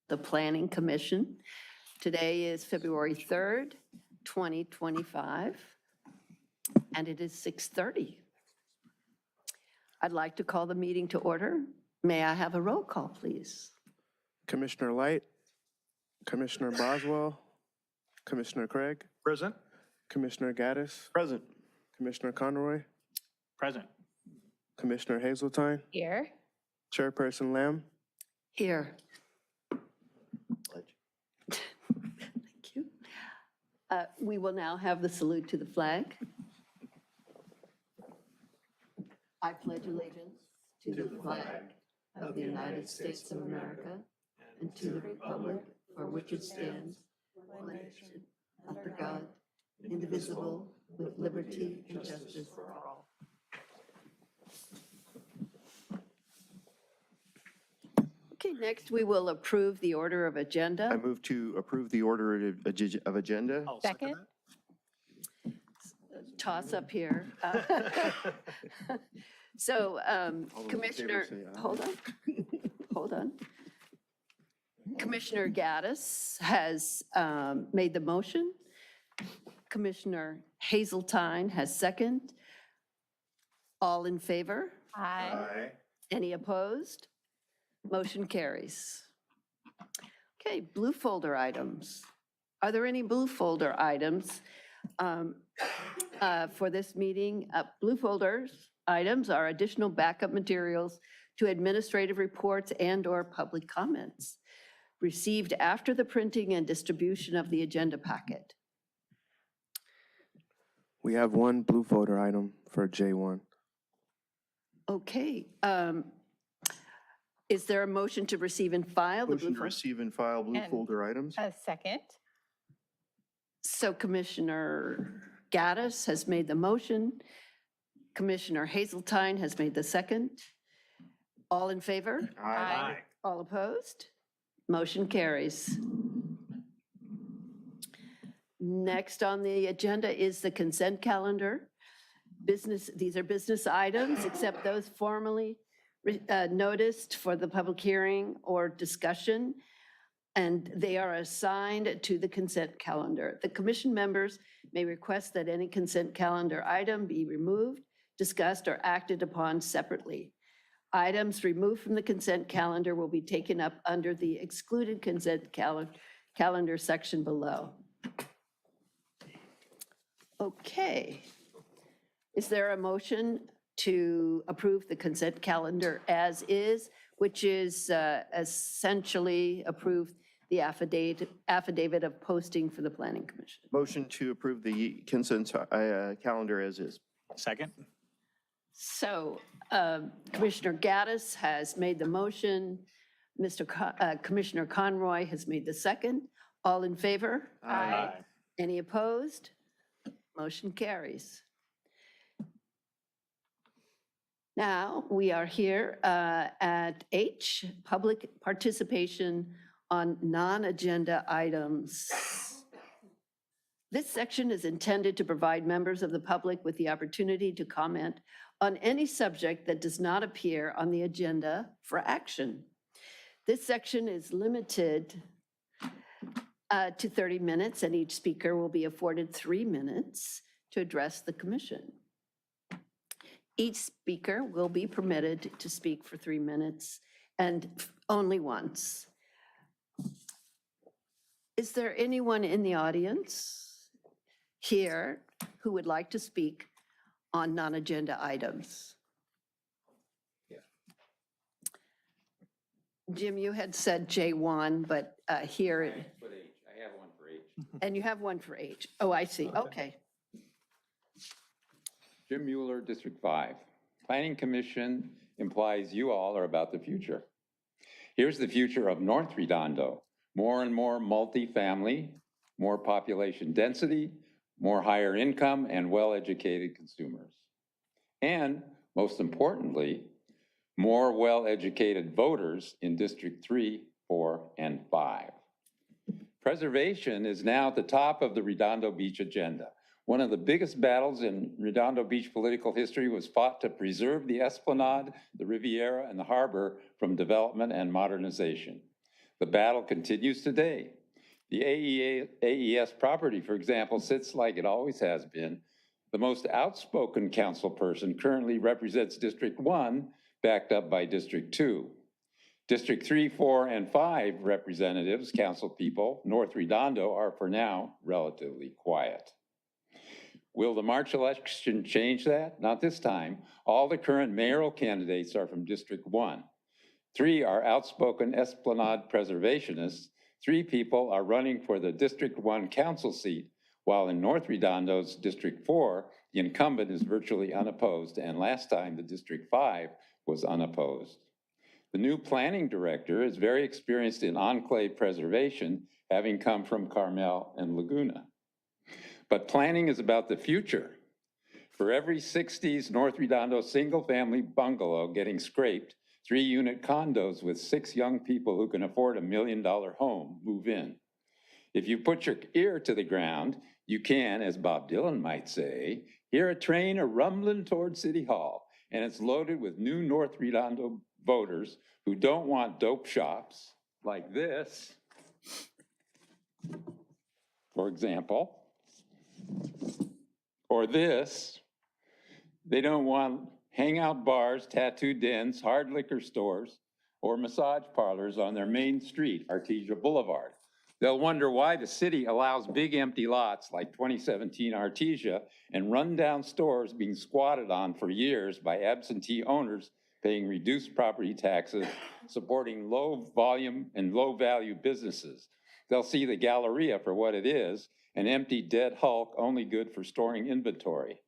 the Planning Commission. Today is February 3rd, 2025, and it is 6:30. I'd like to call the meeting to order. May I have a roll call, please? Commissioner Light, Commissioner Boswell, Commissioner Craig, Present. Commissioner Gaddis, Present. Commissioner Conroy, Present. Commissioner Hazeltine, Here. Chairperson Lamb. Here. Thank you. We will now have the salute to the flag. I pledge allegiance to the flag of the United States of America and to the republic for which it stands, one nation, under God, indivisible, with liberty and justice for all. Okay, next we will approve the order of I agenda. move to approve the order of agenda. I'll Second. Toss up here. So Commissioner, say aye. hold on. Commissioner Gaddis has made the motion. Commissioner Hazeltine has second. All in favor? Aye. Any opposed? Motion carries. Okay, blue folder items. Are there any blue folder items for this meeting? Blue folders items are additional backup materials to administrative reports and/or public comments received after the printing and distribution of the agenda packet. We have one blue folder item for J1. Okay. Is there a motion to receive and file the Motion blue to folder? receive and file blue And- folder items. A second. So Commissioner Gaddis has made the motion. Commissioner Hazeltine has made the second. All in favor? Aye. All opposed? Motion carries. Next on the agenda is the consent calendar. These are business items, except those formally noticed for the public hearing or discussion, and they are assigned to the consent calendar. The commission members may request that any consent calendar item be removed, discussed, or acted upon separately. Items removed from the consent calendar will be taken up under the excluded consent calendar section below. Okay. Is there a motion to approve the consent calendar as is, which is essentially approve the affidavit of posting for the Planning Commission? Motion to approve the consent calendar as is. Second. So Commissioner Gaddis has made the motion. Commissioner Conroy has made the second. All in favor? Aye. Any opposed? Motion carries. Now, we are here at H, public participation on non-agenda items. This section is intended to provide members of the public with the opportunity to comment on any subject that does not appear on the agenda for action. This section is limited to 30 minutes, and each speaker will be afforded 3 minutes to address the commission. Each speaker will be permitted to speak for 3 minutes and only once. Is there anyone in the audience here who would like to speak on non-agenda items? Jim, you had said J1, but here, Put H. I have one for H. and you have one for H. Oh, I see, okay. Jim Mueller, District 5. Planning Commission implies you all are about the future. Here's the future of North Redondo. More and more multifamily, more population density, more higher income and well-educated consumers. And most importantly, more well-educated voters in District 3, 4, and 5. Preservation is now at the top of the Redondo Beach agenda. One of the biggest battles in Redondo Beach political history was fought to preserve the Esplanade, the Riviera, and the harbor from development and modernization. The battle continues today. The AES property, for example, sits like it always has been. The most outspoken council person currently represents District 1, backed up by District 2. District 3, 4, and 5 representatives, council people, North Redondo, are for now relatively quiet. Will the March election change that? Not this time. All the current mayoral candidates are from District 1. 3 are outspoken Esplanade preservationists. 3 people are running for the District 1 council seat, while in North Redondo's District 4, the incumbent is virtually unopposed, and last time the District 5 was unopposed. The new planning director is very experienced in enclave preservation, having come from Carmel and Laguna. But planning is about the future. For every 60s North Redondo single-family bungalow getting scraped, 3-unit condos with 6 young people who can afford $1 million home move in. If you put your ear to the ground, you can, as Bob Dylan might say, hear a train a-rumbling toward City Hall, and it's loaded with new North Redondo voters who don't want dope shops like this, for example, or this. They don't want hangout bars, tattoo dens, hard liquor stores, or massage parlors on their main street, Artesia Boulevard. They'll wonder why the city allows big empty lots like 2017 Artesia and rundown stores being squatted on for years by absentee owners paying reduced property taxes, supporting low volume and low value businesses. They'll see the Galleria for what it is, an empty dead hulk only good for storing inventory.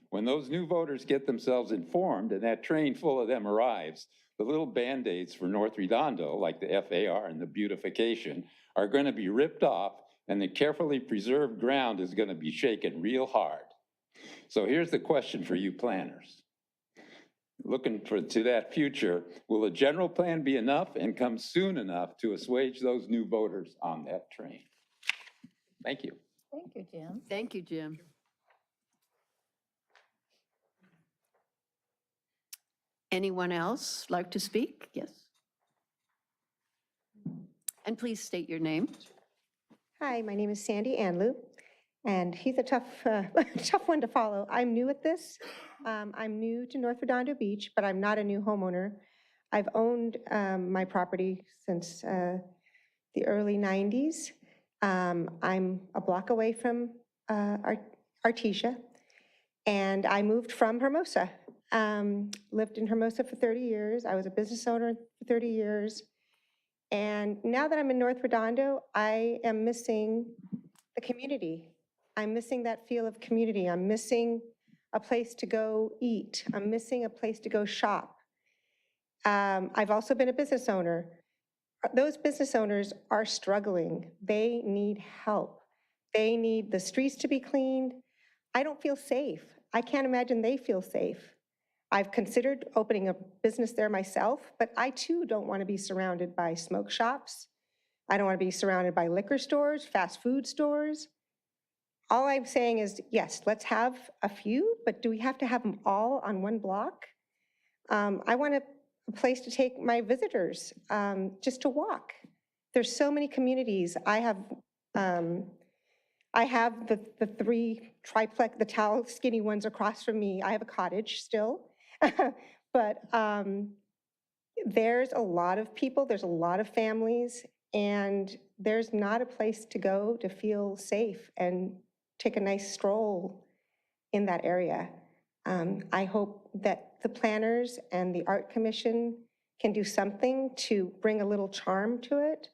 When those new voters get themselves informed and that train full of them arrives, the little Band-Aids for North Redondo, like the FAR and the beautification, are going to be ripped off, and the carefully preserved ground is going to be shaken real hard. So here's the question for you planners. Looking to that future, will a general plan be enough and come soon enough to assuage those new voters on that train? Thank you. Thank you, Jim. Thank you, Jim. Anyone else like to speak? Yes. And please state your name. Hi, my name is Sandy Anlou, and he's a tough, tough one to follow. I'm new at this. I'm new to North Redondo Beach, but I'm not a new homeowner. I've owned my property since the early 90s. I'm a block away from Artesia, and I moved from Hermosa. Lived in Hermosa for 30 years. I was a business owner for 30 years. And now that I'm in North Redondo, I am missing the community. I'm missing that feel of community. I'm missing a place to go eat. I'm missing a place to go shop. I've also been a business owner. Those business owners are struggling. They need help. They need the streets to be cleaned. I don't feel safe. I can't imagine they feel safe. I've considered opening a business there myself, but I too don't want to be surrounded by smoke shops. I don't want to be surrounded by liquor stores, fast food stores. All I'm saying is, yes, let's have a few, but do we have to have them all on one block? I want a place to take my visitors just to walk. There's so many communities. I have the 3 triplex, the tall, skinny ones across from me. I have a cottage still. But there's a lot of people, there's a lot of families, and there's not a place to go to feel safe and take a nice stroll in that area. I hope that the planners and the Art Commission can do something to bring a little charm to it.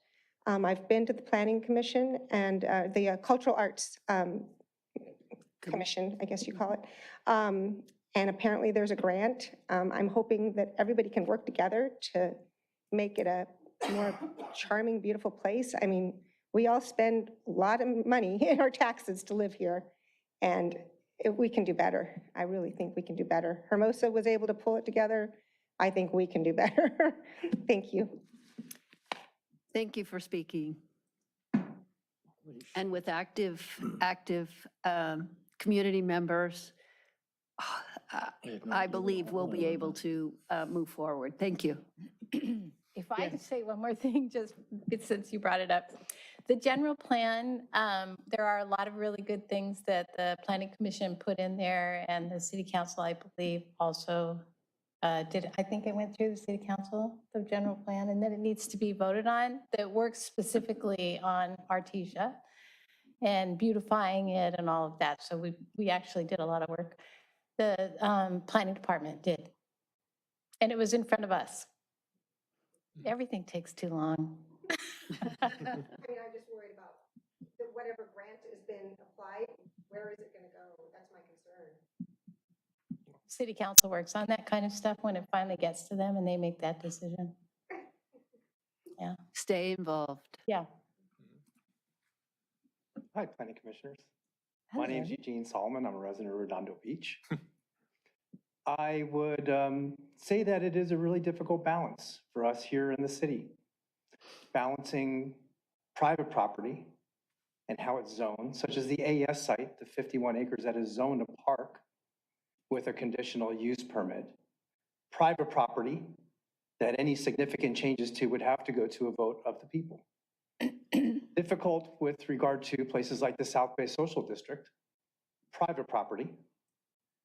I've been to the Planning Commission and the Cultural Arts Commission, I guess you call it. And apparently there's a grant. I'm hoping that everybody can work together to make it a more charming, beautiful place. I mean, we all spend a lot of money in our taxes to live here, and we can do better. I really think we can do better. Hermosa was able to pull it together. I think we can do better. Thank you. Thank you for speaking. And with active community members, I believe we'll be able to move forward. Thank you. If I could say one more thing, just since you brought it up. The general plan, there are a lot of really good things that the Planning Commission put in there, and the City Council, I believe, also did. I think it went through the City Council, the general plan, and then it needs to be voted on, that works specifically on Artesia and beautifying it and all of that. So we actually did a lot of work. The Planning Department did. And it was in front of us. Everything takes too long. I mean, I'm just worried about that whatever grant has been applied, where is it going to go? That's my concern. City council works on that kind of stuff when it finally gets to them and they make that decision. Yeah, Stay involved. yeah. Hi, Planning Commissioners. My name's Eugene Solomon. I'm a resident of Redondo Beach. I would say that it is a really difficult balance for us here in the city. Balancing private property and how it's zoned, such as the AES site, the 51 acres that is zoned a park with a conditional use permit. Private property that any significant changes to would have to go to a vote of the people. Difficult with regard to places like the South Bay Social District, private property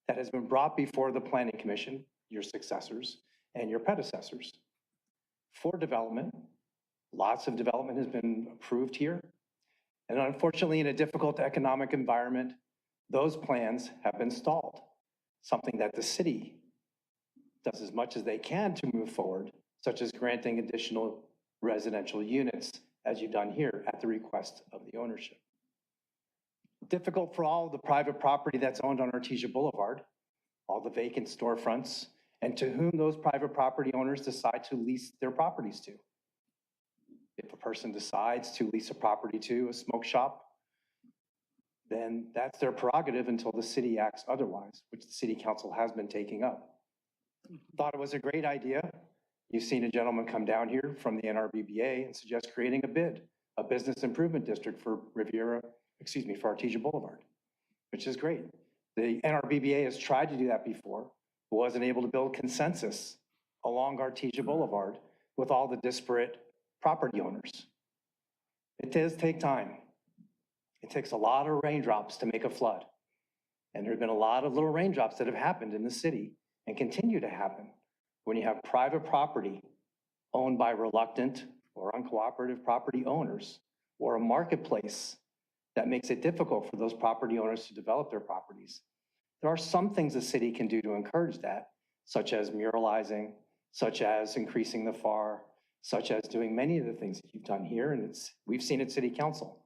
that has been brought before the Planning Commission, your successors, and your predecessors for development. Lots of development has been approved here. And unfortunately, in a difficult economic environment, those plans have been stalled, something that the city does as much as they can to move forward, such as granting additional residential units, as you've done here at the request of the ownership. Difficult for all the private property that's owned on Artesia Boulevard, all the vacant storefronts, and to whom those private property owners decide to lease their properties to. If a person decides to lease a property to a smoke shop, then that's their prerogative until the city acts otherwise, which the city council has been taking up. Thought it was a great idea. You've seen a gentleman come down here from the NRBBA and suggest creating a BID, a business improvement district for for Artesia Boulevard, which is great. The NRBBA has tried to do that before, but wasn't able to build consensus along Artesia Boulevard with all the disparate property owners. It does take time. It takes a lot of raindrops to make a flood. And there have been a lot of little raindrops that have happened in the city and continue to happen when you have private property owned by reluctant or uncooperative property owners, or a marketplace that makes it difficult for those property owners to develop their properties. There are some things the city can do to encourage that, such as muralizing, such as increasing the FAR, such as doing many of the things that you've done here, and we've seen at City Council.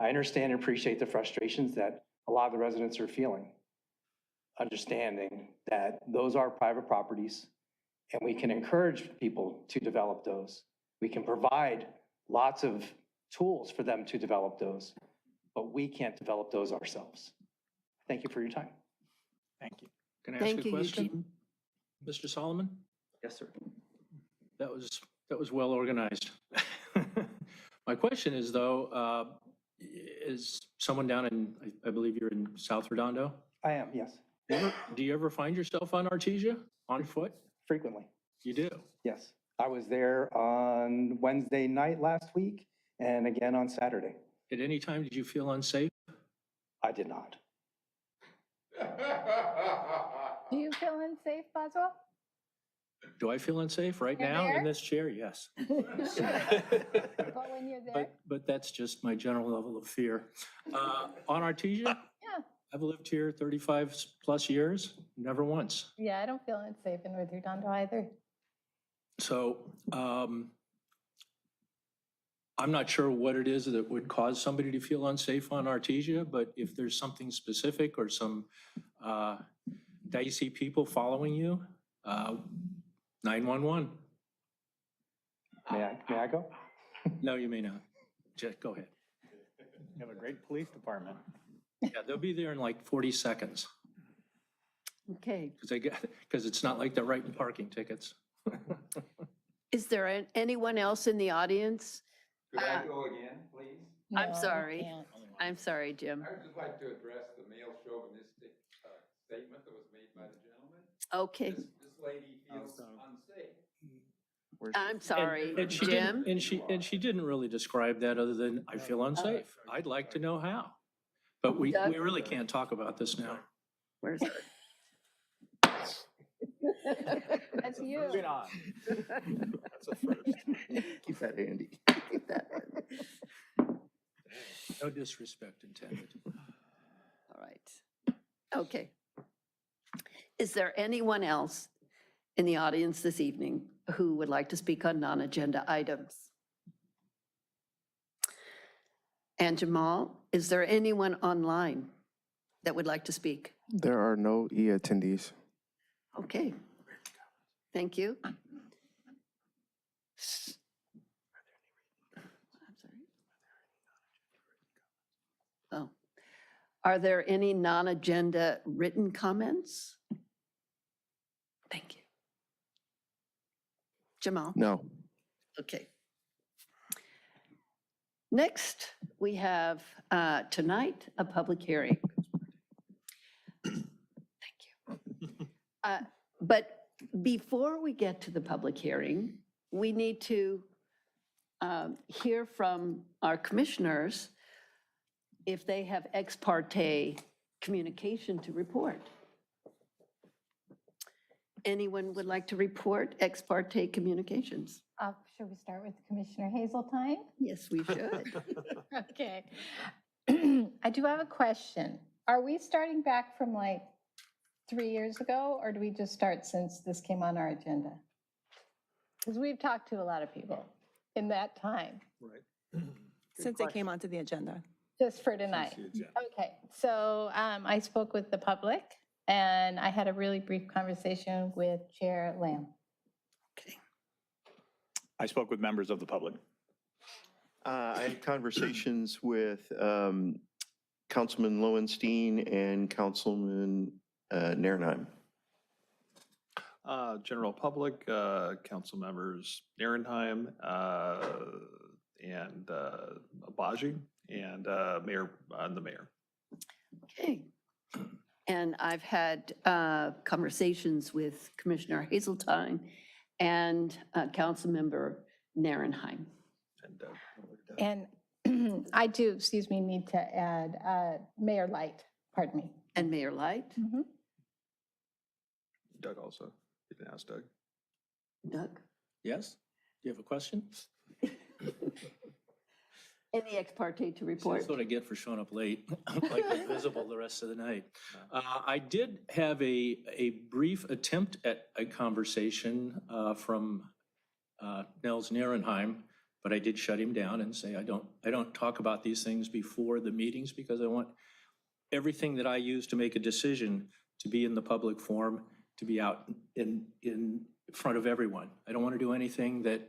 I understand and appreciate the frustrations that a lot of the residents are feeling, understanding that those are private properties, and we can encourage people to develop those. We can provide lots of tools for them to develop those, but we can't develop those ourselves. Thank you for your time. Thank you. Can I ask Thank a you, question? Eugene. Mr. Solomon? Yes, sir. That was well organized. My question is though, is someone down in, I believe you're in South Redondo? I am, yes, Do you ever find yourself on Artesia on foot? frequently. You do? Yes, I was there on Wednesday night last week and again on Saturday. At any time, did you feel unsafe? I did not. Do you feel unsafe, Boswell? Do I feel unsafe right You're now there? in this chair? Yes. But when you're there? But that's just my general level of fear. On Artesia? Yeah. I've lived here 35 plus years, never once. Yeah, I don't feel unsafe in North Redondo either. So I'm not sure what it is that would cause somebody to feel unsafe on Artesia, but if there's something specific or some dicey people following you, 911. May I go? No, you may not. Just go ahead. You have a great police department. Yeah, they'll be there in like 40 seconds Okay. because it's not like they're writing parking tickets. Is there anyone else in the audience? Could I go again, please? I'm No, you sorry. can't. I'm sorry, Jim. I would just like to address the male chauvinistic statement that was made by the gentleman. Okay. This lady feels unsafe. I'm sorry, And she Jim. didn't, and she didn't really describe that other than, I feel unsafe. I'd like to know how. But we really can't talk about this now. Where's her? That's you. Moving on. That's a first. Keep that handy. Keep that one. No disrespect intended. All right. Okay. Is there anyone else in the audience this evening who would like to speak on non-agenda items? And Jamal, is there anyone online that would like to speak? There are no attendees. Okay. Thank you. I'm sorry. Oh. Are there any non-agenda written comments? Thank you. Jamal? No. Okay. Next, we have tonight a public hearing. Thank you. But before we get to the public hearing, we need to hear from our commissioners if they have ex parte communication to report. Anyone would like to report ex parte communications? Should we start with Commissioner Hazeltine? Yes, we should. Okay. I do have a question. Are we starting back from like 3 years ago, or do we just start since this came on our agenda? Because we've talked to a lot of people in that time, Right. Since it came onto the agenda. just for tonight. Okay, so I spoke with the public, and I had a really brief conversation with Chair Lamb. Okay. I spoke with members of the public. I had conversations with Councilman Lowenstein and Councilman Narenheim. General public, council members Narenheim and Abaji and the mayor. Okay. And I've had conversations with Commissioner Hazeltine and Councilmember Narenheim. And And I do, excuse me, need to add Mayor Light, pardon me. And Mayor Light. Doug also. You can ask Doug. Doug? Yes? Do you have a question? Any ex parte to report? That's what I get for showing up late, like invisible the rest of the night. I did have a brief attempt at a conversation from Nels Nierenheim, but I did shut him down and say I don't talk about these things before the meetings because I want everything that I use to make a decision to be in the public forum, to be out in front of everyone. I don't want to do anything that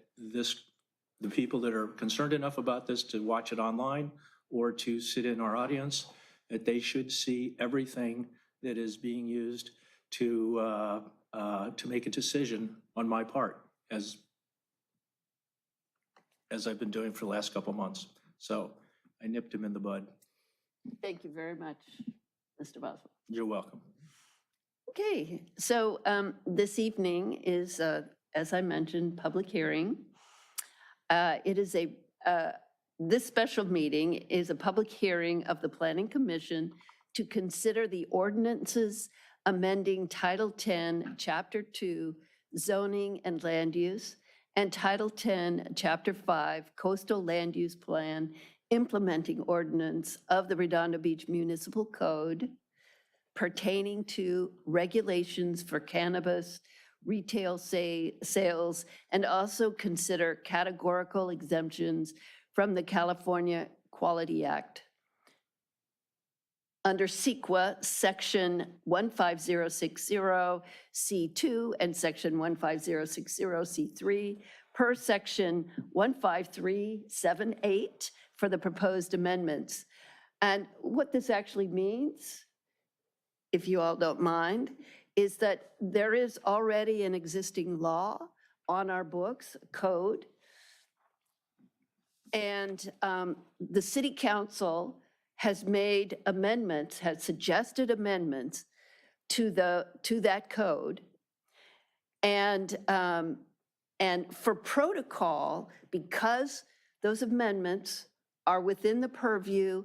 the people that are concerned enough about this to watch it online or to sit in our audience, that they should see everything that is being used to make a decision on my part, as I've been doing for the last couple months. So I nipped him in the bud. Thank you very much, Mr. Boswell. You're welcome. Okay, so this evening is, as I mentioned, public hearing. It is this special meeting is a public hearing of the Planning Commission to consider the ordinances amending Title 10, Chapter 2, Zoning and Land Use, and Title 10, Chapter 5, Coastal Land Use Plan, implementing ordinance of the Redondo Beach Municipal Code pertaining to regulations for cannabis, retail sales, and also consider categorical exemptions from the California Quality Act. Under CEQA, Section 15060C2 and Section 15060C3, per Section 15378 for the proposed amendments. And what this actually means, if you all don't mind, is that there is already an existing law on our books, code, and the city council has made amendments, has suggested amendments to that code, and And for protocol, because those amendments are within the purview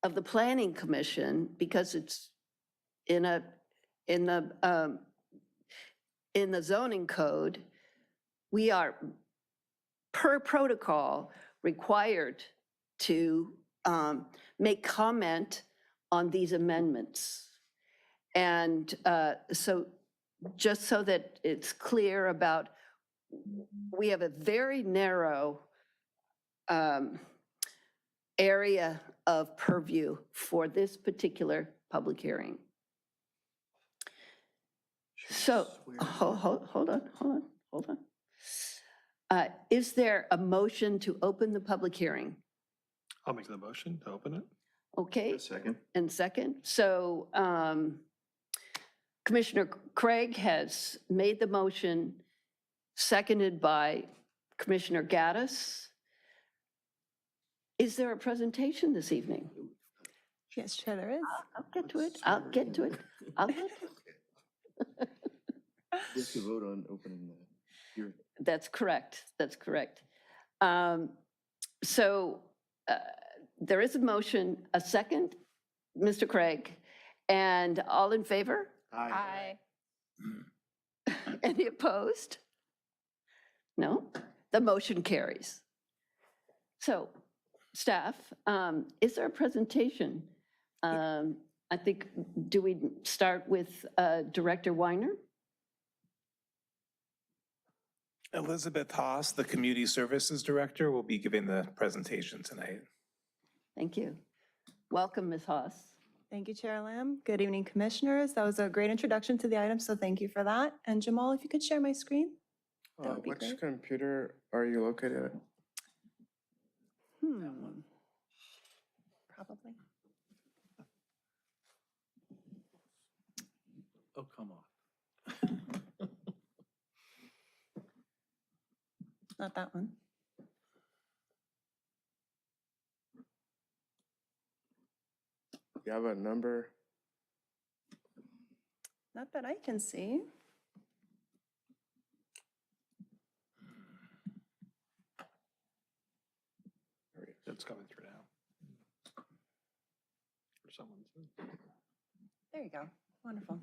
of the Planning Commission, because it's in the zoning code, we are, per protocol, required to make comment on these amendments. And so just so that it's clear about, we have a very narrow area of purview for this particular public hearing. So, hold on. Is there a motion to open the public hearing? I'll make the motion to open it. Okay, A second. and second. So Commissioner Craig has made the motion, seconded by Commissioner Gaddis. Is there a presentation this evening? Yes, Chair, there is. I'll get to it. I'll get to it. We have to vote on opening the hearing. That's correct. That's correct. So there is a motion, a second, Mr. Craig, and all in favor? Aye. Any opposed? No? The motion carries. So, staff, is there a presentation? I think, do we start with Director Weiner? Elizabeth Haas, the Community Services Director, will be giving the presentation tonight. Thank you. Welcome, Ms. Haas. Thank you, Chair Lamb. Good evening, Commissioners. That was a great introduction to the item, so thank you for that. And Jamal, if you could share my screen. That would be Which great. computer are you located at? Probably. Oh, come on. Not that one. You have a number? Not that I can see. It's coming through now. For someone to. There you go. Wonderful.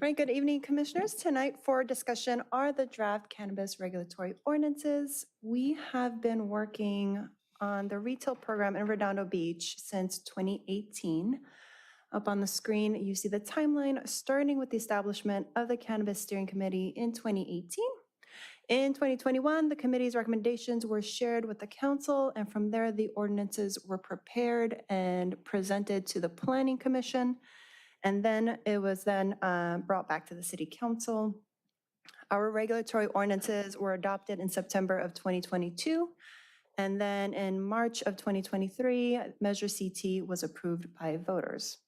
All right, good evening, Commissioners. Tonight for discussion are the draft cannabis regulatory ordinances. We have been working on the retail program in Redondo Beach since 2018. Up on the screen, you see the timeline starting with the establishment of the Cannabis Steering Committee in 2018. In 2021, the committee's recommendations were shared with the council, and from there, the ordinances were prepared and presented to the Planning Commission. And then it was then brought back to the City Council. Our regulatory ordinances were adopted in September of 2022. And then in March of 2023, Measure CT was approved by voters.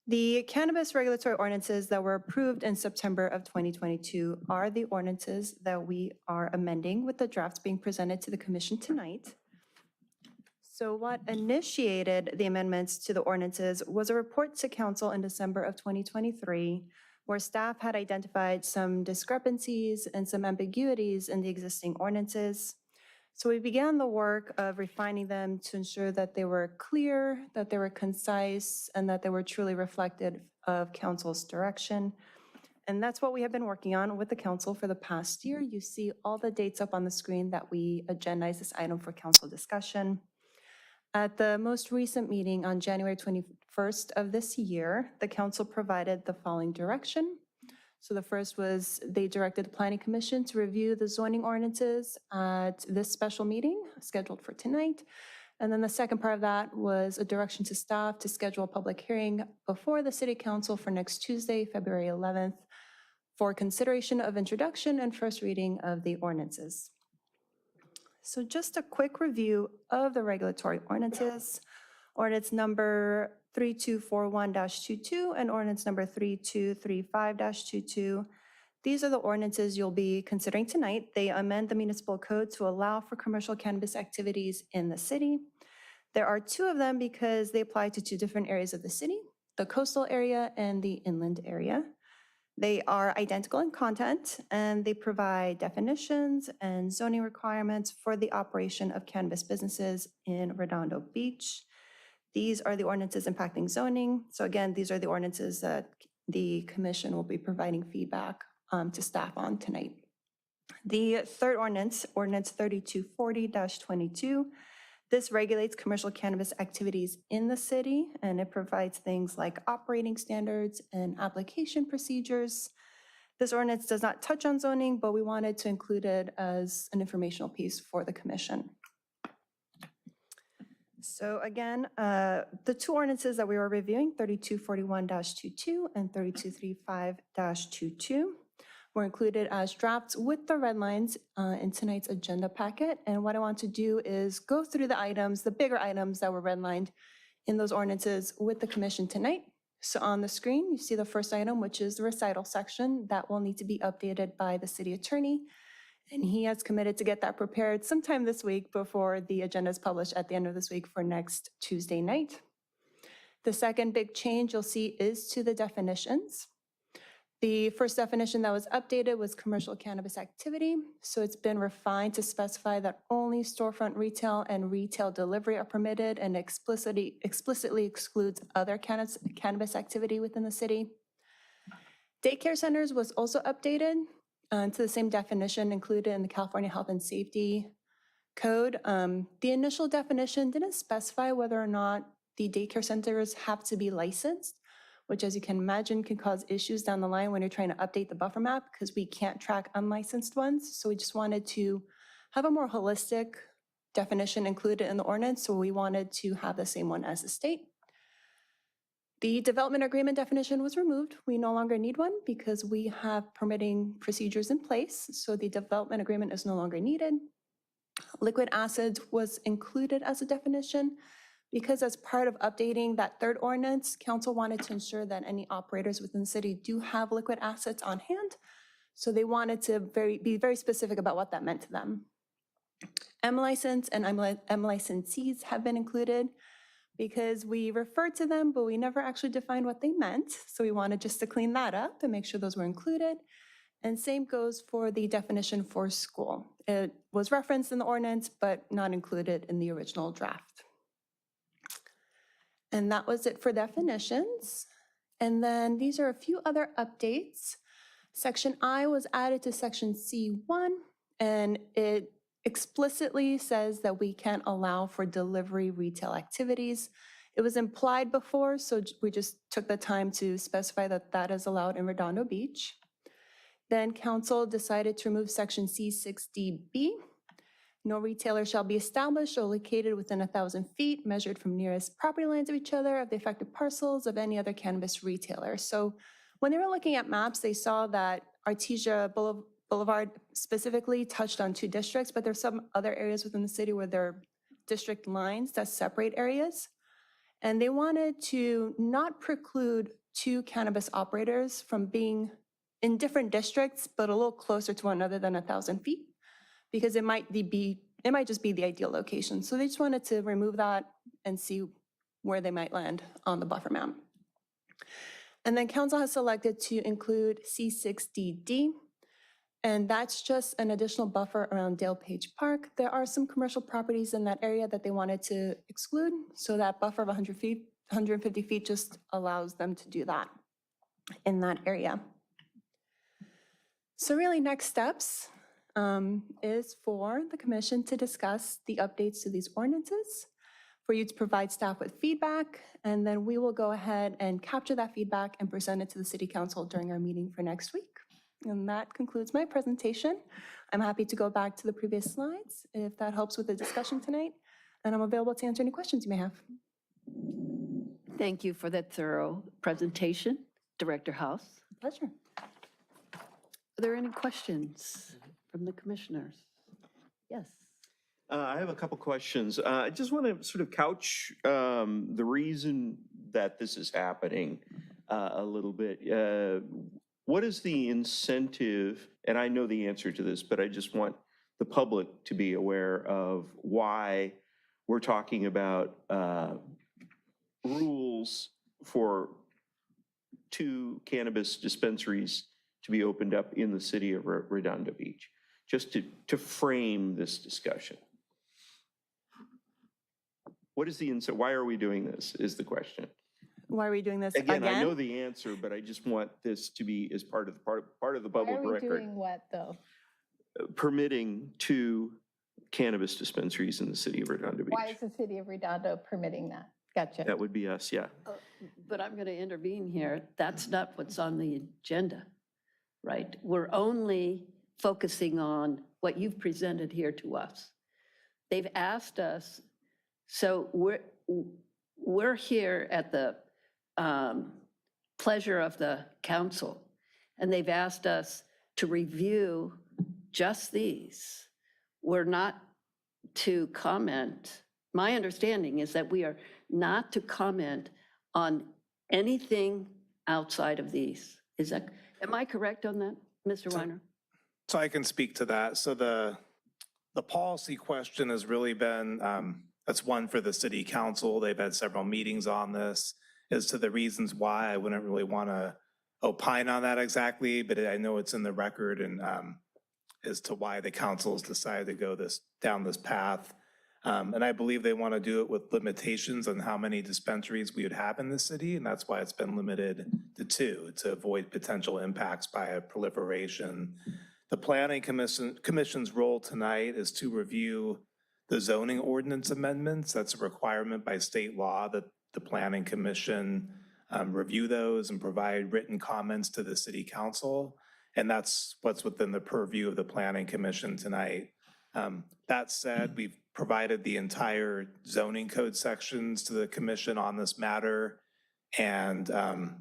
The cannabis regulatory ordinances that were approved in September of 2022 are the ordinances that we are amending with the drafts being presented to the Commission tonight. So what initiated the amendments to the ordinances was a report to Council in December of 2023, where staff had identified some discrepancies and some ambiguities in the existing ordinances. So we began the work of refining them to ensure that they were clear, that they were concise, and that they were truly reflective of Council's direction. And that's what we have been working on with the Council for the past year. You see all the dates up on the screen that we agendized this item for Council discussion. At the most recent meeting on January 21st of this year, the Council provided the following direction. So the first was they directed the Planning Commission to review the zoning ordinances at this special meeting scheduled for tonight. And then the second part of that was a direction to staff to schedule a public hearing before the City Council for next Tuesday, February 11th, for consideration of introduction and first reading of the ordinances. So just a quick review of the regulatory ordinances. Ordinance number 3241-22 and ordinance number 3235-22. These are the ordinances you'll be considering tonight. They amend the municipal code to allow for commercial cannabis activities in the city. There are two of them because they apply to two different areas of the city, the coastal area and the inland area. They are identical in content, and they provide definitions and zoning requirements for the operation of cannabis businesses in Redondo Beach. These are the ordinances impacting zoning. So again, these are the ordinances that the commission will be providing feedback to staff on tonight. The third ordinance, Ordinance 3240-22, this regulates commercial cannabis activities in the city, and it provides things like operating standards and application procedures. This ordinance does not touch on zoning, but we wanted to include it as an informational piece for the commission. So again, the two ordinances that we were reviewing, 3241-22 and 3235-22, were included as drafts with the red lines in tonight's agenda packet. And what I want to do is go through the items, the bigger items that were redlined in those ordinances with the commission tonight. So on the screen, you see the first item, which is the recital section that will need to be updated by the city attorney. And he has committed to get that prepared sometime this week before the agenda is published at the end of this week for next Tuesday night. The second big change you'll see is to the definitions. The first definition that was updated was commercial cannabis activity. So it's been refined to specify that only storefront retail and retail delivery are permitted and explicitly excludes other cannabis activity within the city. Daycare centers was also updated to the same definition included in the California Health and Safety Code. The initial definition didn't specify whether or not the daycare centers have to be licensed, which, as you can imagine, can cause issues down the line when you're trying to update the buffer map because we can't track unlicensed ones. So we just wanted to have a more holistic definition included in the ordinance. So we wanted to have the same one as the state. The development agreement definition was removed. We no longer need one because we have permitting procedures in place. So the development agreement is no longer needed. Liquid acids was included as a definition because as part of updating that third ordinance, council wanted to ensure that any operators within the city do have liquid assets on hand. So they wanted to be very specific about what that meant to them. M license and M licensees have been included because we referred to them, but we never actually defined what they meant. So we wanted just to clean that up and make sure those were included. And same goes for the definition for school. It was referenced in the ordinance, but not included in the original draft. And that was it for definitions. And then these are a few other updates. Section I was added to section C1, and it explicitly says that we can't allow for delivery retail activities. It was implied before, so we just took the time to specify that that is allowed in Redondo Beach. Then council decided to remove section C6DB. No retailer shall be established or located within 1,000 feet measured from nearest property lines of each other of the affected parcels of any other cannabis retailer. So when they were looking at maps, they saw that Artesia Boulevard specifically touched on 2 districts, but there's some other areas within the city where there are district lines that separate areas. And they wanted to not preclude 2 cannabis operators from being in different districts, but a little closer to one another than 1,000 feet, because it might just be the ideal location. So they just wanted to remove that and see where they might land on the buffer map. And then council has selected to include C6DD, and that's just an additional buffer around Dale Page Park. There are some commercial properties in that area that they wanted to exclude, so that buffer of 150 feet just allows them to do that in that area. So really next steps is for the commission to discuss the updates to these ordinances, for you to provide staff with feedback, and then we will go ahead and capture that feedback and present it to the city council during our meeting for next week. And that concludes my presentation. I'm happy to go back to the previous slides if that helps with the discussion tonight, and I'm available to answer any questions you may have. Thank you for that thorough presentation, Director House. Pleasure. Are there any questions from the commissioners? Yes. I have a couple questions. I just want to sort of couch the reason that this is happening a little bit. What is the incentive? And I know the answer to this, but I just want the public to be aware of why we're talking about rules 2 cannabis dispensaries to be opened up in the city of Redondo Beach, just to frame this discussion. What is the insight? Why are we doing this is the question. Why are we doing this Again, again? I know the answer, but I just want this to be as part of the Why public are we record. doing what, though? Permitting 2 cannabis dispensaries in the city of Redondo Beach. Why is the city of Redondo permitting that? Gotcha. That would be us, yeah. But I'm going to intervene here. That's not what's on the agenda, right? We're only focusing on what you've presented here to us. They've asked us, so we're here at the pleasure of the council, and they've asked us to review just these. We're not to comment. My understanding is that we are not to comment on anything outside of these. Am I correct on that, Mr. Weiner? So I can speak to that. So the policy question has really been, that's one for the city council. They've had several meetings on this. As to the reasons why, I wouldn't really want to opine on that exactly, but I know it's in the record, and as to why the council has decided to go down this path. And I believe they want to do it with limitations on how many dispensaries we would have in the city, and that's why it's been limited to 2, to avoid potential impacts by a proliferation. The Planning Commission's role tonight is to review the zoning ordinance amendments. That's a requirement by state law that the Planning Commission review those and provide written comments to the city council. And that's what's within the purview of the Planning Commission tonight. That said, we've provided the entire zoning code sections to the commission on this matter. And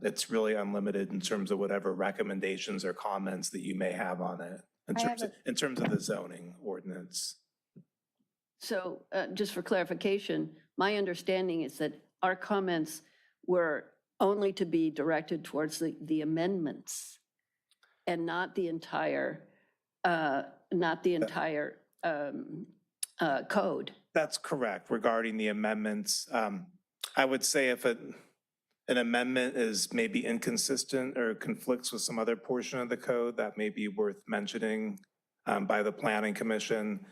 it's really unlimited in terms of whatever recommendations or comments that you may have on it in terms of the zoning ordinance. So just for clarification, my understanding is that our comments were only to be directed towards the amendments and not the entire code. That's correct. Regarding the amendments, I would say if an amendment is maybe inconsistent or conflicts with some other portion of the code, that may be worth mentioning by the Planning Commission.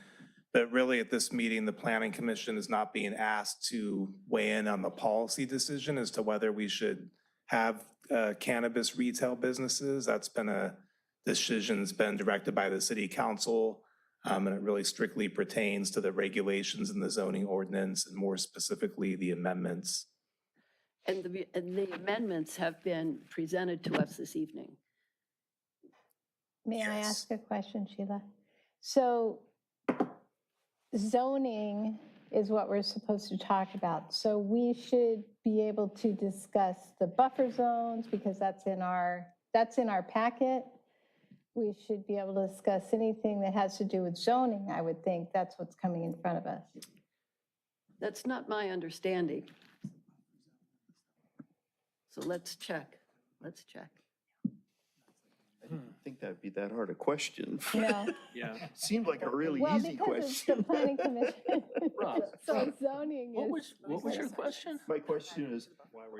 But really at this meeting, the Planning Commission is not being asked to weigh in on the policy decision as to whether we should have cannabis retail businesses. That's been a decision's been directed by the city council. And it really strictly pertains to the regulations in the zoning ordinance and more specifically the amendments. And the amendments have been presented to us this evening. May I ask a question, Sheila? So zoning is what we're supposed to talk about. So we should be able to discuss the buffer zones because that's in our packet. We should be able to discuss anything that has to do with zoning, I would think. That's what's coming in front of us. That's not my understanding. So let's check. Let's check. I didn't think that'd be that hard a question. No. Yeah. Seemed like a really Well, easy because it's question. the planning commission. Rob, So zoning is. What was your question? My question is,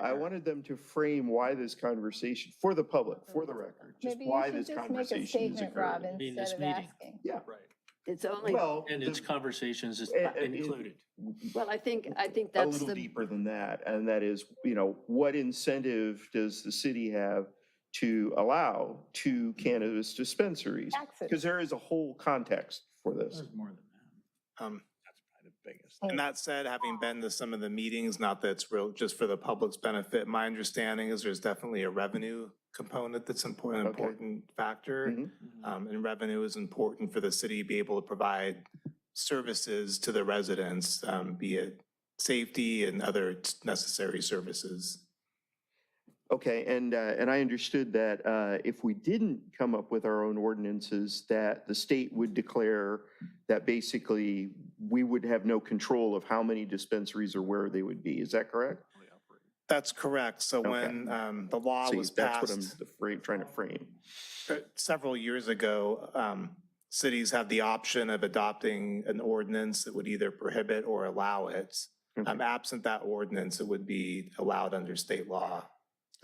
I wanted them to frame why this conversation, for the public, for the record, just Maybe you why should this just make a conversation is statement, Rob, occurring. In this instead of meeting. asking. Yeah, Right. It's only, well, And its conversations is and- included. well, I think a that's little the, deeper than that, and that is, what incentive does the city have to allow 2 cannabis dispensaries? Taxes. Because there is a whole context for this. There's more than that. That's probably the biggest. And that said, having been to some of the meetings, not that it's real, just for the public's benefit, my understanding is there's definitely a revenue component that's an Okay. important factor. Mhm. And revenue is important for the city to be able to provide services to the residents, be it safety and other necessary services. Okay, and I understood that if we didn't come up with our own ordinances, that the state would declare that basically we would have no control of how many dispensaries or where they would be. Is that correct? That's correct. So Okay. when the law See, was that's what I'm passed trying to frame. several years ago, cities had the option of adopting an ordinance that would either prohibit or allow it. Okay. Absent that ordinance, it would be allowed under state law.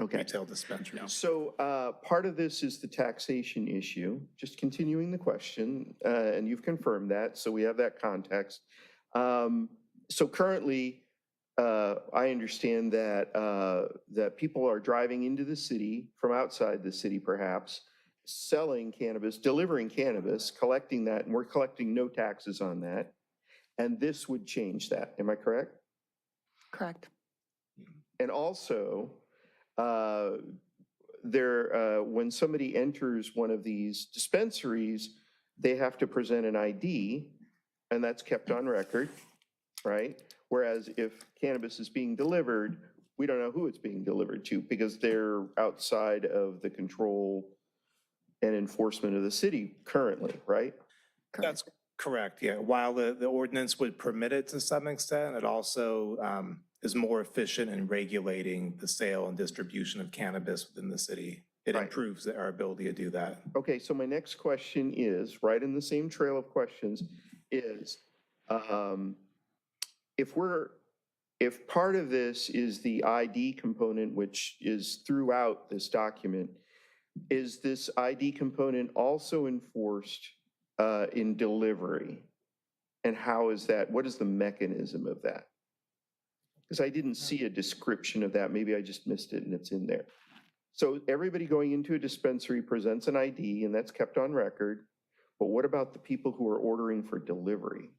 Okay. retail dispensaries. So part of this is the taxation issue, just continuing the question, and you've confirmed that, so we have that context. So currently, I understand that, that people are driving into the city from outside the city perhaps, selling cannabis, delivering cannabis, collecting that, and we're collecting no taxes on that. And this would change that, am I correct? Correct. And also, when somebody enters one of these dispensaries, they have to present an ID, and that's kept on record, right? Whereas if cannabis is being delivered, we don't know who it's being delivered to because they're outside of the control and enforcement of the city currently, right? That's correct, yeah. While the ordinance would permit it to some extent, it also is more efficient in regulating the sale and distribution of cannabis within the city. It Right. improves our ability to do that. Okay, so my next question is, right in the same trail of questions, is if part of this is the ID component, which is throughout this document, is this ID component also enforced in delivery? And how is that, what is the mechanism of that? Because I didn't see a description of that. Maybe I just missed it and it's in there. So everybody going into a dispensary presents an ID and that's kept on record. But what about the people who are ordering for delivery?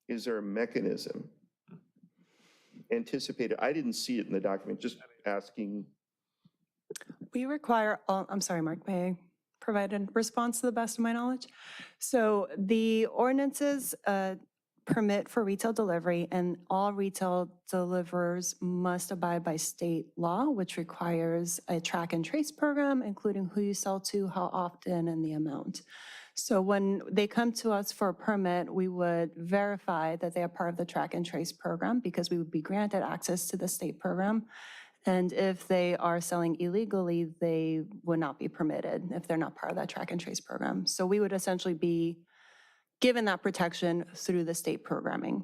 Is there a mechanism anticipated? I didn't see it in the document, just asking. We require, I'm sorry, Mark, may I provide a response to the best of my knowledge? So the ordinances permit for retail delivery, and all retail deliverers must abide by state law, which requires a track and trace program, including who you sell to, how often, and the amount. So when they come to us for a permit, we would verify that they are part of the track and trace program because we would be granted access to the state program. And if they are selling illegally, they would not be permitted if they're not part of that track and trace program. So we would essentially be given that protection through the state programming.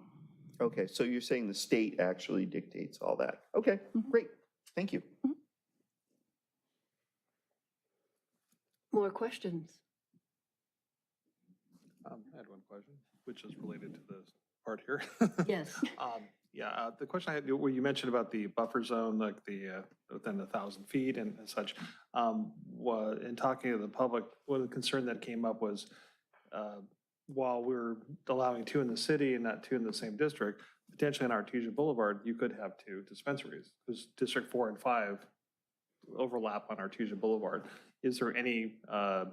Okay, so you're saying the state actually dictates all that. Okay, great, thank you. More questions? I had one question, which is related to this part here. Yes. Yeah, the question I had, where you mentioned about the buffer zone, like the within 1,000 feet and such. In talking to the public, one of the concern that came up was while we're allowing 2 in the city and not 2 in the same district, potentially on Artesia Boulevard, you could have 2 dispensaries because District 4 and 5 overlap on Artesia Boulevard. Is there any, I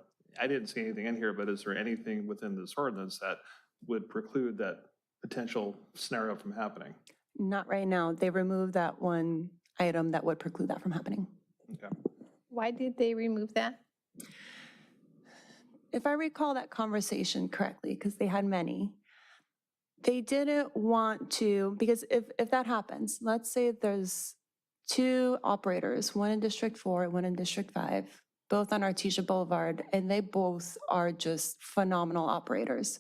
didn't see anything in here, but is there anything within this ordinance that would preclude that potential scenario from happening? Not right now. They removed that one item that would preclude that from happening. Okay. Why did they remove that? If I recall that conversation correctly, because they had many, they didn't want to, because if that happens, let's say there's 2 operators, one in District 4, one in District 5, both on Artesia Boulevard, and they both are just phenomenal operators.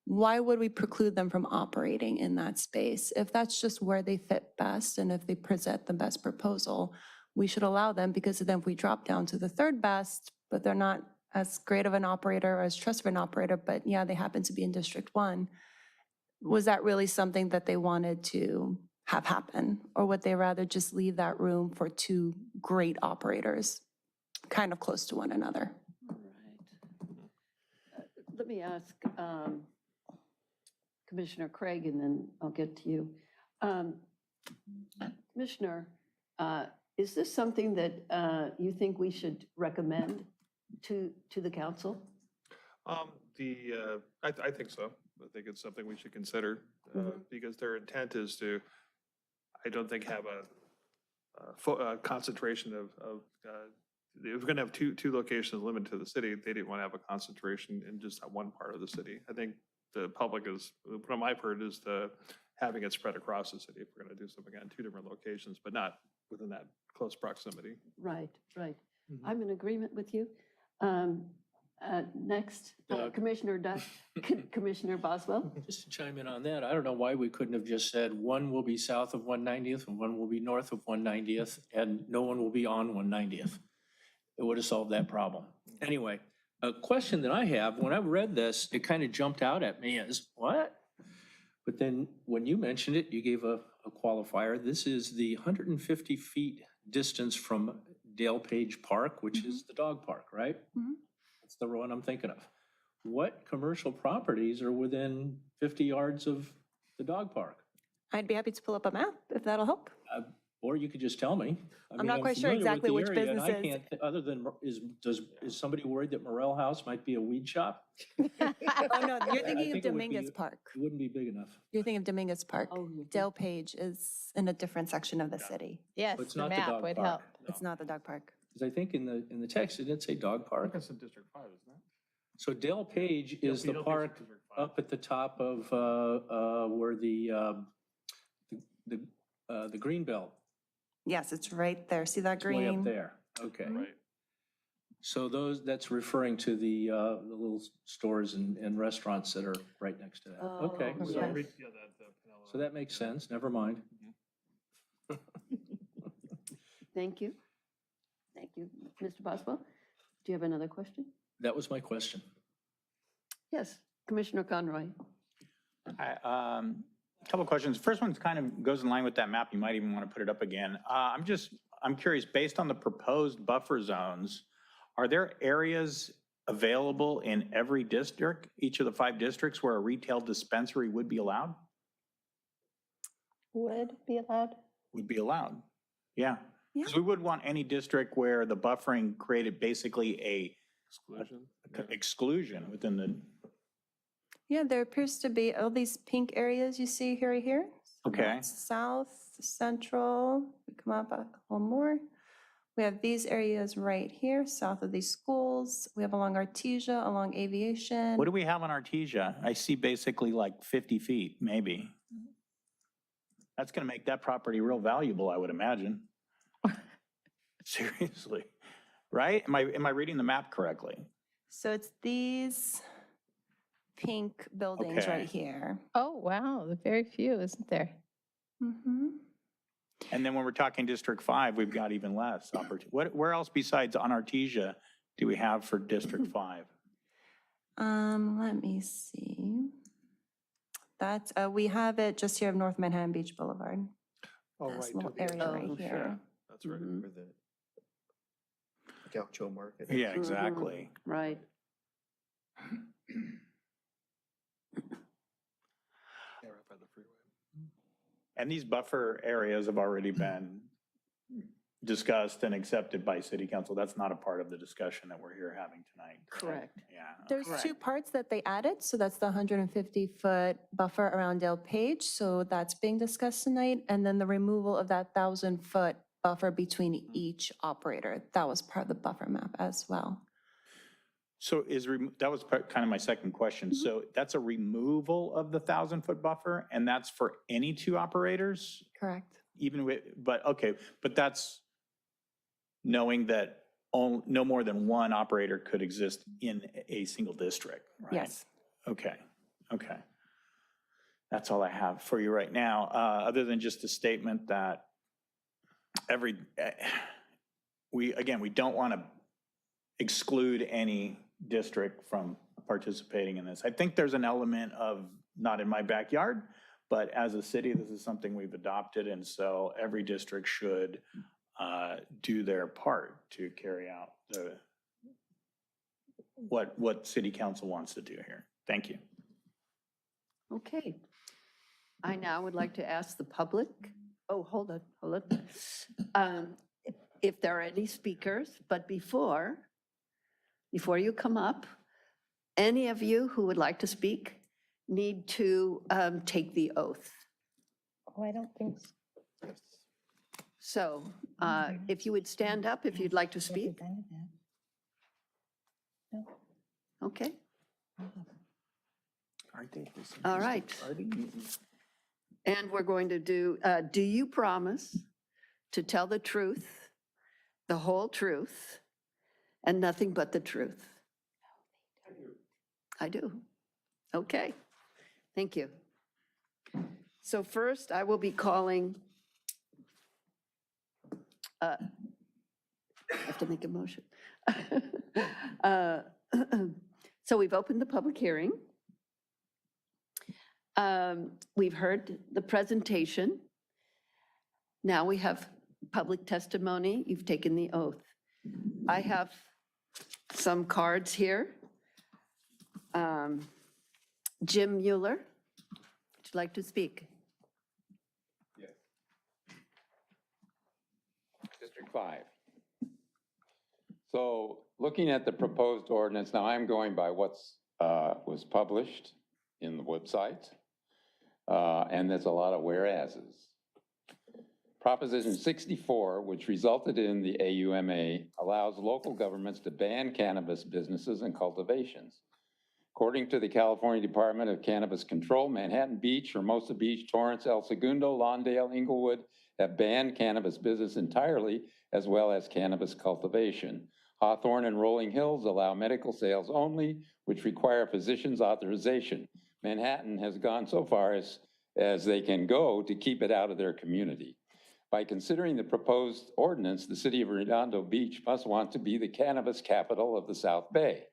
Why would we preclude them from operating in that space? If that's just where they fit best and if they present the best proposal, we should allow them, because then if we drop down to the 3rd best, but they're not as great of an operator or as trusted an operator, but yeah, they happen to be in District 1, was that really something that they wanted to have happen? Or would they rather just leave that room for 2 great operators kind of close to one another? All right. Let me ask Commissioner Craig, and then I'll get to you. Commissioner, is this something that you think we should recommend to the council? I think so. I think it's something we should consider because their intent is to, I don't think, have a concentration of if we're going to have two locations limited to the city, they didn't want to have a concentration in just that one part of the city. I think the public is, from I've heard, is having it spread across the city if we're going to do something on 2 different locations, but not within that close proximity. Right, right. Mhm. I'm in agreement with you. Next, Doug. Commissioner Boswell. Just to chime in on that, I don't know why we couldn't have just said one will be south of 190th and one will be north of 190th, and no one will be on 190th. It would have solved that problem. Anyway, a question that I have, when I read this, it kind of jumped out at me as, what? But then when you mentioned it, you gave a qualifier. This is the 150 feet distance from Dale Page Park, which is the dog park, right? That's the one I'm thinking of. What commercial properties are within 50 yards of the dog park? I'd be happy to pull up a map if that'll help. Or you could just tell me. I I'm mean, not quite sure familiar with exactly the which area, and I businesses. can't other than, is somebody worried that Morel House might be a weed shop? Oh, no, you're I thinking of think it would Dominguez be- Park. It wouldn't be big enough. You're thinking of Dominguez Park. Oh, Dale Page is in a different section of the city. Yes, But it's the not the map dog would park. help. It's not the dog park. Because I think in the text, it didn't say dog park. That's in District 5, isn't it? So Dale Page is the Dale Page is park District 5. up at the top of where the green belt, Yes, it's right there. See that it's way up green? there. Okay. Right. So that's referring to the little stores and restaurants that are right next to that. Oh, Okay. yes. So- Yeah, So that makes sense. Never mind. Thank you. Thank you. Mr. Boswell, do you have another question? That was my question. Yes, Commissioner Conroy. Hi, a couple of questions. First one kind of goes in line with that map. You might even want to put it up again. I'm curious, based on the proposed buffer zones, are there areas available in every district, each of the 5 districts, where a retail dispensary would be allowed? Would be allowed? Would be allowed, yeah. Yeah. Because we would want any district where the buffering created basically a exclusion within the, Yeah, there appears to be all these pink areas you see here, right here. okay. That's South, Central, we come up a little more. We have these areas right here, south of these schools. We have along Artesia, along Aviation. What do we have on Artesia? I see basically like 50 feet, maybe. That's going to make that property real valuable, I would imagine. Seriously, right? Am I reading the map correctly? So it's these pink buildings Okay. right here. Oh, wow, very few, isn't there? Mhm. And then when we're talking District 5, we've got even less opportunity. Where else besides on Artesia do we have for District 5? Let me see. That's, we have it just here of North Manhattan Beach Boulevard. Oh, This right. little to the area edge. right Oh, here. sure. That's right. Mhm. For the Gaucho Market. Yeah, exactly. Right. Yeah, right by the freeway. And these buffer areas have already been discussed and accepted by City Council. That's not a part of the discussion that we're here having tonight. Correct. Yeah. There's Correct. 2 parts that they added, so that's the 150-foot buffer around Dale Page, so that's being discussed tonight, and then the removal of that 1,000-foot buffer between each operator. That was part of the buffer map as well. So that was kind of my second question. So that's a removal of the 1,000-foot buffer, and that's for any 2 operators? Correct. Even with, but that's knowing that no more than 1 operator could exist in a single district, right? Yes. Okay. That's all I have for you right now, other than just a statement that we don't want to exclude any district from participating in this. I think there's an element of not in my backyard, but as a city, this is something we've adopted, and so every district should do their part to carry out what City Council wants to do here. Thank you. Okay. I now would like to ask the public, hold on. If there are any speakers, but before you come up, any of you who would like to speak need to take the oath. Oh, I don't think so. So if you would stand up if you'd like to speak. Okay, all right. And we're going to do you promise to tell the truth, the whole truth, and nothing but the truth? I do. Okay, thank you. So first, I will be calling, I have to make a motion. So we've opened the public hearing. We've heard the presentation. Now we have public testimony. You've taken the oath. I have some cards here. Jim Mueller, would you like to speak? Yes. District 5. So looking at the proposed ordinance, now I'm going by what's was published in the website, and there's a lot of whereases. Proposition 64, which resulted in the AUMA, allows local governments to ban cannabis businesses and cultivations. According to the California Department of Cannabis Control, Manhattan Beach, Hermosa Beach, Torrance, El Segundo, Lawndale, Inglewood have banned cannabis business entirely, as well as cannabis cultivation. Hawthorne and Rolling Hills allow medical sales only, which require a physician's authorization. Manhattan has gone so far as they can go to keep it out of their community. By considering the proposed ordinance, the city of Redondo Beach must want to be the cannabis capital of the South Bay.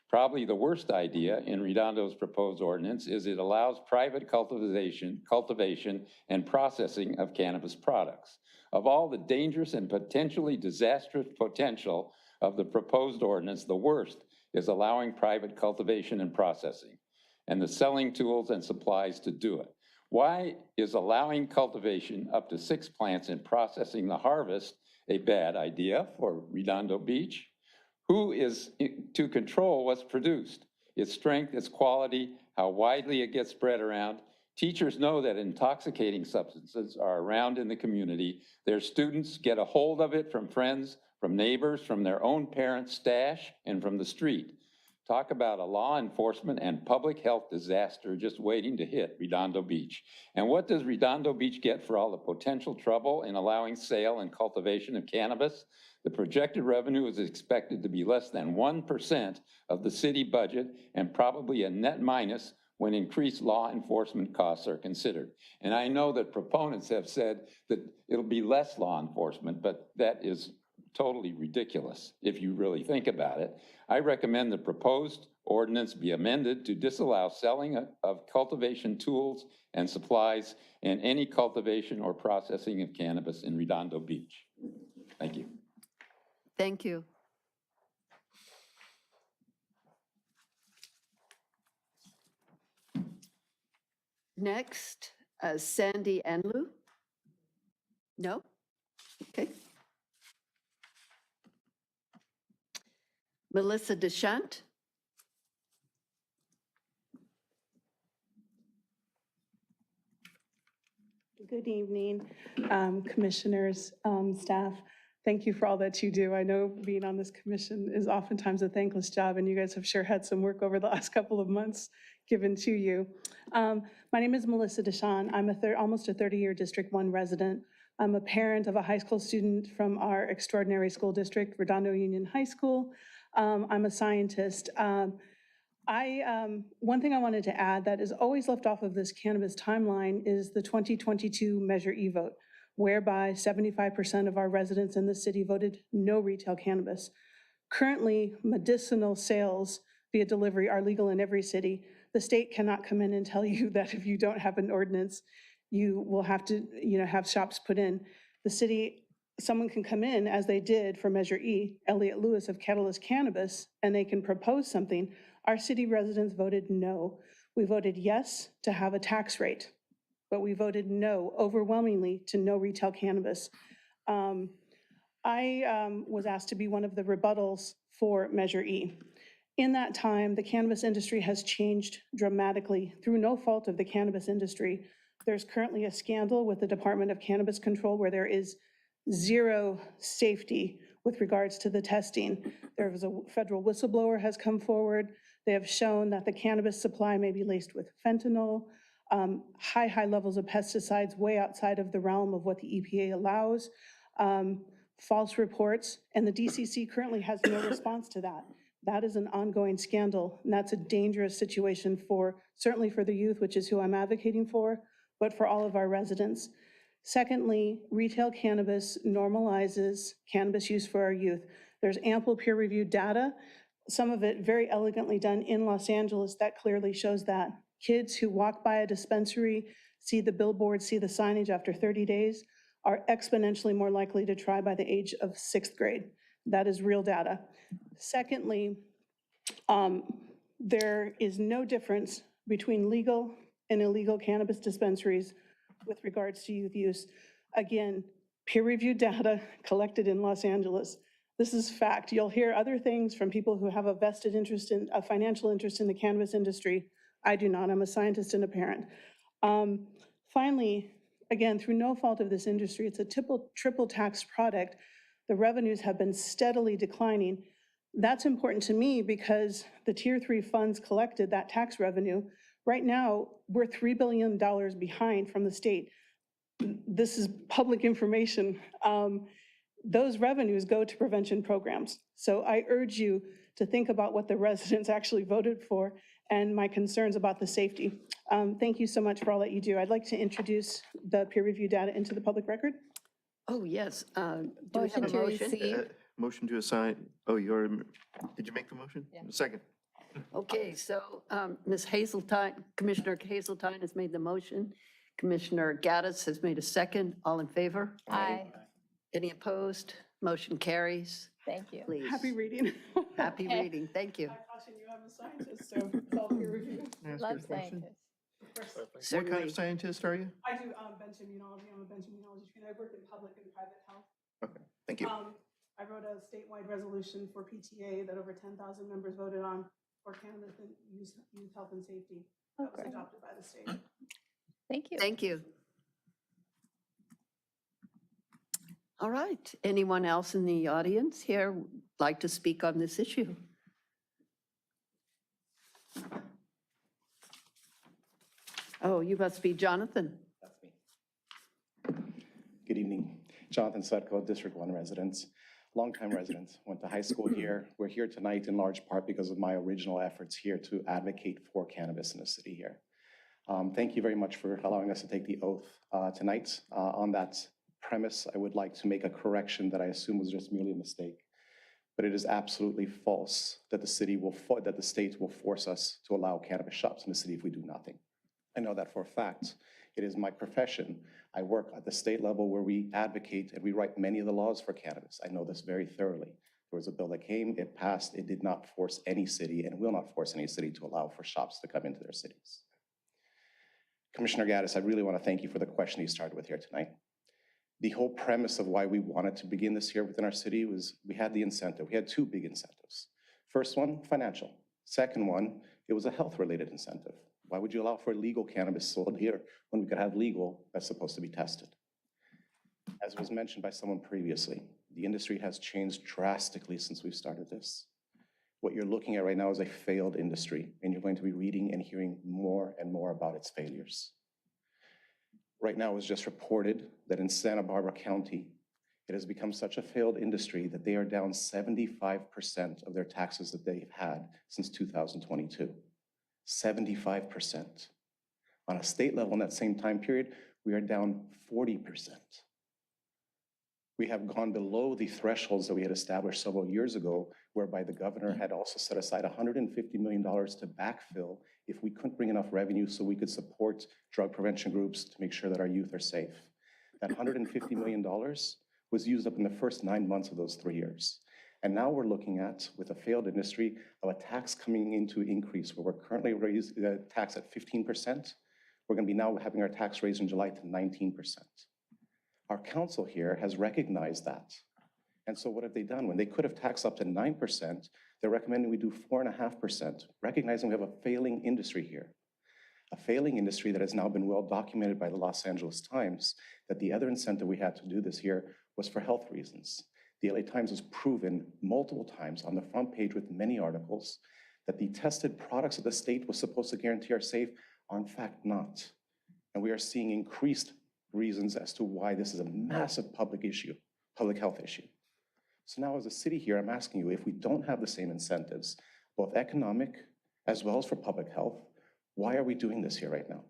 Probably the worst idea in Redondo's proposed ordinance is it allows private cultivation and processing of cannabis products. Of all the dangerous and potentially disastrous potential of the proposed ordinance, the worst is allowing private cultivation and processing, and the selling tools and supplies to do it. Why is allowing cultivation up to 6 plants and processing the harvest a bad idea for Redondo Beach? Who is to control what's produced? Its strength, its quality, how widely it gets spread around. Teachers know that intoxicating substances are around in the community. Their students get a hold of it from friends, from neighbors, from their own parents' stash, and from the street. Talk about a law enforcement and public health disaster just waiting to hit Redondo Beach. And what does Redondo Beach get for all the potential trouble in allowing sale and cultivation of cannabis? The projected revenue is expected to be less than 1% of the city budget and probably a net minus when increased law enforcement costs are considered. And I know that proponents have said that it'll be less law enforcement, but that is totally ridiculous if you really think about it. I recommend the proposed ordinance be amended to disallow selling of cultivation tools and supplies and any cultivation or processing of cannabis in Redondo Beach. Thank you. Thank you. Next, Sandy Anlu? No? Okay. Melissa Deschamps? Good evening, commissioners, staff. Thank you for all that you do. I know being on this commission is oftentimes a thankless job, and you guys have sure had some work over the last couple of months given to you. My name is Melissa Deschamps. I'm almost a 30-year District 1 resident. I'm a parent of a high school student from our extraordinary school district, Redondo Union High School. I'm a scientist. One thing I wanted to add that is always left off of this cannabis timeline is the 2022 Measure E vote, whereby 75% of our residents in the city voted no retail cannabis. Currently, medicinal sales via delivery are legal in every city. The state cannot come in and tell you that if you don't have an ordinance, you will have to, have shops put in. The city, someone can come in, as they did for Measure E, Elliott Lewis of Catalyst Cannabis, and they can propose something. Our city residents voted no. We voted yes to have a tax rate, but we voted no overwhelmingly to no retail cannabis. I was asked to be one of the rebuttals for Measure E. In that time, the cannabis industry has changed dramatically through no fault of the cannabis industry. There's currently a scandal with the Department of Cannabis Control where there is zero safety with regards to the testing. There was a federal whistleblower has come forward. They have shown that the cannabis supply may be laced with fentanyl, high levels of pesticides way outside of the realm of what the EPA allows, false reports, and the DCC currently has no response to that. That is an ongoing scandal, and that's a dangerous situation for, certainly for the youth, which is who I'm advocating for, but for all of our residents. Secondly, retail cannabis normalizes cannabis use for our youth. There's ample peer-reviewed data, some of it very elegantly done in Los Angeles that clearly shows that. Kids who walk by a dispensary, see the billboard, see the signage after 30 days, are exponentially more likely to try by the age of 6th grade. That is real data. Secondly, there is no difference between legal and illegal cannabis dispensaries with regards to youth use. Again, peer-reviewed data collected in Los Angeles. This is fact. You'll hear other things from people who have a vested interest in, a financial interest in the cannabis industry. I do not. I'm a scientist and a parent. Finally, again, through no fault of this industry, it's a triple tax product. The revenues have been steadily declining. That's important to me because the Tier 3 funds collected, that tax revenue, right now, we're $3 billion behind from the state. This is public information. Those revenues go to prevention programs. So I urge you to think about what the residents actually voted for and my concerns about the safety. Thank you so much for all that you do. I'd like to introduce the peer review data into the public record. Oh, yes. Do we have Motion a to motion? receive. Motion to assign, did you make the motion? Yeah. Second. Okay, so Ms. Hazeltine, Commissioner Hazeltine has made the motion. Commissioner Gaddis has made a second. All in favor? Aye. Any opposed? Motion carries. Thank you. Please. Happy reading. Happy Okay. reading. Thank you. I caution you, I'm a scientist, so it's all peer review. Can I ask you a Love question? scientists. What kind Certainly. of scientist are you? I do bench immunology. I'm a bench immunologist, and I work in public and private health. Okay, thank you. I wrote a statewide resolution for PTA that over 10,000 members voted on for cannabis and youth health and safety. That was Okay. adopted by the state. Thank you. Thank you. All right. Anyone else in the audience here would like to speak on this issue? Oh, you must be Jonathan. That's me. Good evening. Jonathan Sutko, District 1 residents, longtime residents, went to high school here. We're here tonight in large part because of my original efforts here to advocate for cannabis in the city here. Thank you very much for allowing us to take the oath tonight. On that premise, I would like to make a correction that I assume was just merely a mistake. But it is absolutely false that the state will force us to allow cannabis shops in the city if we do nothing. I know that for a fact. It is my profession. I work at the state level where we advocate and we write many of the laws for cannabis. I know this very thoroughly. There was a bill that came, it passed, it did not force any city and will not force any city to allow for shops to come into their cities. Commissioner Gaddis, I really want to thank you for the question you started with here tonight. The whole premise of why we wanted to begin this here within our city was we had the incentive. We had two big incentives. First one, financial. Second one, it was a health-related incentive. Why would you allow for illegal cannabis sold here when we could have legal that's supposed to be tested? As was mentioned by someone previously, the industry has changed drastically since we've started this. What you're looking at right now is a failed industry, and you're going to be reading and hearing more and more about its failures. Right now, it was just reported that in Santa Barbara County, it has become such a failed industry that they are down 75% of their taxes that they've had since 2022. 75%. On a state level in that same time period, we are down 40%. We have gone below the thresholds that we had established several years ago, whereby the governor had also set aside $150 million to backfill if we couldn't bring enough revenue so we could support drug prevention groups to make sure that our youth are safe. That $150 million was used up in the first 9 months of those 3 years. And now we're looking at, with a failed industry, of a tax coming into increase where we're currently raised the tax at 15%. We're going to be now having our tax raised in July to 19%. Our council here has recognized that. And so what have they done? When they could have taxed up to 9%, they're recommending we do 4.5%, recognizing we have a failing industry here. A failing industry that has now been well documented by the Los Angeles Times, that the other incentive we had to do this here was for health reasons. The LA Times has proven multiple times on the front page with many articles that the tested products that the state was supposed to guarantee are safe are in fact not. And we are seeing increased reasons as to why this is a massive public issue, public health issue. So now as a city here, I'm asking you, if we don't have the same incentives, both economic as well as for public health, why are we doing this here right now?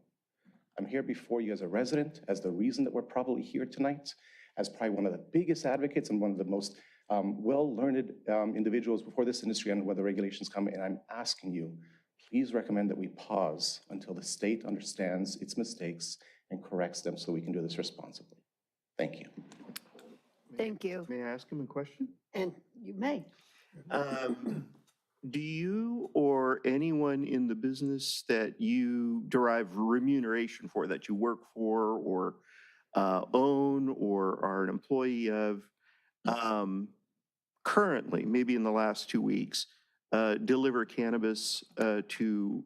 I'm here before you as a resident, as the reason that we're probably here tonight, as probably one of the biggest advocates and one of the most well-learned individuals before this industry and when the regulations come, and I'm asking you, please recommend that we pause until the state understands its mistakes and corrects them so we can do this responsibly. Thank you. Thank you. May I ask him a question? And you may. Do you or anyone in the business that you derive remuneration for, that you work for or own or are an employee of, currently, maybe in the last 2 weeks, deliver cannabis to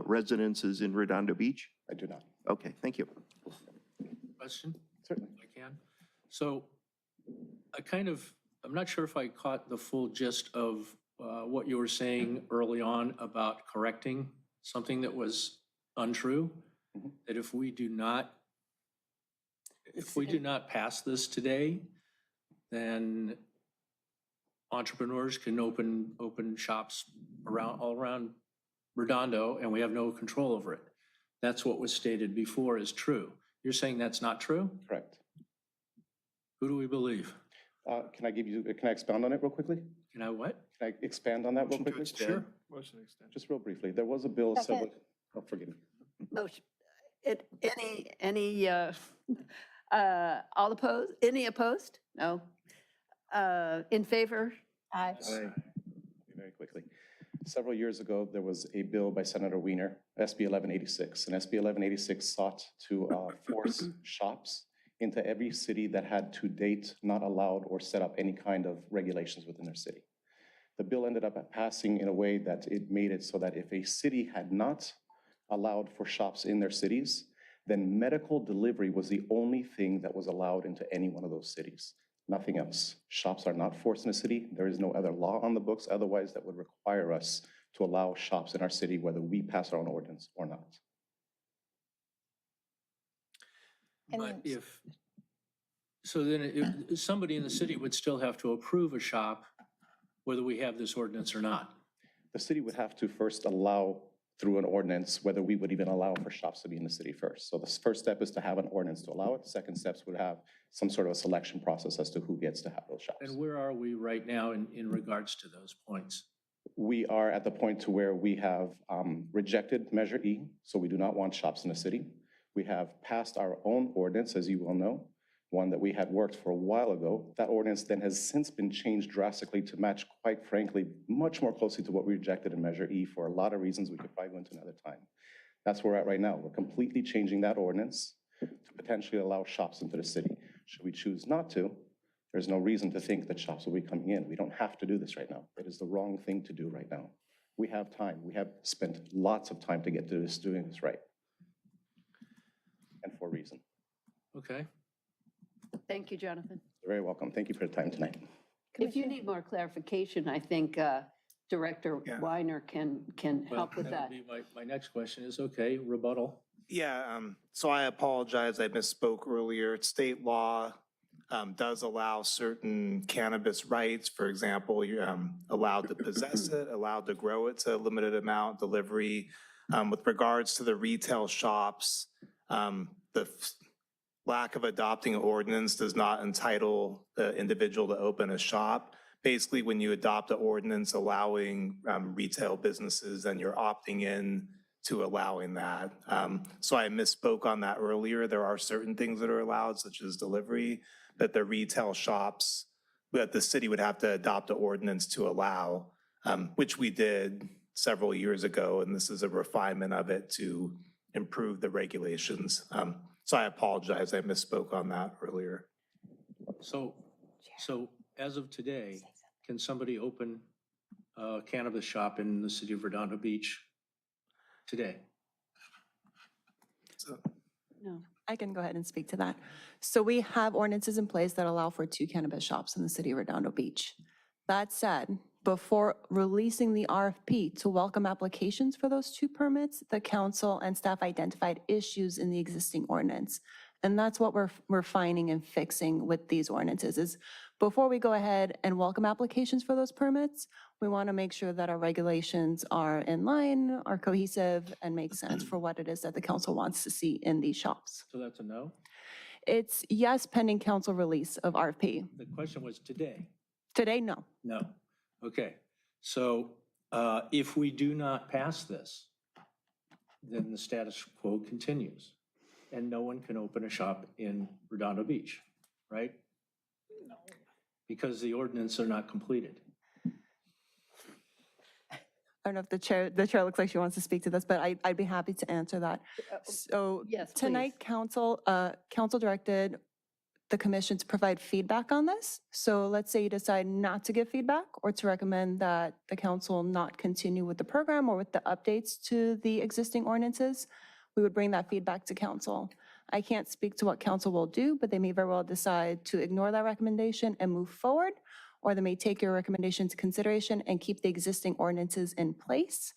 residences in Redondo Beach? I do not. Okay, thank you. Question? Certainly. I can. So I'm not sure if I caught the full gist of what you were saying early on about correcting something that was untrue. Mhm. That if we do not pass this today, then entrepreneurs can open shops all around Redondo, and we have no control over it. That's what was stated before is true. You're saying that's not true? Correct. Who do we believe? Can I expound on it real quickly? Can I what? Can I expand on that real Motion to quickly? extend. Sure. Motion extended. Just real briefly, there was a bill several, oh, forgive me. Motion. All opposed? Any opposed? No. In favor? Aye. Very quickly. Several years ago, there was a bill by Senator Wiener, SB 1186, and SB 1186 sought to force shops into every city that had to date not allowed or set up any kind of regulations within their city. The bill ended up passing in a way that it made it so that if a city had not allowed for shops in their cities, then medical delivery was the only thing that was allowed into any one of those cities. Nothing else. Shops are not forced in a city. There is no other law on the books otherwise that would require us to allow shops in our city, whether we pass our own ordinance or not. And But then- if somebody in the city would still have to approve a shop, whether we have this ordinance or not. The city would have to first allow through an ordinance whether we would even allow for shops to be in the city first. So the first step is to have an ordinance to allow it. Second steps would have some sort of a selection process as to who gets to have those shops. And where are we right now in regards to those points? We are at the point to where we have rejected Measure E, so we do not want shops in the city. We have passed our own ordinance, as you well know, one that we had worked for a while ago. That ordinance then has since been changed drastically to match, quite frankly, much more closely to what we rejected in Measure E for a lot of reasons we could probably go into another time. That's where we're at right now. We're completely changing that ordinance to potentially allow shops into the city. Should we choose not to, there's no reason to think that shops will be coming in. We don't have to do this right now. It is the wrong thing to do right now. We have time. We have spent lots of time to get to this, doing this right. And for a reason. Okay. Thank you, Jonathan. You're very welcome. Thank you for the time tonight. If you need more clarification, I think Director Yeah. Weiner can help with that. Would be my next question is, okay, rebuttal. Yeah, so I apologize, I misspoke earlier. State law does allow certain cannabis rights. For example, you're allowed to possess it, allowed to grow it to a limited amount, delivery. With regards to the retail shops, the lack of adopting an ordinance does not entitle the individual to open a shop. Basically, when you adopt an ordinance allowing retail businesses, then you're opting in to allowing that. So I misspoke on that earlier. There are certain things that are allowed, such as delivery, but the retail shops that the city would have to adopt an ordinance to allow, which we did several years ago, and this is a refinement of it to improve the regulations. So I apologize, I misspoke on that earlier. So as of today, can somebody open a cannabis shop in the city of Redondo Beach today? No. I can go ahead and speak to that. So we have ordinances in place that allow for 2 cannabis shops in the city of Redondo Beach. That said, before releasing the RFP to welcome applications for those 2 permits, the council and staff identified issues in the existing ordinance. And that's what we're refining and fixing with these ordinances is before we go ahead and welcome applications for those permits, we want to make sure that our regulations are in line, are cohesive, and make sense for what it is that the council wants to see in these shops. So that's a no? It's yes, pending council release of RFP. The question was today. Today, no. No. Okay. So if we do not pass this, then the status quo continues and no one can open a shop in Redondo Beach, right? No. Because the ordinance are not completed. I don't know if the chair looks like she wants to speak to this, but I'd be happy to answer that. So Yes, please. tonight, council directed the commission to provide feedback on this. So let's say you decide not to give feedback or to recommend that the council not continue with the program or with the updates to the existing ordinances, we would bring that feedback to council. I can't speak to what council will do, but they may very well decide to ignore that recommendation and move forward, or they may take your recommendation into consideration and keep the existing ordinances in place.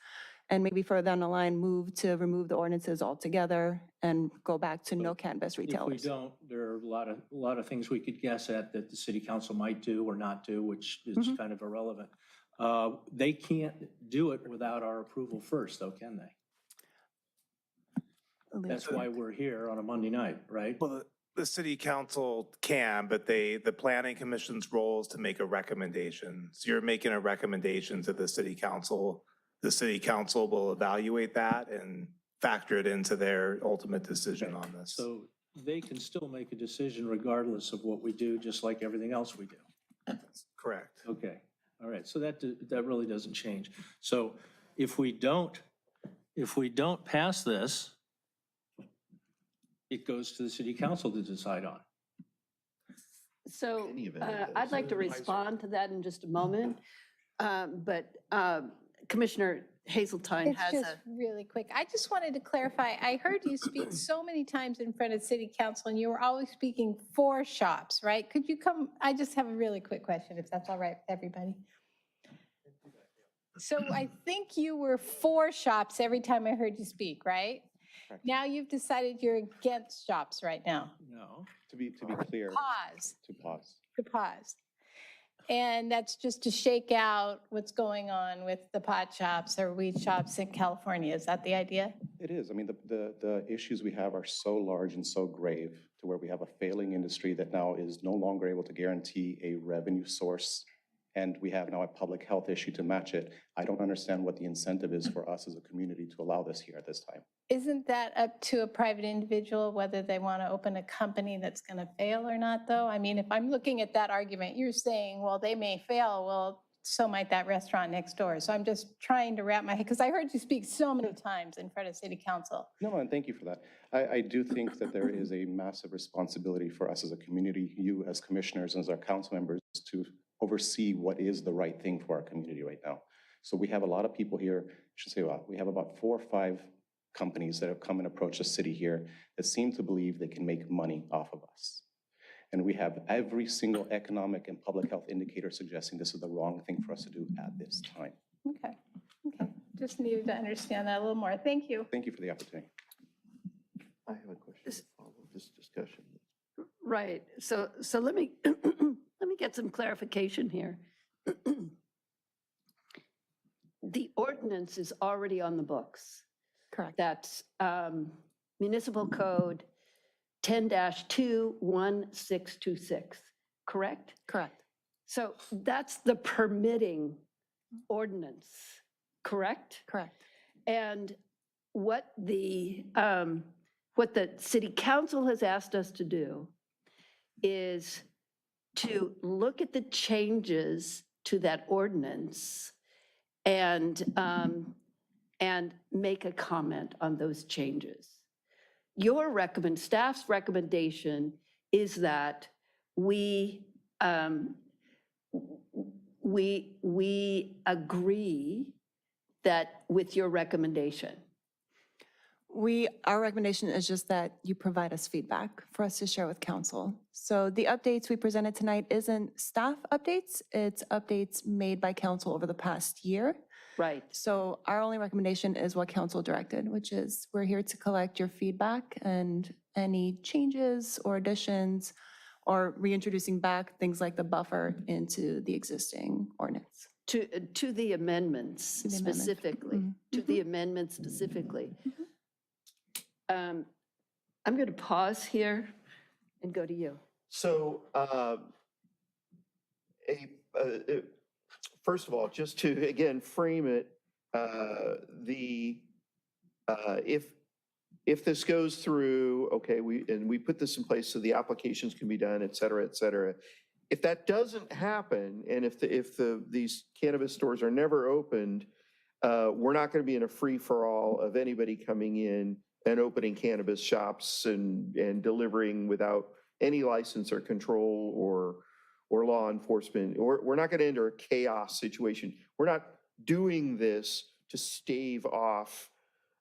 And maybe further down the line, move to remove the ordinances altogether and go back to no cannabis retailers. If we don't, there are a lot of things we could guess at that the city council might do or not do, which is kind of irrelevant. They can't do it without our approval first, though, can they? That's why we're here on a Monday night, right? Well, the city council can, but the planning commission's role is to make a recommendation. So you're making a recommendation to the city council. The city council will evaluate that and factor it into their ultimate decision on this. So they can still make a decision regardless of what we do, just like everything else we do. Correct. Okay, all right, so that really doesn't change. So if we don't pass this, it goes to the city council to decide on. So Any event it I'd is. like to respond to that in just a moment. But Commissioner Hazeltine It's has just a, really quick. I just wanted to clarify, I heard you speak so many times in front of city council and you were always speaking for shops, right? Could you come, I just have a really quick question, if that's all right with everybody. So I think you were for shops every time I heard you speak, right? Correct. Now you've decided you're against shops right now. No. To be clear, Pause, to pause. to pause. And that's just to shake out what's going on with the pot shops or weed shops in California. Is that the idea? It is. I mean, the issues we have are so large and so grave to where we have a failing industry that now is no longer able to guarantee a revenue source. And we have now a public health issue to match it. I don't understand what the incentive is for us as a community to allow this here at this time. Isn't that up to a private individual, whether they want to open a company that's going to fail or not, though? I mean, if I'm looking at that argument, you're saying, well, they may fail. Well, so might that restaurant next door. So I'm just trying to wrap my head, because I heard you speak so many times in front of city council. No, and thank you for that. I do think that there is a massive responsibility for us as a community, you as commissioners and as our council members, to oversee what is the right thing for our community right now. So we have a lot of people here, I should say, well, we have about 4 or 5 companies that have come and approached the city here that seem to believe they can make money off of us. And we have every single economic and public health indicator suggesting this is the wrong thing for us to do at this time. Okay, just needed to understand that a little more. Thank you. Thank you for the opportunity. I have a question to follow this discussion. right. So let me, let me get some clarification here. The ordinance is already on the books. Correct. That's Municipal Code 10-21626, correct? Correct. So that's the permitting ordinance, correct? Correct. And what the city council has asked us to do is to look at the changes to that ordinance and make a comment on those changes. Your staff's recommendation is that we agree that with your recommendation. Our recommendation is just that you provide us feedback for us to share with council. So the updates we presented tonight isn't staff updates, it's updates made by council over the past year. Right. So our only recommendation is what council directed, which is we're here to collect your feedback and any changes or additions or reintroducing back things like the buffer into the existing ordinance. To the amendments To the amendment. specifically, to the amendments specifically. I'm going to pause here and go to you. So, first of all, just to, again, frame it, if this goes through, okay, we put this in place so the applications can be done, et cetera, et cetera. If that doesn't happen, and if these cannabis stores are never opened, we're not going to be in a free-for-all of anybody coming in and opening cannabis shops and delivering without any license or control or law enforcement. We're not going to enter a chaos situation. We're not doing this to stave off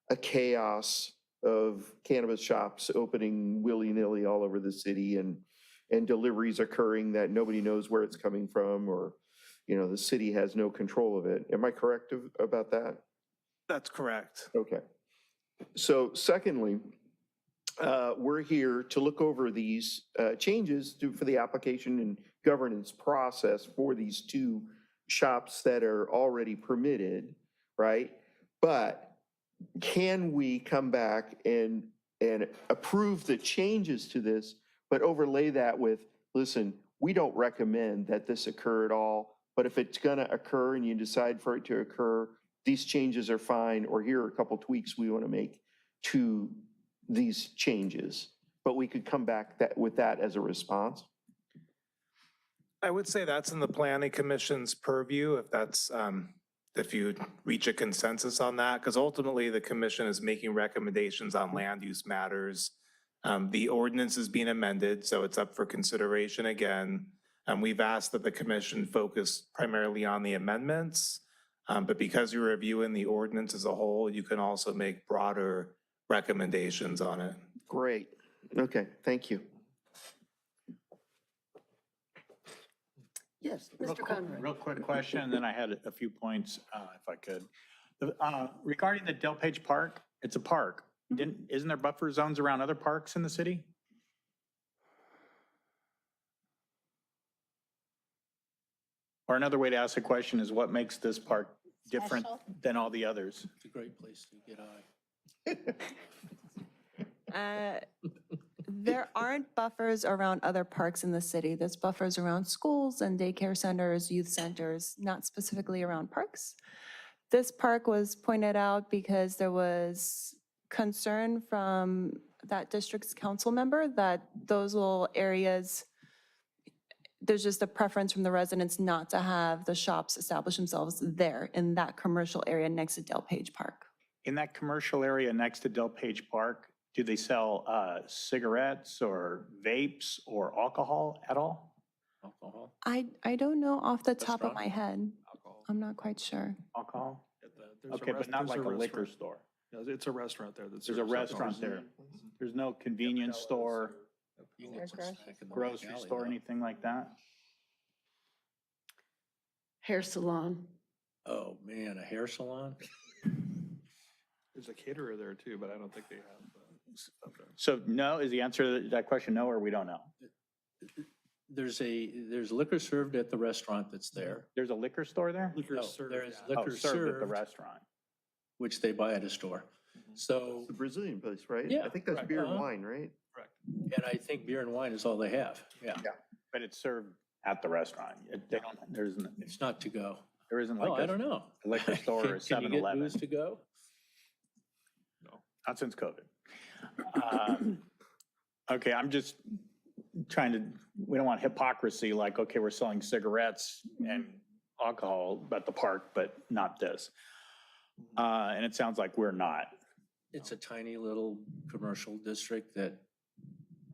a chaos of cannabis shops opening willy-nilly all over the city and deliveries occurring that nobody knows where it's coming from, or, the city has no control of it. Am I correct about that? That's correct. Okay. So secondly, we're here to look over these changes for the application and governance process for these two shops that are already permitted, right? But can we come back and approve the changes to this, but overlay that with, listen, we don't recommend that this occur at all, but if it's going to occur and you decide for it to occur, these changes are fine, or here are a couple tweaks we want to make to these changes, but we could come back with that as a response? I would say that's in the planning commission's purview, if that's, if you reach a consensus on that, because ultimately the commission is making recommendations on land use matters. The ordinance is being amended, so it's up for consideration again. We've asked that the commission focus primarily on the amendments, but because you're reviewing the ordinance as a whole, you can also make broader recommendations on it. Great. Okay, thank you. Yes, Mr. Conrad. Real quick question, and then I had a few points, if I could. Regarding the Delpage Park, it's a park. Isn't there buffer zones around other parks in the city? Or another way to ask the question is, what makes this park different than all the others? It's a great place to get high. There aren't buffers around other parks in the city. There's buffers around schools and daycare centers, youth centers, not specifically around parks. This park was pointed out because there was concern from that district's council member that those little areas, there's just a preference from the residents not to have the shops establish themselves there in that commercial area next to Delpage Park. In that commercial area next to Delpage Park, do they sell cigarettes or vapes or alcohol at all? Alcohol? I don't know off the top of Restaurant? my head. Alcohol. I'm not quite sure. Alcohol? There's a Okay, but not there's like a liquor restaurant. store. Yeah, it's a restaurant there. There's a restaurant there. There's no convenience store, You can get some snack in the grocery alley, store, though. anything like that? Hair salon. Oh, man, a hair salon? There's a caterer there too, but I don't think they have. So no, is the answer to that question no, or we don't know? There's liquor served at the restaurant that's there. There's a liquor store there? No, there is Oh, liquor served at the served, restaurant. which they buy at a store. So, The Brazilian place, right? Yeah, I think that's right. beer and Uh-huh. wine, right? and I think beer and wine is all they have. Yeah. But it's served at the restaurant. They don't, It's not to go. there isn't Well, like I don't know. a liquor store or Can you get 7-Eleven. booze to go? Not since COVID. Okay, I'm just trying to, we don't want hypocrisy, like, okay, we're selling cigarettes and alcohol at the park, but not this. And it sounds like we're not. It's a tiny little commercial district that,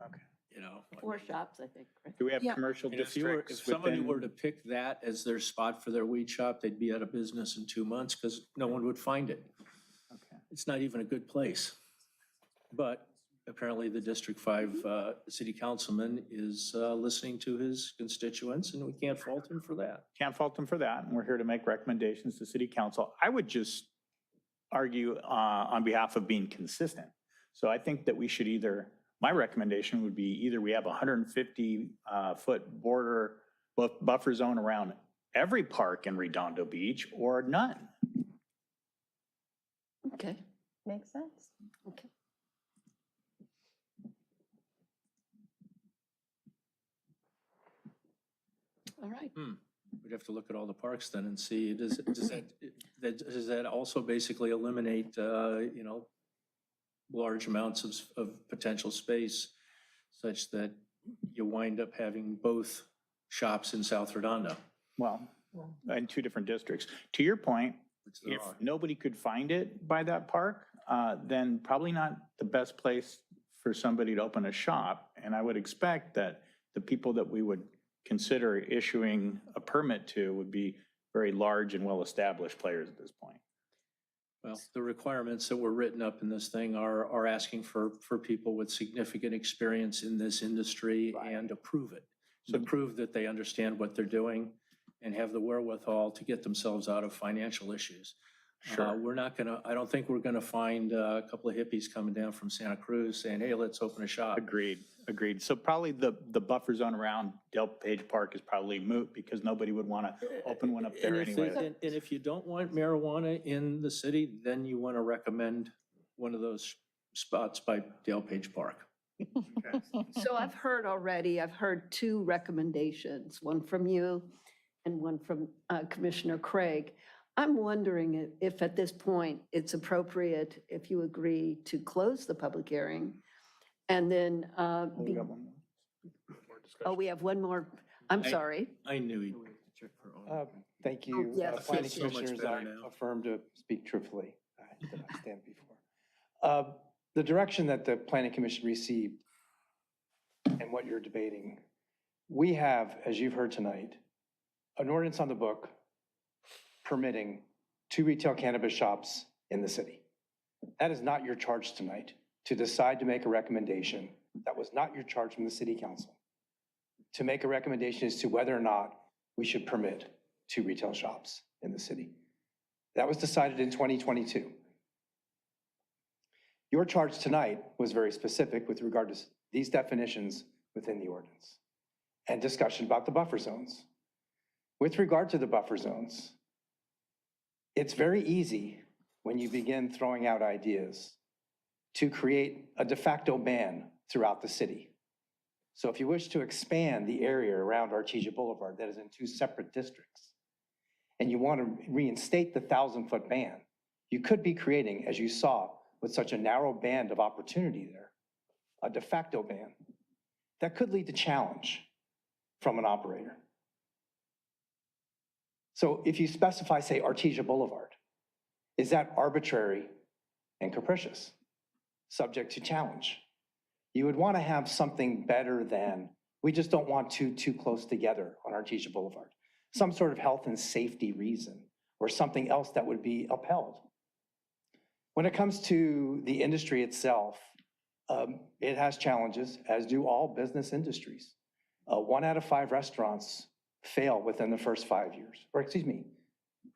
Okay. you know. 4 shops, I think, right? Do we have Yeah. commercial And if districts? somebody within- were to pick that as their spot for their weed shop, they'd be out of business in 2 months because no one would find it. Okay. It's not even a good place. But apparently the District 5 city councilman is listening to his constituents, and we can't fault him for that. Can't fault them for that, and we're here to make recommendations to city council. I would just argue on behalf of being consistent. So I think that we should my recommendation would be either we have a 150-foot border buffer zone around every park in Redondo Beach or none. Okay, Makes sense. okay. All right. We'd have to look at all the parks then and see, does that also basically eliminate, large amounts of potential space such that you wind up having both shops in South Redondo? Well, in two different districts. To your point, Which there if are. nobody could find it by that park, then probably not the best place for somebody to open a shop. And I would expect that the people that we would consider issuing a permit to would be very large and well-established players at this point. Well, the requirements that were written up in this thing are asking for people with significant experience in this industry and to prove it. To prove that they understand what they're doing and have the wherewithal to get themselves out of financial issues. Sure. I don't think we're gonna find a couple of hippies coming down from Santa Cruz saying, hey, let's open a shop. Agreed. So probably the buffer zone around Del Page Park is probably moot because nobody would want to open one up there And if anyway. And if you don't want marijuana in the city, then you want to recommend one of those spots by Dale Page Park. So I've heard two recommendations, one from you and one from Commissioner Craig. I'm wondering if at this point it's appropriate, if you agree, to close the public hearing and then, We got one more. we have one more, I'm sorry. I knew he. Thank you. yes, Planning yes, yes. So much commissioners, better I now. affirm to speak truthfully. I did not stand before. The direction that the planning commission received and what you're debating, we have, as you've heard tonight, an ordinance on the book permitting 2 retail cannabis shops in the city. That is not your charge tonight, to decide to make a recommendation. That was not your charge from the city council. To make a recommendation as to whether or not we should permit 2 retail shops in the city. That was decided in 2022. Your charge tonight was very specific with regard to these definitions within the ordinance and discussion about the buffer zones. With regard to the buffer zones, it's very easy when you begin throwing out ideas to create a de facto ban throughout the city. So if you wish to expand the area around Artesia Boulevard that is in 2 separate districts, and you want to reinstate the 1,000-foot ban, you could be creating, as you saw, with such a narrow band of opportunity there, a de facto ban that could lead to challenge from an operator. So if you specify, say, Artesia Boulevard, is that arbitrary and capricious, subject to challenge? You would want to have something better than, we just don't want too close together on Artesia Boulevard. Some sort of health and safety reason or something else that would be upheld. When it comes to the industry itself, it has challenges, as do all business industries. 1 out of 5 restaurants fail within the first 5 years, or excuse me,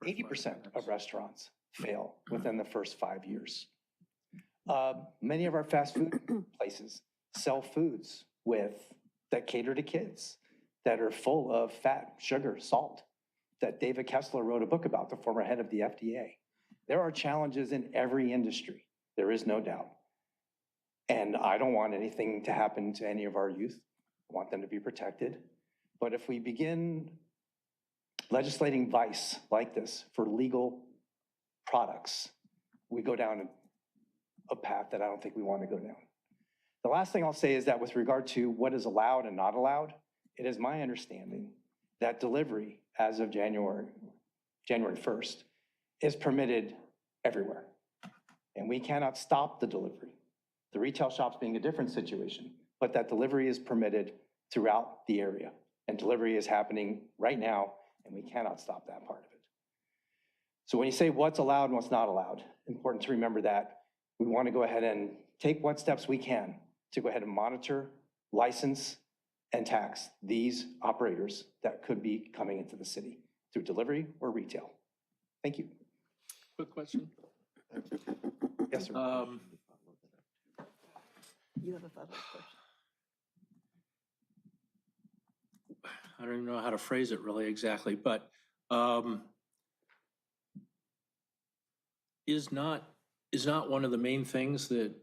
80% of restaurants fail within the first 5 years. Many of our fast food places sell foods that cater to kids, that are full of fat, sugar, salt, that David Kessler wrote a book about, the former head of the FDA. There are challenges in every industry, there is no doubt. And I don't want anything to happen to any of our youth. I want them to be protected. But if we begin legislating vice like this for legal products, we go down a path that I don't think we want to go down. The last thing I'll say is that with regard to what is allowed and not allowed, it is my understanding that delivery as of January 1st is permitted everywhere. And we cannot stop the delivery. The retail shops being a different situation, but that delivery is permitted throughout the area. And delivery is happening right now, and we cannot stop that part of it. So when you say what's allowed and what's not allowed, important to remember that we want to go ahead and take what steps we can to go ahead and monitor, license, and tax these operators that could be coming into the city through delivery or retail. Thank you. Quick question. Yes, sir. You have a follow-up question? I don't even know how to phrase it really exactly, but is not one of the main things that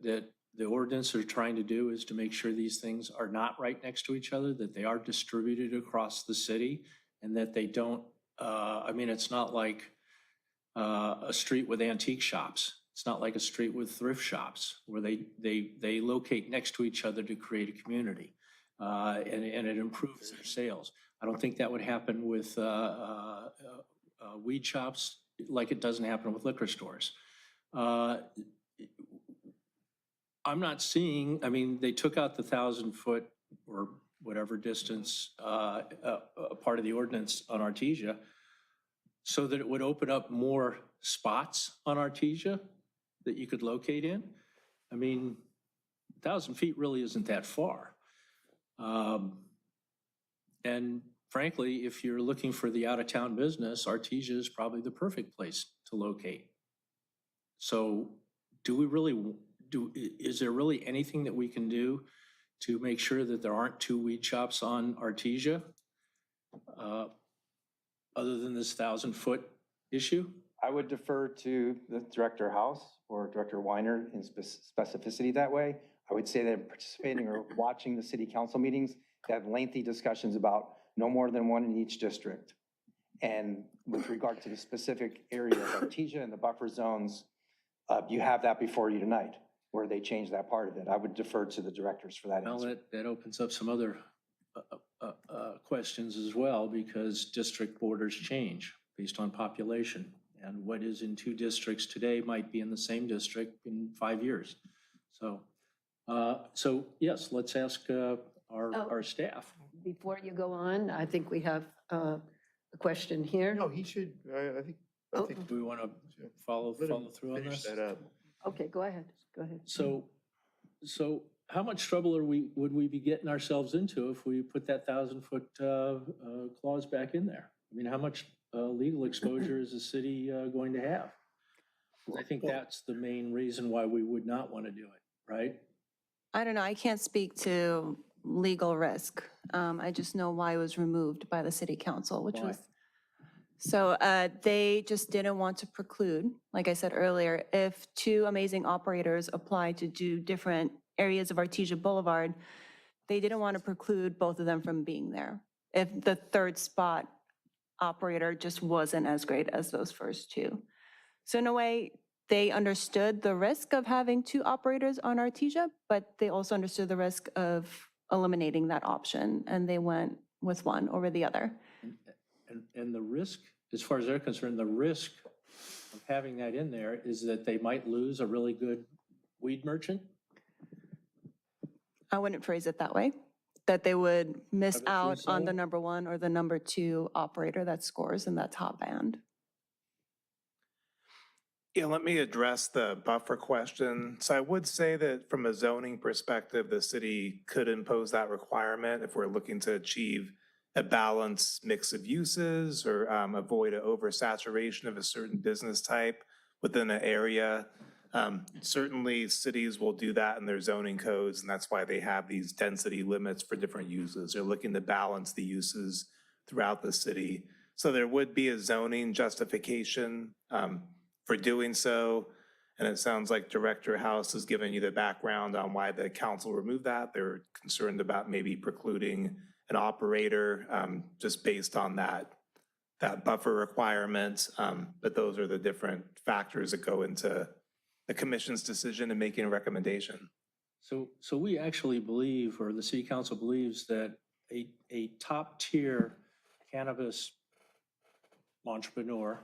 the ordinance are trying to do is to make sure these things are not right next to each other, that they are distributed across the city, and that they don't, I mean, it's not like a street with antique shops. It's not like a street with thrift shops where they locate next to each other to create a community, and it improves their sales. I don't think that would happen with weed shops like it doesn't happen with liquor stores. I'm not seeing, I mean, they took out the 1,000-foot or whatever distance part of the ordinance on Artesia so that it would open up more spots on Artesia that you could locate in. I mean, 1,000 feet really isn't that far. And frankly, if you're looking for the out-of-town business, Artesia is probably the perfect place to locate. So is there really anything that we can do to make sure that there aren't two weed shops on Artesia other than this 1,000-foot issue? I would defer to the Director House or Director Weiner in specificity that way. I would say that participating or watching the city council meetings, they have lengthy discussions about no more than one in each district. And with regard to the specific area of Artesia and the buffer zones, you have that before you tonight, where they change that part of it. I would defer to the directors for that Well, answer. that opens up some other questions as well, because district borders change based on population. And what is in two districts today might be in the same district in 5 years. So yes, let's ask our staff. Before you go on, I think we have a question here. No, he should, I think. Do we want to follow Let him through on finish this? that up. Okay, go ahead. So how much trouble would we be getting ourselves into if we put that 1,000-foot clause back in there? I mean, how much legal exposure is the city going to have? I think that's the main reason why we would not want to do it, right? I don't know, I can't speak to legal risk. I just know why it was removed by the city council, which Why? was, so they just didn't want to preclude, like I said earlier, if two amazing operators apply to do different areas of Artesia Boulevard, they didn't want to preclude both of them from being there. If the third spot operator just wasn't as great as those first two. So in a way, they understood the risk of having two operators on Artesia, but they also understood the risk of eliminating that option, and they went with one over the other. And the risk, as far as they're concerned, the risk of having that in there is that they might lose a really good weed merchant? I wouldn't phrase it that way, that they would miss Have it out on so? the number one or the number two operator that scores in that top band. Yeah, let me address the buffer question. So I would say that from a zoning perspective, the city could impose that requirement if we're looking to achieve a balanced mix of uses or avoid an oversaturation of a certain business type within an area. Certainly cities will do that in their zoning codes, and that's why they have these density limits for different uses. They're looking to balance the uses throughout the city. So there would be a zoning justification for doing so. And it sounds like Director House has given you the background on why the council removed that. They're concerned about maybe precluding an operator just based on that buffer requirement. But those are the different factors that go into the commission's decision in making a recommendation. So we actually believe, or the city council believes, that a top tier cannabis entrepreneur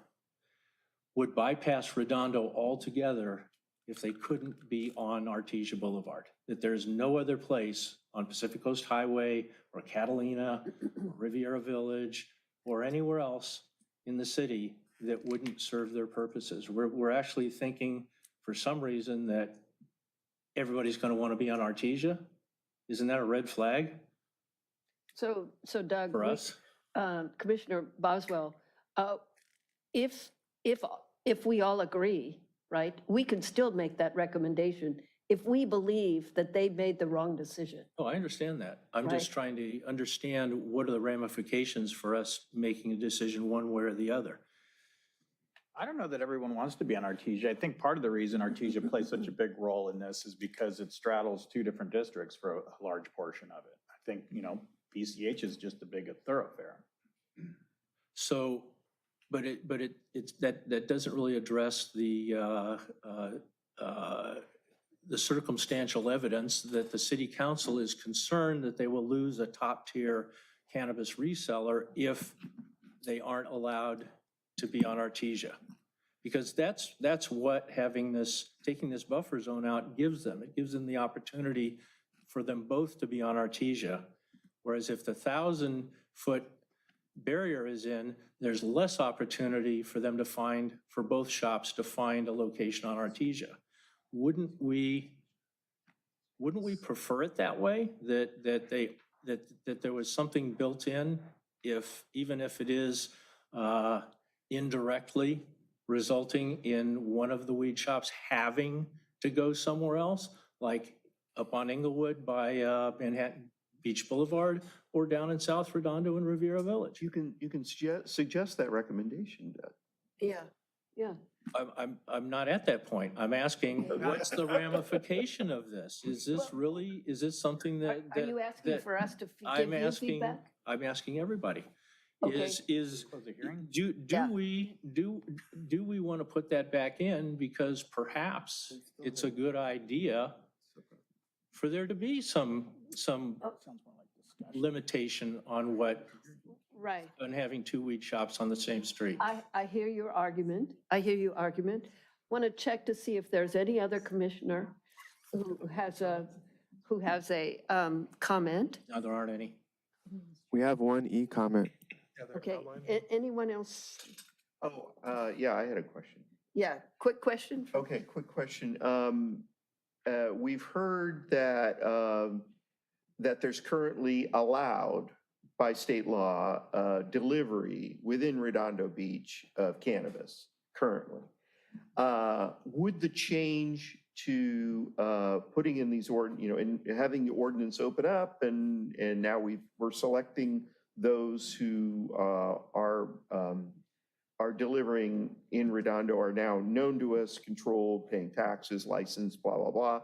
would bypass Redondo altogether if they couldn't be on Artesia Boulevard. That there's no other place on Pacific Coast Highway or Catalina or Riviera Village or anywhere else in the city that wouldn't serve their purposes. We're actually thinking for some reason that everybody's going to want to be on Artesia? Isn't that a red flag So Doug. for us? Commissioner Boswell, if, if we all agree, right, we can still make that recommendation if we believe that they made the wrong decision. Oh, I understand that. I'm just Right. trying to understand what are the ramifications for us making a decision one way or the other. I don't know that everyone wants to be on Artesia. I think part of the reason Artesia plays such a big role in this is because it straddles two different districts for a large portion of it. I think, PCH is just a big thoroughfare. So, that doesn't really address the circumstantial evidence that the city council is concerned that they will lose a top-tier cannabis reseller if they aren't allowed to be on Artesia. Because that's what taking this buffer zone out gives them. It gives them the opportunity for them both to be on Artesia. Whereas if the 1,000-foot barrier is in, there's less opportunity for them for both shops to find a location on Artesia. Wouldn't we prefer it that way? That there was something built in, even if it is indirectly resulting in one of the weed shops having to go somewhere else, like up on Inglewood by Manhattan Beach Boulevard, or down in South Redondo and Riviera Village. You can suggest that recommendation, Doug. Yeah. I'm not at that point. I'm asking, what's the ramification of this? Is this something that? Are you asking for us to give you feedback? I'm asking everybody. Okay. Do we want to put that back in because perhaps it's a good idea for there to be some limitation on Right. on having two weed shops on the same street? I hear your argument. Want to check to see if there's any other commissioner who has a comment. No, there aren't any. We have one e-comment. Okay, anyone else? Oh, yeah, I had a question. Yeah, quick question. Okay, quick question. We've heard that, that there's currently allowed by state law, delivery within Redondo Beach of cannabis currently. Would the change to putting in these and having the ordinance open up and now we're selecting those who are delivering in Redondo are now known to us, controlled, paying taxes, licensed, blah, blah,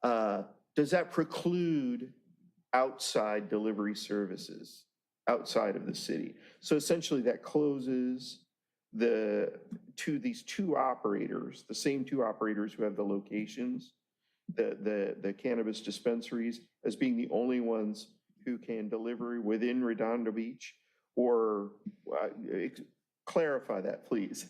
blah. Does that preclude outside delivery services outside of the city? So essentially that closes these two operators, the same two operators who have the locations, the cannabis dispensaries, as being the only ones who can deliver within Redondo Beach? Or clarify that, please.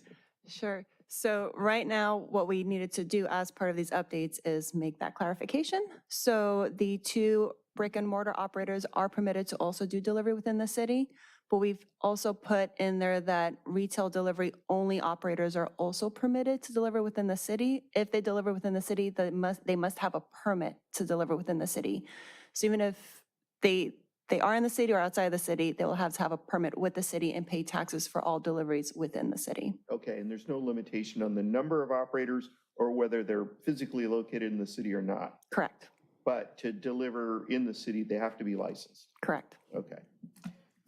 Sure. So right now, what we needed to do as part of these updates is make that clarification. So the two brick and mortar operators are permitted to also do delivery within the city, but we've also put in there that retail delivery only operators are also permitted to deliver within the city. If they deliver within the city, they must have a permit to deliver within the city. So even if they are in the city or outside of the city, they will have to have a permit with the city and pay taxes for all deliveries within the city. Okay, and there's no limitation on the number of operators or whether they're physically located in the city or not? Correct. But to deliver in the city, they have to be licensed? Correct. Okay.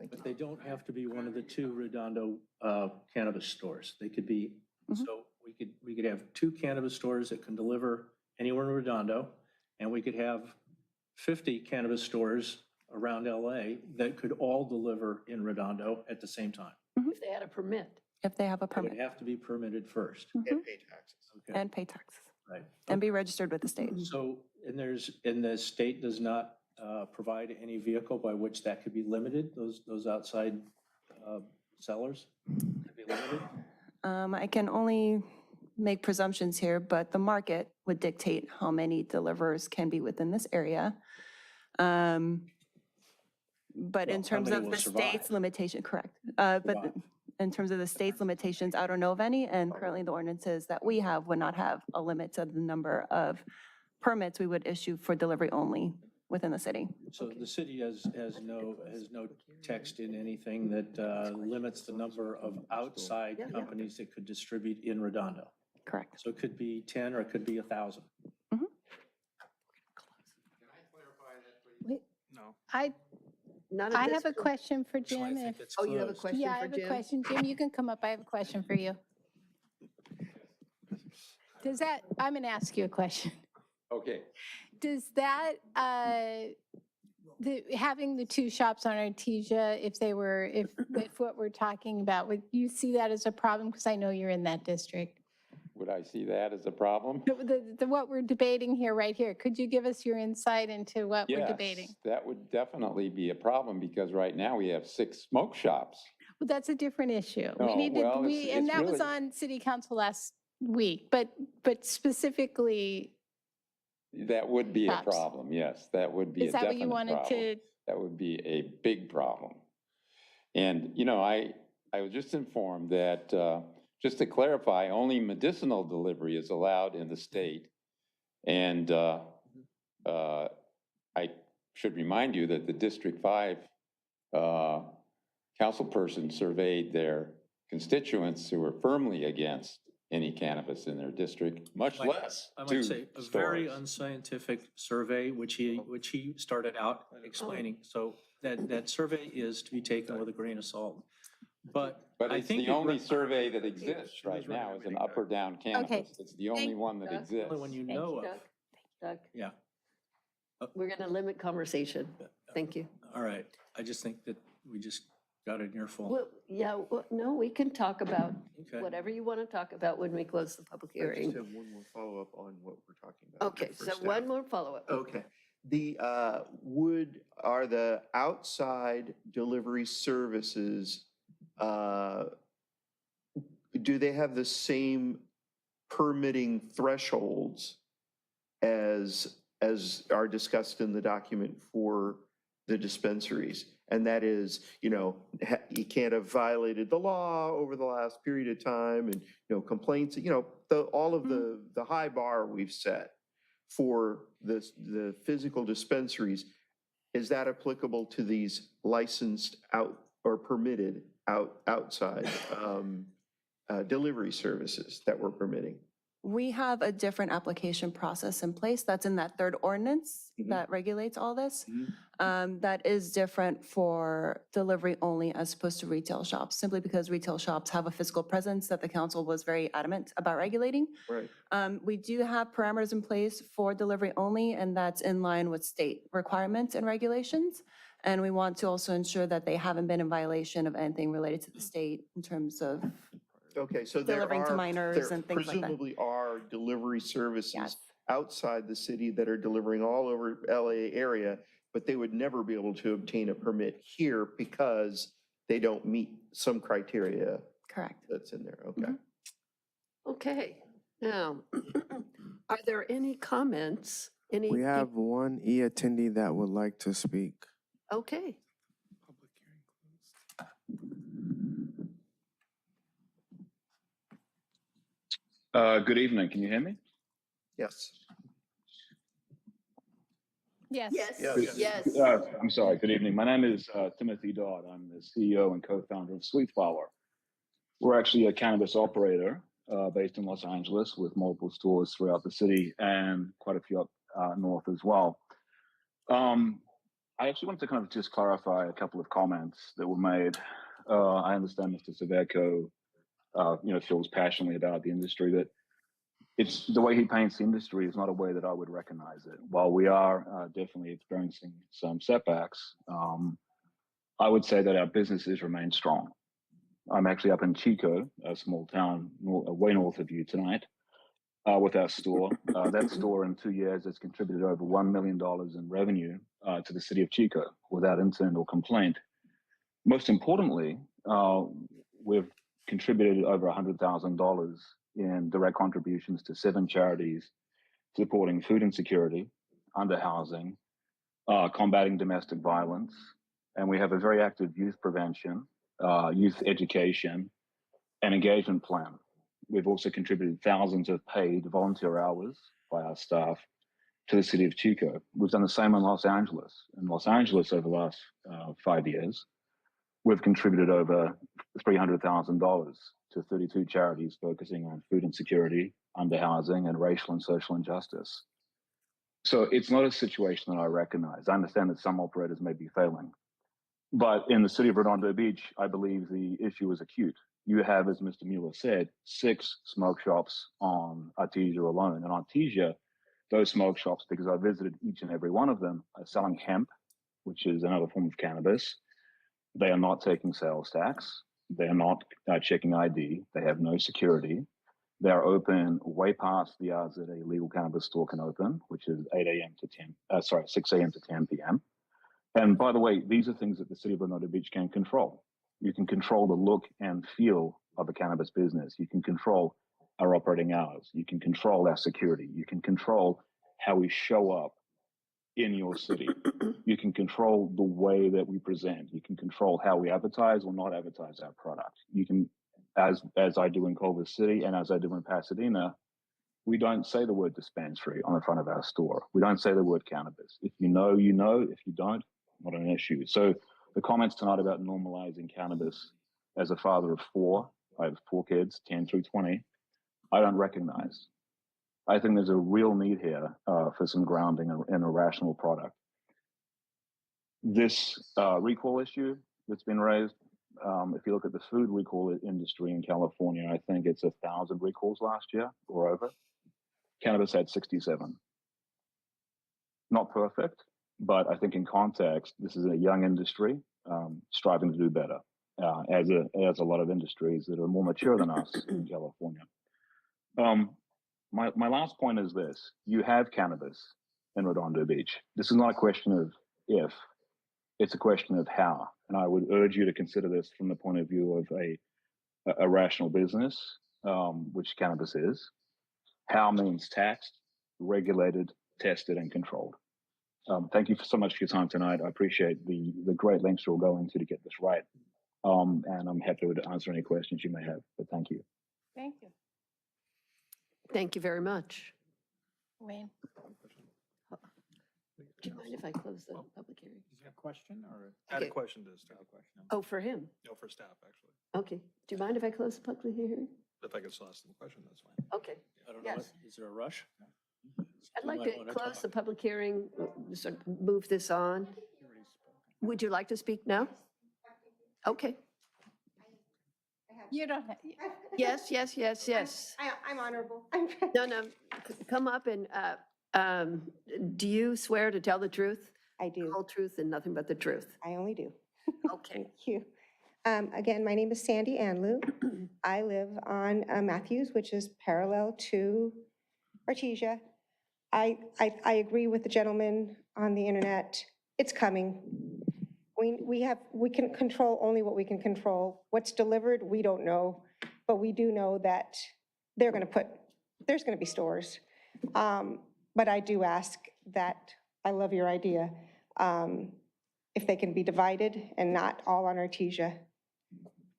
But they don't have to be one of the two Redondo cannabis stores. They could be, so we could have two cannabis stores that can deliver anywhere in Redondo, and we could have 50 cannabis stores around LA that could all deliver in Redondo at the same time. If they had a permit. If they have a They permit. would have to be permitted first. And pay taxes. Okay, And pay taxes. right. And be registered with the state. So, and the state does not provide any vehicle by which that could be limited, those outside sellers could be limited? I can only make presumptions here, but the market would dictate how many deliverers can be within this area. But in Well, how terms many of will the survive? state's limitation, correct. But Survive. in terms of the state's limitations, I don't know of any, and currently the ordinances that we have would not have a limit to the number of permits we would issue for delivery only within the city. So the city has no text in anything that limits the number of outside companies that could distribute in Redondo. Correct. So it could be 10 or it could be 1,000. No. Not at I this have a point. question for So I Jim. think if- it's Oh, you have a closed. question Yeah, I for have a Jim? question. Jim, you can come up. I have a question for you. Does that, I'm going to ask you a question. Okay. Does that, having the two shops on Artesia, if what we're talking about, would you see that as a problem? Because I know you're in that district. Would I see that as a problem? What we're debating here, right here, could you give us your insight into what we're Yes, debating? that would definitely be a problem because right now we have 6 smoke shops. Well, that's a different issue. No, We need to, well, and it's that was really- on city council last week, but specifically, That would be a Shops. problem, yes, that would be a is that what definite you wanted problem. to? That would be a big problem. And, you know, I was just informed that, just to clarify, only medicinal delivery is allowed in the state. And I should remind you that the District 5 councilperson surveyed their constituents who were firmly against any cannabis in their district, much less I might two say a very stores. unscientific survey, which he started out explaining. So that survey is to be taken with a grain of salt. But I it's think the only survey that exists right now is an up or down cannabis. It's the only one that Doug. exists. only one you know of. Doug, Yeah. we're going to limit conversation. Thank you. All right. I just think that we just got an earful. Well, yeah, no, we can talk about Okay. whatever you want to talk about when we close the public I just hearing. have one more follow-up on what we're talking about. Okay, for so staff. one more follow-up. Okay. The, are the outside delivery services, do they have the same permitting thresholds as are discussed in the document for the dispensaries? And that is, you know, you can't have violated the law over the last period of time and, you know, complaints, you know, all of the high bar we've set for the physical dispensaries. Is that applicable to these licensed out or permitted outside delivery services that we're permitting? We have a different application process in place that's in that third ordinance that regulates all this. That is different for delivery only as opposed to retail shops, simply because retail shops have a physical presence that the council was very adamant about regulating. Right. We do have parameters in place for delivery only, and that's in line with state requirements and regulations. And we want to also ensure that they haven't been in violation of anything related to the state in terms of Okay, so delivering to minors and things like that. presumably are delivery services Yes. outside the city that are delivering all over LA area, but they would never be able to obtain a permit here because they don't meet some criteria Correct. that's in there. Okay. Okay, now, are there any comments? Any? We have one attendee that would like to speak. Okay, Good evening. Can you hear me? Yes. Yes. yes. I'm sorry. Good evening. My name is Timothy Dodd. I'm the CEO and co-founder of Sweet Flower. We're actually a cannabis operator based in Los Angeles with multiple stores throughout the city and quite a few up north as well. I actually wanted to kind of just clarify a couple of comments that were made. I understand Mr. Severko, feels passionately about the industry, but it's the way he paints the industry is not a way that I would recognize it. While we are definitely experiencing some setbacks, I would say that our businesses remain strong. I'm actually up in Chico, a small town way north of you tonight, with our store. That store in 2 years has contributed over $1 million in revenue to the city of Chico without incident or complaint. Most importantly, we've contributed over $100,000 in direct contributions to 7 charities supporting food insecurity, underhousing, combating domestic violence, and we have a very active youth prevention, youth education, and engagement plan. We've also contributed thousands of paid volunteer hours by our staff to the city of Chico. We've done the same in Los Angeles. In Los Angeles over the last 5 years, we've contributed over $300,000 to 32 charities focusing on food insecurity, underhousing, and racial and social injustice. So it's not a situation that I recognize. I understand that some operators may be failing. But in the city of Redondo Beach, I believe the issue is acute. You have, as Mr. Mueller said, 6 smoke shops on Artesia alone. And Artesia, those smoke shops, because I visited each and every one of them, are selling hemp, which is another form of cannabis. They are not taking sales tax. They are not checking ID. They have no security. They are open way past the hours that a legal cannabis store can open, which is 6 a.m. to 10 p.m. And by the way, these are things that the city of Redondo Beach can control. You can control the look and feel of a cannabis business. You can control our operating hours. You can control our security. You can control how we show up in your city. You can control the way that we present. You can control how we advertise or not advertise our product. You can, as I do in Culver City and as I do in Pasadena, we don't say the word dispensary on the front of our store. We don't say the word cannabis. If you know, you know. If you don't, not an issue. So the comments tonight about normalizing cannabis, as a father of 4, I have 4 kids, 10 through 20, I don't recognize. I think there's a real need here for some grounding in a rational product. This recall issue that's been raised, if you look at the food recall industry in California, I think it's 1,000 recalls last year or over. Cannabis had 67. Not perfect, but I think in context, this is a young industry striving to do better, as a lot of industries that are more mature than us in California. My last point is this: you have cannabis in Redondo Beach. This is not a question of if, it's a question of how. And I would urge you to consider this from the point of view of a rational business, which cannabis is. How means taxed, regulated, tested, and controlled. Thank you so much for your time tonight. I appreciate the great lengths you're going to get this right. And I'm happy to answer any questions you may have, but thank you. Thank you. Thank you very much. Wayne? Do you mind if I close the public hearing? Is that a question or? I had a Okay. question to staff. Oh, for him? No, for staff, actually. Okay. Do you mind if I close the public hearing? If I could still ask them a question, that's fine. Okay. I don't know, Yes. is there a rush? I'd You like might to wanna close talk. the public hearing, sort of move this on. Would you like to speak now? Okay. You don't have, Yes, yes, yes, yes. I'm honorable. No, come up and, do you swear to tell the truth? I do. The whole truth and nothing but the truth? I only do. Okay. Thank you. Again, my name is Sandy Anlou. I live on Matthews, which is parallel to Artesia. I agree with the gentleman on the internet. It's coming. We can control only what we can control. What's delivered, we don't know, but we do know that there's going to be stores. But I do ask that, I love your idea, if they can be divided and not all on Artesia,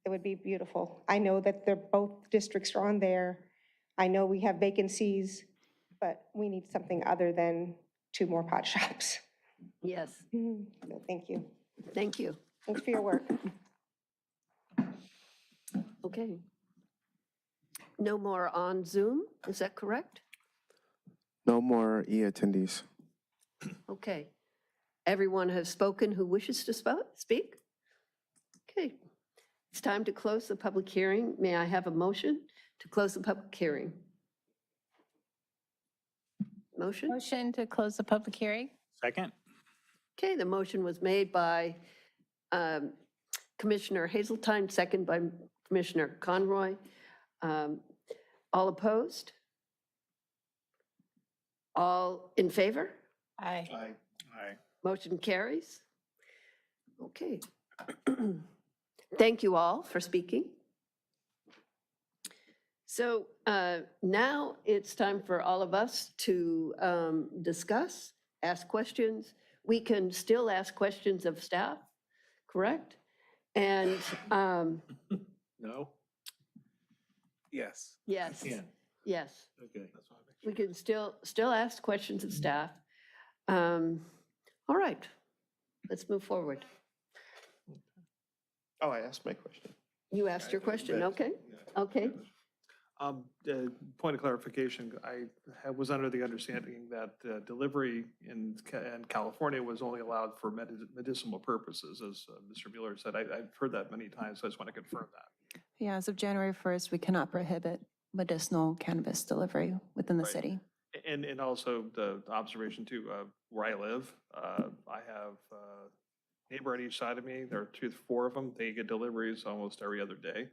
it would be beautiful. I know that both districts are on there. I know we have vacancies, but we need something other than 2 more pot shops. Yes, So thank you. thank you. Thanks for your work. Okay. No more on Zoom, is that correct? No more e-attendees. Okay. Everyone has spoken who wishes to speak? Okay. It's time to close the public hearing. May I have a motion to close the public hearing? Motion? motion to close the public hearing? Second? Okay, the motion was made by Commissioner Hazeltine, second by Commissioner Conroy. All opposed? All in favor? Aye. Aye. Motion carries. Okay. Thank you all for speaking. So now it's time for all of us to discuss, ask questions. We can still ask questions of staff, correct? And No? Yes. yes, Can. Yes, Okay. we can still ask questions of staff. All right, let's move forward. Oh, I asked my question. You asked your question, okay? Okay, Point of clarification, was under the understanding that delivery in California was only allowed for medicinal purposes, as Mr. Mueller said. I've heard that many times, so I just want to confirm that. Yeah, as of January 1st, we cannot prohibit medicinal cannabis delivery within the Right. city. And also the observation too, where I live, I have a neighbor on each side of me. There are 4 of them. They get deliveries almost every other day.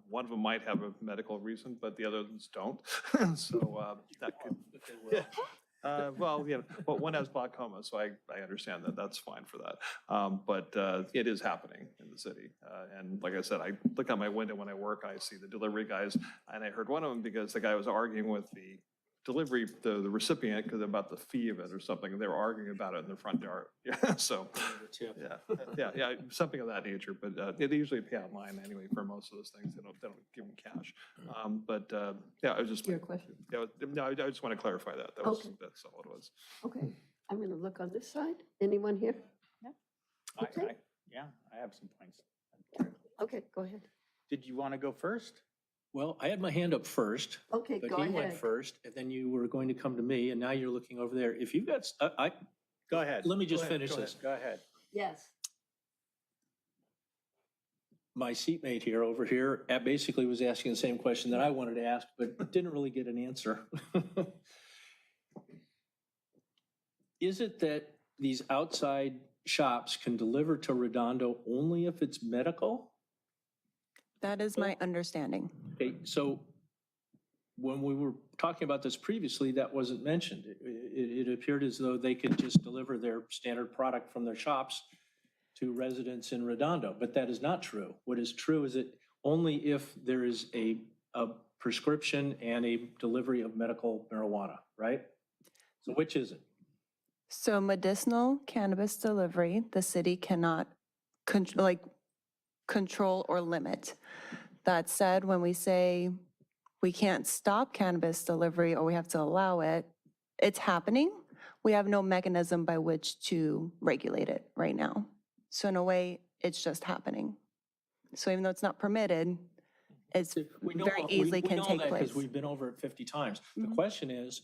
One of them might have a medical reason, but the others don't. So that could, well, yeah, but one has glaucoma, so I understand that. That's fine for that. But it is happening in the city. And like I said, I look out my window when I work, I see the delivery guys, and I heard one of them because the guy was arguing with the delivery, the recipient, because about the fee of it or something, and they were arguing about it in the front yard. Yeah, so, yeah, something of that nature, but they usually pay online anyway for most of those things. They don't give them cash. Yeah, I was just. your question. Yeah, no, I just want to clarify that. Okay. That's all it was. Okay, I'm going to look on this side. Anyone here? Okay. Yeah, I have some points. Okay, go ahead. Did you want to go first? Well, I had my hand up first. Okay, But go he went ahead. first, and then you were going to come to me, and now you're looking over there. If you've got, Go ahead. let me just Go ahead, finish go this. ahead, Go ahead. Yes. My seatmate here, over here, basically was asking the same question that I wanted to ask, but didn't really get an answer. Is it that these outside shops can deliver to Redondo only if it's medical? That is my understanding. Okay, so when we were talking about this previously, that wasn't mentioned. It appeared as though they could just deliver their standard product from their shops to residents in Redondo, but that is not true. What is true is that only if there is a prescription and a delivery of medical marijuana, right? So which is it? So medicinal cannabis delivery, the city cannot control or limit. That said, when we say we can't stop cannabis delivery or we have to allow it, it's happening. We have no mechanism by which to regulate it right now. So in a way, it's just happening. So even though it's not permitted, it's very easily can take We know that place. because we've been over it 50 times. The Mhm. question is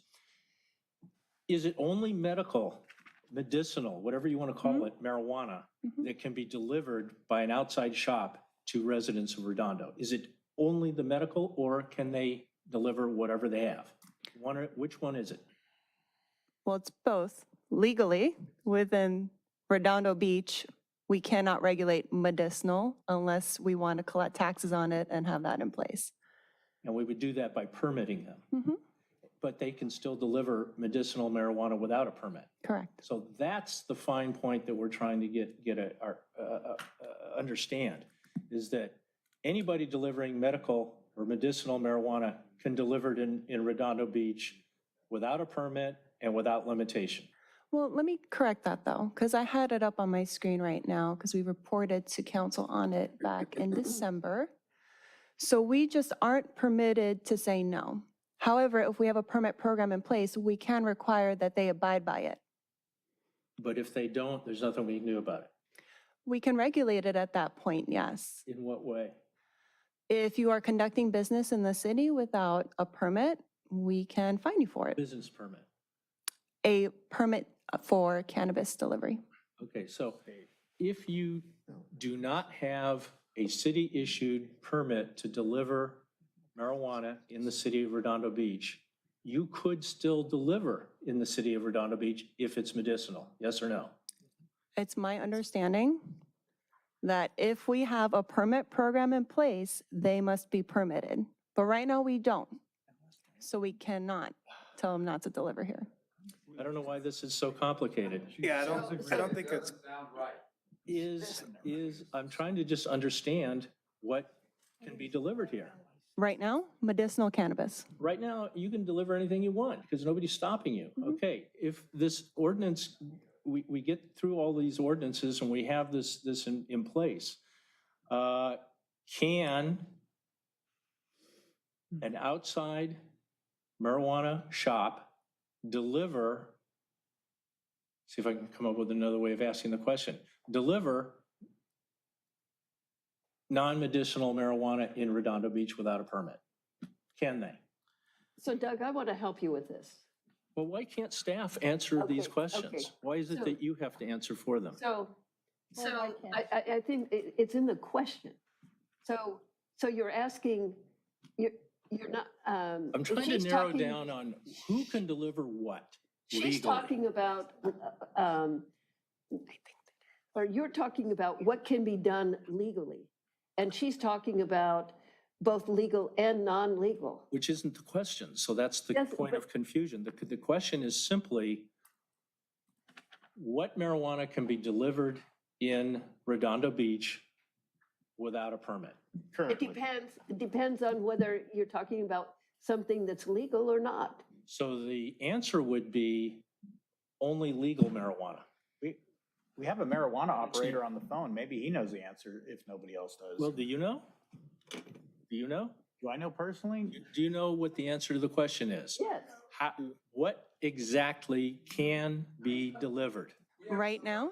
it only medical, medicinal, whatever you want to call it, marijuana, that can be delivered by an outside shop to residents of Redondo? Is it only the medical, or can they deliver whatever they have? Which one is it? Well, it's both. Legally, within Redondo Beach, we cannot regulate medicinal unless we want to collect taxes on it and have that in place. And we would do that by permitting them. Mhm. But they can still deliver medicinal marijuana without a permit. Correct. So that's the fine point that we're trying to understand, is that anybody delivering medical or medicinal marijuana can deliver it in Redondo Beach without a permit and without limitation. Well, let me correct that though, because I had it up on my screen right now because we reported to council on it back in December. So we just aren't permitted to say no. However, if we have a permit program in place, we can require that they abide by it. But if they don't, there's nothing we can do about it. We can regulate it at that point, yes. In what way? If you are conducting business in the city without a permit, we can fine you for it. Business permit. A permit for cannabis delivery. Okay, so if you do not have a city-issued permit to deliver marijuana in the city of Redondo Beach, you could still deliver in the city of Redondo Beach if it's medicinal, yes or no? It's my understanding that if we have a permit program in place, they must be permitted. But right now we don't. So we cannot tell them not to deliver here. I don't know why this is so complicated. Yeah, I don't think it's. I'm trying to just understand what can be delivered here. Right now, medicinal cannabis. Right now, you can deliver anything you want because nobody's stopping you. Okay, if this ordinance, we get through all these ordinances and we have this in place, can an outside marijuana shop deliver, see if I can come up with another way of asking the question, deliver non-medicinal marijuana in Redondo Beach without a permit? Can they? So Doug, I want to help you with this. Well, why can't staff answer these Okay, questions? okay. Why is it So- that you have to answer for them? So, Well, why I think it's in the question. So you're asking, you're not. I'm trying to she's narrow talking- down on who can deliver what She's legally. talking about, or you're talking about what can be done legally. And she's talking about both legal and non-legal. Which isn't the question, so that's the Yes, point but- of confusion. The question is simply, what marijuana can be delivered in Redondo Beach without a permit? It depends on whether you're talking about something that's legal or not. So the answer would be only legal marijuana. We have a marijuana operator on the phone. Maybe he knows the answer if nobody else does. Well, do you know? Do you know? Do I know personally? Do you know what the answer to the question is? Yes. What exactly can be delivered? Right now?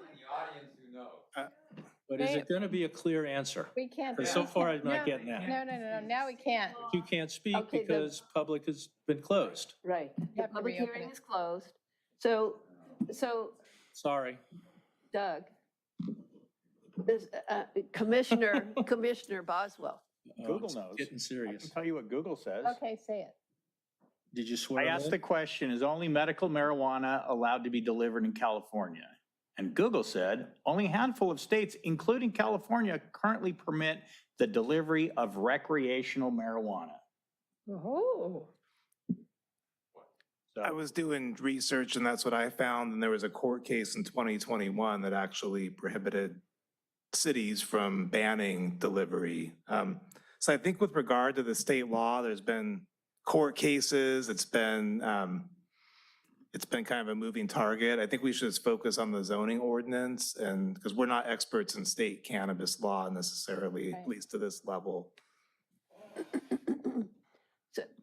But is it going to be a clear answer? We can't. Because so far I'm No, not getting that. No, now we can't. You can't speak Okay, then- because public has been closed. Right. The have to public reopen hearing it. is closed. So Sorry. Doug, this, Commissioner Boswell. Oh, Google it's knows. Getting I serious. can tell you what Google says. Okay, say it. Did you swear? I in asked it? the question, is only medical marijuana allowed to be delivered in California? And Google said, only a handful of states, including California, currently permit the delivery of recreational marijuana. Oh. So I was doing research and that's what I found. And there was a court case in 2021 that actually prohibited cities from banning delivery. So I think with regard to the state law, there's been court cases. It's been kind of a moving target. I think we should just focus on the zoning ordinance and because we're not experts in state cannabis law necessarily, Right. at least to this level.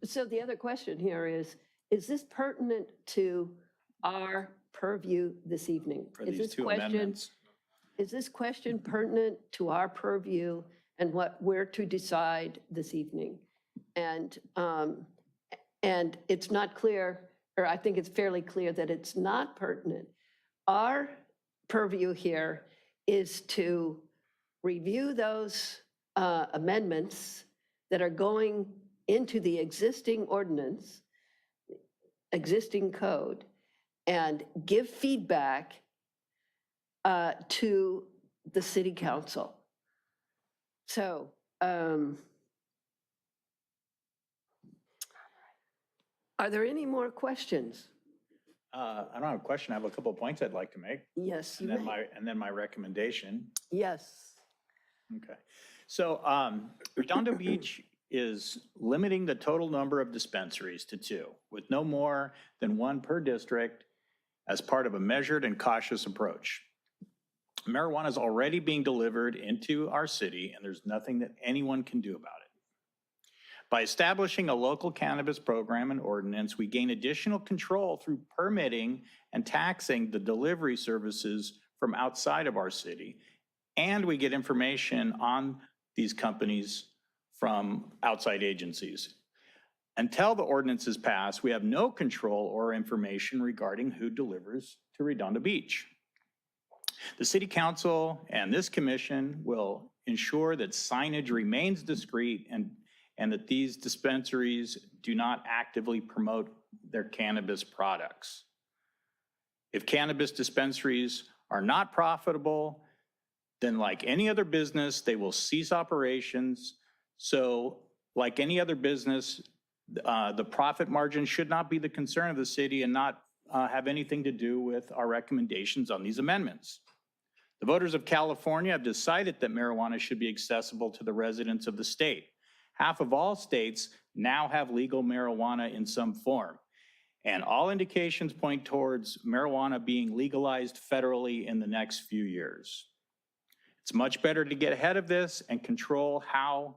So the other question here is this pertinent to our purview this evening? for Is these this two question- amendments. Is this question pertinent to our purview and what we're to decide this evening? And it's not clear, or I think it's fairly clear that it's not pertinent. Our purview here is to review those amendments that are going into the existing ordinance, existing code, and give feedback to the city council. So, are there any more questions? I don't have a question. I have a couple of points I'd like to make. Yes, you And then may. my recommendation. Yes. Okay. So Redondo Beach is limiting the total number of dispensaries to 2, with no more than 1 per district as part of a measured and cautious approach. Marijuana is already being delivered into our city, and there's nothing that anyone can do about it. By establishing a local cannabis program and ordinance, we gain additional control through permitting and taxing the delivery services from outside of our city, and we get information on these companies from outside agencies. Until the ordinance is passed, we have no control or information regarding who delivers to Redondo Beach. The City Council and this commission will ensure that signage remains discreet and that these dispensaries do not actively promote their cannabis products. If cannabis dispensaries are not profitable, then like any other business, they will cease operations. So like any other business, the profit margin should not be the concern of the city and not have anything to do with our recommendations on these amendments. The voters of California have decided that marijuana should be accessible to the residents of the state. Half of all states now have legal marijuana in some form, and all indications point towards marijuana being legalized federally in the next few years. It's much better to get ahead of this and control how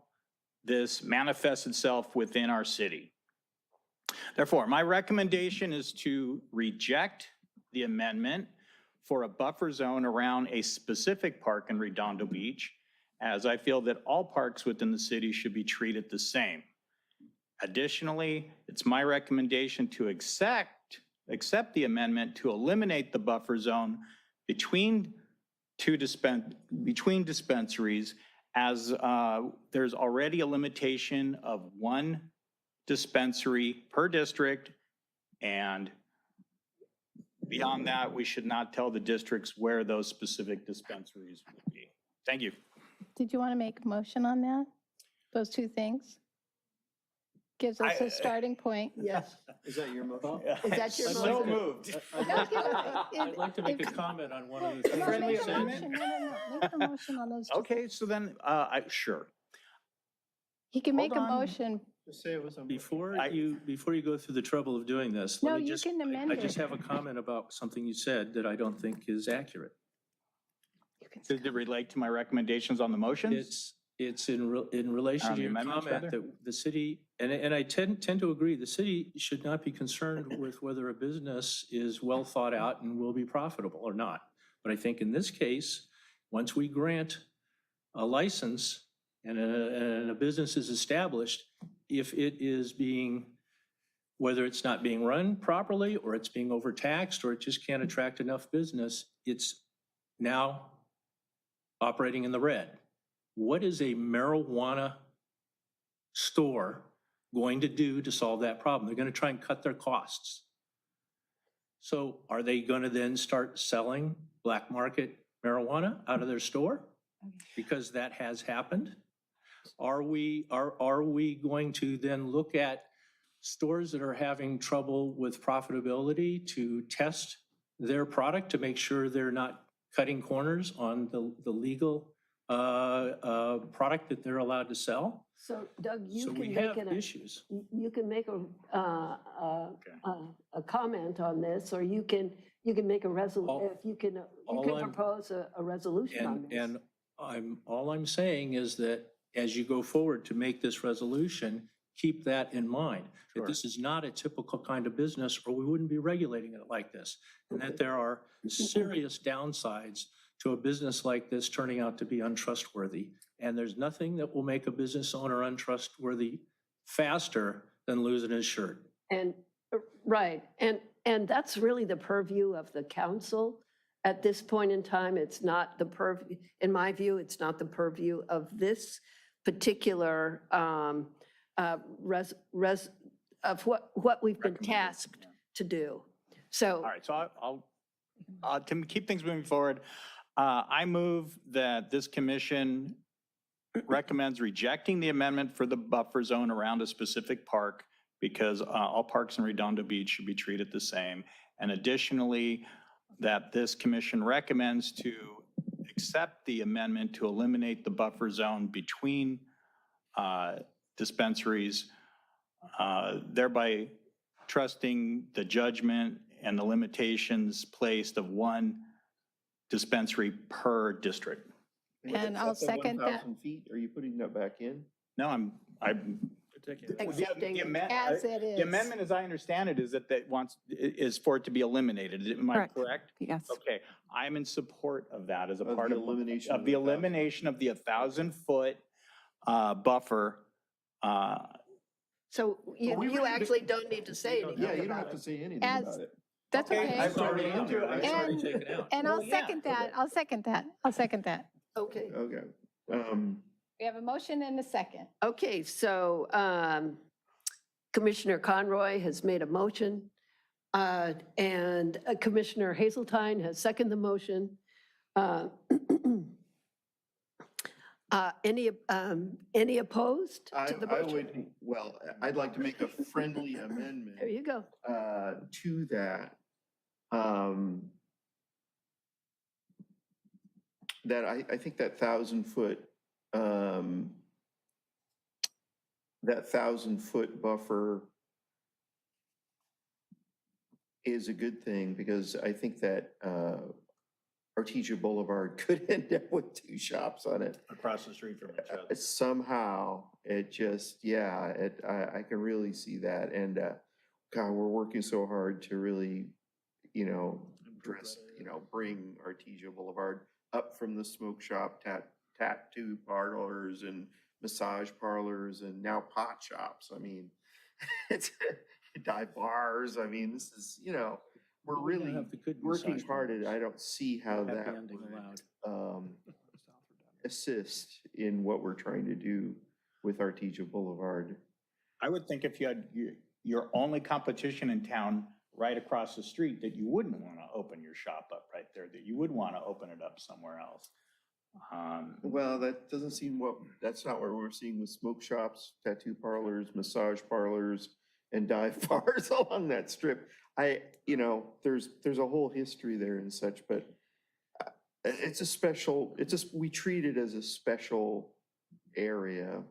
this manifests itself within our city. Therefore, my recommendation is to reject the amendment for a buffer zone around a specific park in Redondo Beach, as I feel that all parks within the city should be treated the same. Additionally, it's my recommendation to accept the amendment to eliminate the buffer zone between dispensaries, as there's already a limitation of one dispensary per district, and beyond that, we should not tell the districts where those specific dispensaries will be. Thank you. Did you want to make a motion on that? Those two things? Gives us a starting point. Yes. Is that your motion? Is that your So motion? moved. I'd like to make a comment on one of the things Friendly you said. amendment? No. Make a motion on those two. Okay, so then, sure. He can make a Hold on. motion. Just say it was a. Before you go through the trouble of doing this, No, let me you just, can amend I just it. have a comment about something you said that I don't think is accurate. Does it relate to my recommendations on the motions? It's in relation On to the your amendments, comment rather? that the city, and I tend to agree, the city should not be concerned with whether a business is well thought out and will be profitable or not. But I think in this case, once we grant a license and a business is established, if it is being, whether it's not being run properly or it's being overtaxed or it just can't attract enough business, it's now operating in the red. What is a marijuana store going to do to solve that problem? They're going to try and cut their costs. So are they going to then start selling black market marijuana out of their store? Because that has happened. Are we going to then look at stores that are having trouble with profitability to test their product to make sure they're not cutting corners on the legal product that they're allowed to sell? So Doug, you So can we make have an, issues. you can make a comment on this, or you can make a resolution, you can propose a resolution on this. And all I'm saying is that as you go forward to make this resolution, keep that in mind. That this is not a typical kind of business, or we wouldn't be regulating it like this. And that there are serious downsides to a business like this turning out to be untrustworthy. And there's nothing that will make a business owner untrustworthy faster than losing his shirt. And, right, and that's really the purview of the council. At this point in time, it's not the purview, in my view, it's not the purview of this particular of what we've been tasked to do. So. All right, so I'll to keep things moving forward, I move that this commission recommends rejecting the amendment for the buffer zone around a specific park because all parks in Redondo Beach should be treated the same. And additionally, that this commission recommends to accept the amendment to eliminate the buffer zone between dispensaries, thereby trusting the judgment and the limitations placed of one dispensary per district. And I'll second that. 1,000 feet, are you putting that back in? No, I'm Accepting as it is. The amendment, as I understand it, is that is for it to be eliminated. Am I correct? Yes. Okay, I'm in support of that as a Of part the of elimination of of the the 1,000. elimination of the 1,000-foot buffer. So you actually don't need to say anything Yeah, you don't about have to it. say anything As- about it. That's okay. I've already into it. It's already taken out. And I'll second that. I'll second that. I'll second that. Okay. Okay. We have a motion and a second. Okay, so Commissioner Conroy has made a motion, and Commissioner Hazeltine has seconded the motion. Any opposed to the I motion? would, well, I'd like to make a friendly amendment There you go. to that. That I think that 1,000-foot, that 1,000-foot buffer is a good thing, because I think that Artesia Boulevard could end up with two shops on it. Across the street from each other. Somehow, it just, I can really see that. And God, we're working so hard to really, bring Artesia Boulevard up from the smoke shop, tattoo parlors and massage parlors and now pot shops. I mean, it's dive bars. I mean, this is, we're We're gonna really have the good working massage hard at it. parlors. I don't see how Happy that ending allowed. would assist in what we're trying to do with Artesia Boulevard. I would think if you had your only competition in town right across the street, that you wouldn't want to open your shop up right there, that you would want to open it up somewhere else. Well, that doesn't seem that's not what we're seeing with smoke shops, tattoo parlors, massage parlors, and dive bars along that strip. There's a whole history there and such, but we treat it as a special area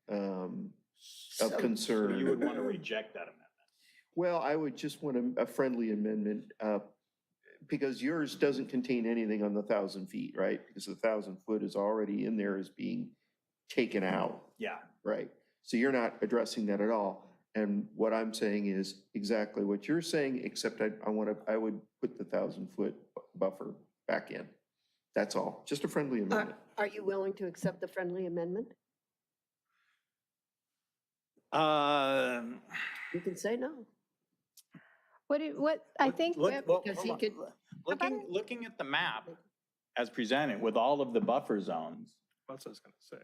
of concern. So you would want to reject that amendment. Well, I would just want a friendly amendment, because yours doesn't contain anything on the 1,000 feet, right? Because the 1,000 foot is already in there as being taken out, Yeah. right? So you're not addressing that at all. And what I'm saying is exactly what you're saying, except I would put the 1,000 foot buffer back in. That's all, just a friendly amendment. Are you willing to accept the friendly amendment? You can say no. I think, Because he could, Looking at the map as presented with all of the buffer zones, That's what I was going to say.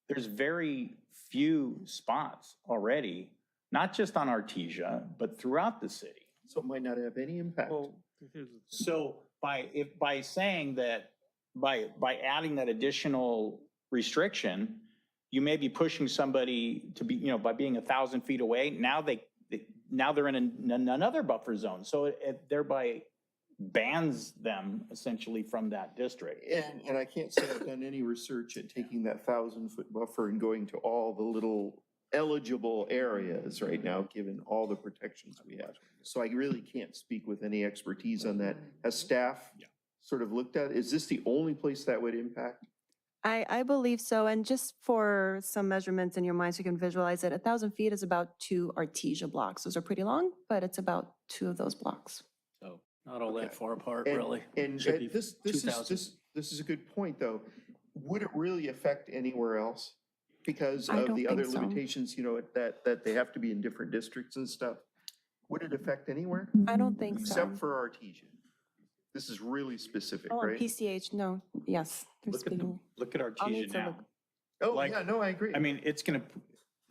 there's very few spots already, not just on Artesia, but throughout the city. So it might not have any impact. Well, here's the thing. So by saying that, by adding that additional restriction, you may be pushing somebody to be, by being 1,000 feet away, now they're in another buffer zone. So it thereby bans them essentially from that district. And I can't say I've done any research at taking that 1,000 foot buffer and going to all the little eligible areas right now, given all the protections we have. So I really can't speak with any expertise on that. Has staff sort of looked at, is this the only place that would impact? I believe so. And just for some measurements in your mind so you can visualize it, 1,000 feet is about 2 Artesia blocks. Those are pretty long, but it's about 2 of those blocks. So not all that Okay. far apart, And- really. And Should be this 2,000. is a good point, though. Would it really affect anywhere else? Because I of don't the other think so. limitations, that they have to be in different districts and stuff? Would it affect anywhere? I don't think so. Except for Artesia. This is really specific, Oh, and right? PCH, no, yes. there's been- Look at I'll Artesia need to now. look. Oh, like- yeah, no, I agree. I mean,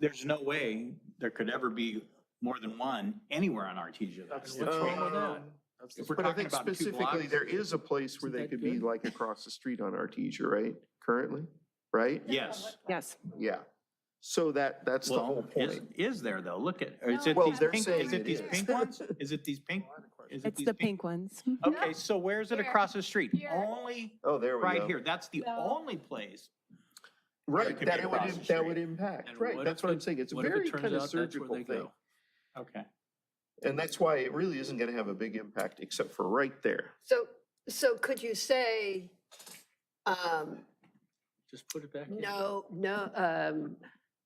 there's no way there could ever be more than one anywhere on Artesia. What's wrong with that? If we're But I talking think about 2 specifically, blocks. there is a place where Isn't they that could be good? like across the street on Artesia, right? Currently, right? Yes. Yes. Yeah. So that's the whole Well, point. is there though? Look at, is it Well, these they're pink, saying is it it these is. pink ones? Is it these pink? Is it It's these the pink ones. Okay, so where's it Here. across the street? Here. Only Oh, there we go. right here. That's the No. only place. Right, could be that across the would street. impact, And right, what that's if what I'm it- saying, it's a what if it very turns kind of out that's where surgical they thing. go? Okay. And that's why it really isn't gonna have a big impact, except for right there. so could you say, Just put it back in. no,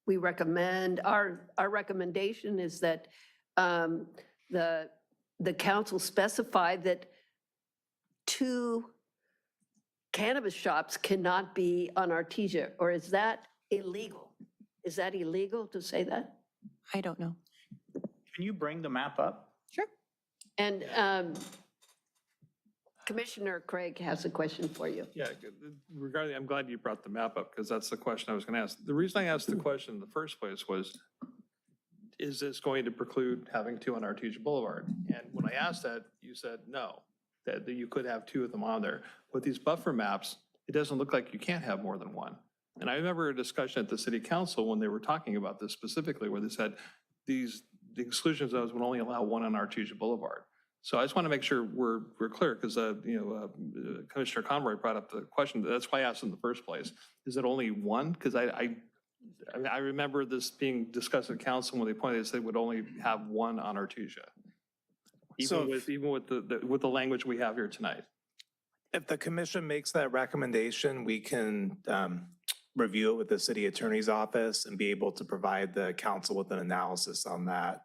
we recommend, our recommendation is that the council specify that 2 cannabis shops cannot be on Artesia, or is that illegal? Is that illegal to say that? I don't know. Can you bring the map up? Sure. And Commissioner Craig has a question for you. Yeah, regarding, I'm glad you brought the map up because that's the question I was going to ask. The reason I asked the question in the first place was, is this going to preclude having 2 on Artesia Boulevard? And when I asked that, you said no, that you could have 2 of them on there. With these buffer maps, it doesn't look like you can't have more than 1. And I remember a discussion at the city council when they were talking about this specifically, where they said the exclusion zones would only allow 1 on Artesia Boulevard. So I just want to make sure we're clear, because Commissioner Conroy brought up the question. That's why I asked in the first place. Is it only 1? Because I remember this being discussed at council when they pointed, they would only have 1 on Artesia. So Even with the language we have here tonight. If the commission makes that recommendation, we can review it with the city attorney's office and be able to provide the council with an analysis on that.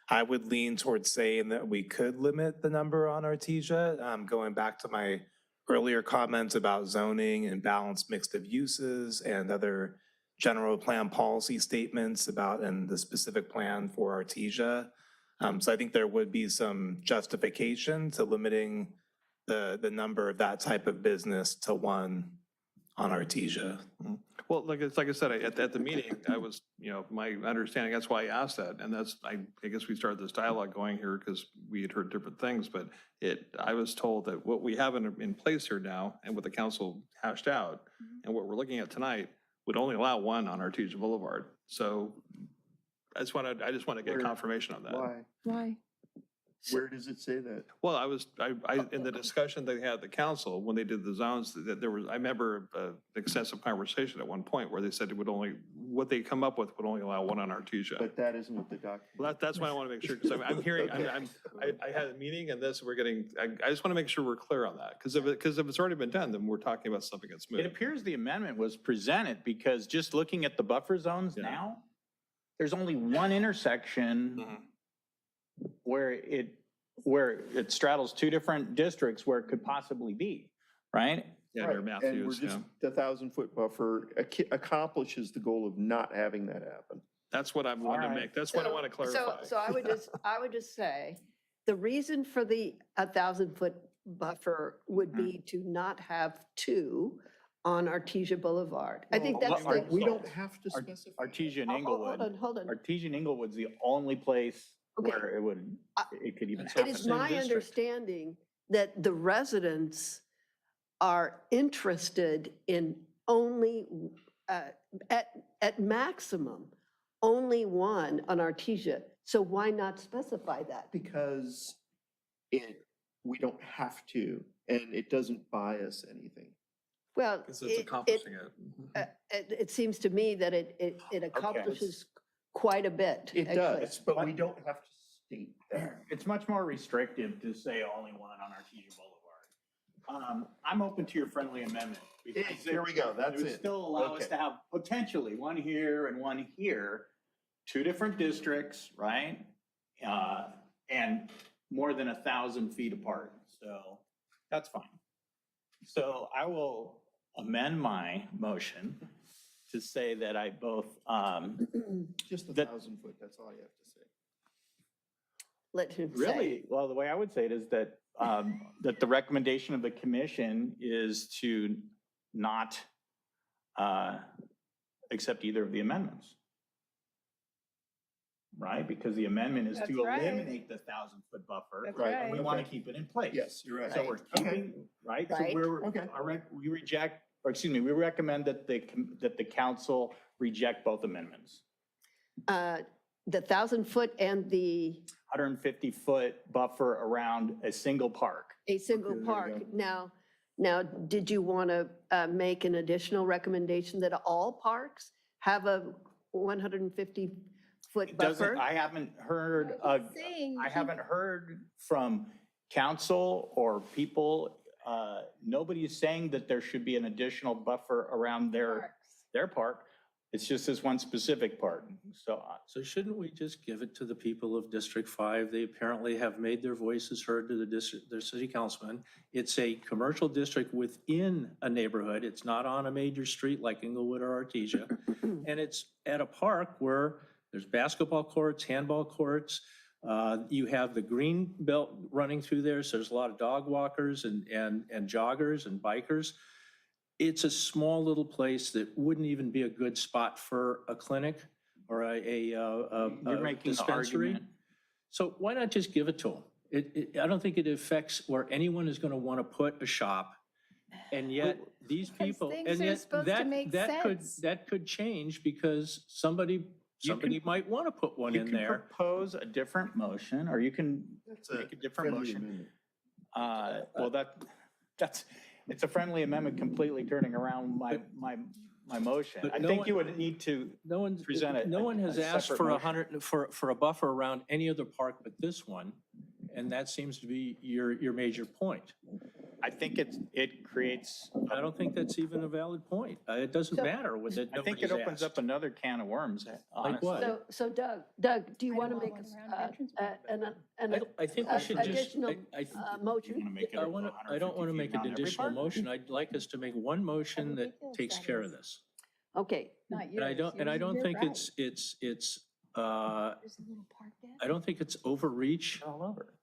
I would lean towards saying that we could limit the number on Artesia, going back to my earlier comments about zoning and balanced mixed of uses and other general plan policy statements about and the specific plan for Artesia. So I think there would be some justification to limiting the number of that type of business to one on Artesia. Well, like I said, at the meeting, I was, my understanding, that's why I asked that. And that's, I guess we started this dialogue going here because we had heard different things, but I was told that what we have in place here now and what the council hashed out and what we're looking at tonight would only allow one on Artesia Boulevard. So I just want to get confirmation on that. Why? Where does it say that? Well, I in the discussion they had at the council, when they did the zones, that there was, I remember an extensive conversation at one point where they said what they come up with would only allow one on Artesia. But that isn't what the document. Well, that's why I want to make sure, because I'm hearing, I had a meeting and this, I just want to make sure we're clear on that. Because if it's already been done, then we're talking about something that's It moved. appears the amendment was presented because just looking at the buffer zones now, there's only one intersection where it straddles two different districts where it could possibly be, right? Yeah, Right, near and we're Matthews, just, yeah. the 1,000-foot buffer accomplishes the goal of not having that happen. That's what I'm wanting to make. That's what I want to clarify. So I would just say, the reason for the 1,000-foot buffer would be to not have two on Artesia Boulevard. I think that's the. We don't have to specify. Artesia and Oh, Inglewood. hold on. Artesia and Inglewood's the only place Okay. where it could even It happen. is my understanding that the residents are interested in only, at maximum, only one on Artesia. So why not specify that? Because we don't have to, and it doesn't buy us anything. Well, Because it's accomplishing it. it seems to me that it accomplishes quite a bit. It actually. does, but we don't have to state that. It's much more restrictive to say only one on Artesia Boulevard. I'm open to your friendly amendment. because Here we go, that's It would it. still allow us Okay. to have potentially one here and one here, two different districts, right? And more than 1,000 feet apart, so that's fine. So I will amend my motion to say that I both, Just the That- 1,000-foot, that's all you have to say. Let him say. really, well, the way I would say it is that, that the recommendation of the commission is to not accept either of the amendments. Right, because the amendment is That's to right. eliminate the 1,000-foot buffer. That's Right. And we right. want to keep it in place. Yes, you're right. So we're keeping, right? So Right. we reject, or excuse me, we recommend that the council reject both amendments. The 1,000-foot and the 150-foot buffer around a single park. a single Okay, there you park. Now, did you want to make an additional recommendation that all parks have a 150-foot It doesn't, buffer? I haven't heard, Saying I haven't heard from council or people, nobody is saying that there should be an additional buffer around their park. It's just this one specific part. So shouldn't we just give it to the people of District 5? They apparently have made their voices heard to their city councilman. It's a commercial district within a neighborhood. It's not on a major street like Inglewood or Artesia. And it's at a park where there's basketball courts, handball courts. You have the green belt running through there, so there's a lot of dog walkers and joggers and bikers. It's a small little place that wouldn't even be a good spot for a clinic or You're making the dispensary. argument. So why not just give it to them? I don't think it affects where anyone is going to want to put a shop. And yet these Because people, things and are yet supposed to make sense. that could change because somebody might want to put one You in can there. propose a different motion, or you can That's make a different friendly motion. amendment. Well, it's a friendly amendment completely turning around my motion. But I no think one- you would need to No one's, present it. no one has asked separate for motion. for a buffer around any other park but this one. And that seems to be your major point. I think it creates, I don't think that's even a valid point. It doesn't So- matter with it. I think it opens up another can of worms, honestly. what? So Doug, do you I want to don't make want one around entrance I think we should just, additional I You want motion? to make it I want to, I don't want to 150 make feet an around every additional park? motion. I'd like us to make one motion that ridiculous takes that care is. of this. Okay, Not And I yours. don't Yours, think you're it's, right. There's a little park there. I don't think it's overreach All over.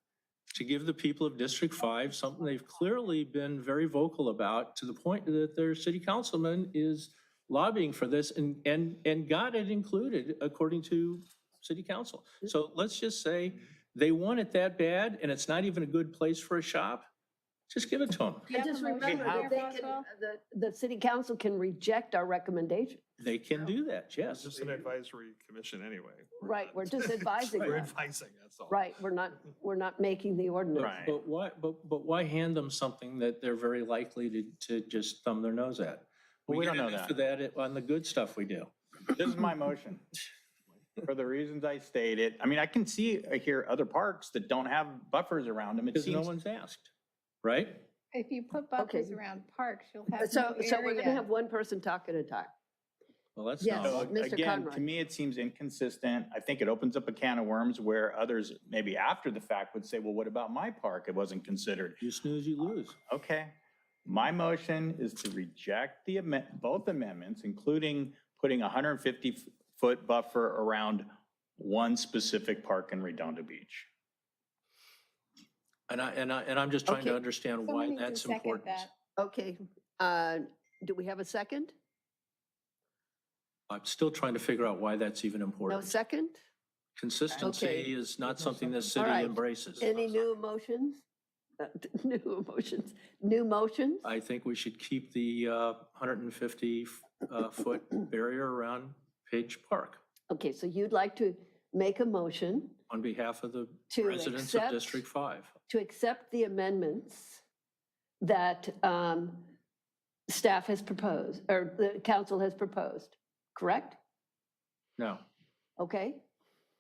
to give the people of District 5 something they've clearly been very vocal about, to the point that their city councilman is lobbying for this and got it included according to city council. So let's just say they want it that bad and it's not even a good place for a shop, just give it to them. Do you and have just a motion remember there, that they can, Boswell? the city council can reject our recommendation. They can do that, yes. Just an advisory commission anyway. Right, we're just advising We're them. advising, that's all. Right, we're not making the ordinance. Right. But why hand them something that they're very likely to just thumb their nose at? Well, we get don't know enough of that on the good stuff we do. This is my motion. For the reasons I stated, I mean, I can see here other parks that don't have buffers around them. It Because no seems, one's asked, right? If you put buffers Okay. around parks, you'll have So new we're going to area. have one person talk at a time. Well, that's Yes. not, so Mr. again, Conroy. to me, it seems inconsistent. I think it opens up a can of worms where others, maybe after the fact, would say, well, what about my park? It wasn't considered. you snooze, you lose. Okay. My motion is to reject both amendments, including putting a 150-foot buffer around one specific park in Redondo Beach. And I'm just trying to Okay. understand Someone why needs to that's second important. that. Okay, do we have a second? I'm still trying to figure out why that's even No important. second? Consistency Okay. is not something the All city right. embraces. Any new emotions? New emotions, new motions? I think we should keep the 150-foot barrier around Page Park Okay, so you'd like to make a motion on behalf of the To residents of accept- District 5. to accept the amendments that staff has proposed, or the council has proposed, correct? No, Okay,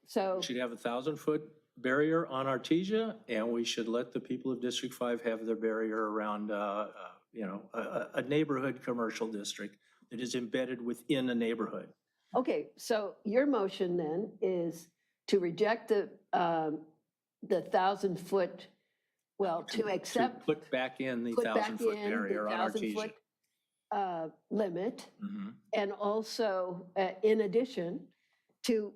so, we should have a 1,000-foot barrier on Artesia, and we should let the people of District 5 have their barrier around, a neighborhood commercial district that is embedded within a neighborhood. okay, so your motion then is to reject the 1,000-foot, well, to accept, Put back in the put back 1,000-foot in the barrier on Artesia. 1,000-foot limit, Mhm. and also, in addition, to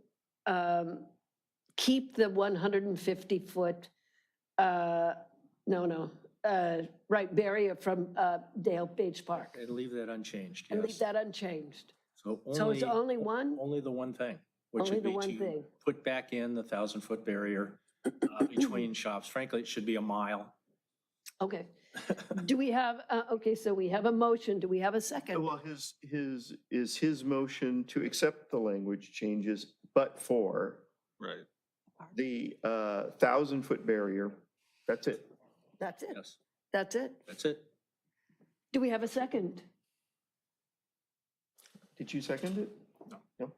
keep the 150-foot, right, barrier from Dale Beach Park, And leave that unchanged, and leave yes. that unchanged. So So it's only one? Only the one thing, which Only would the be one to thing. put back in the 1,000-foot barrier between shops. Frankly, it should be a mile. Okay. Do we have, okay, so we have a motion. Do we have a second? Well, his motion to accept the language changes, but for Right. the 1,000-foot barrier, that's it. That's it. Yes, That's it. that's it. Do we have a second? Did you second it? No.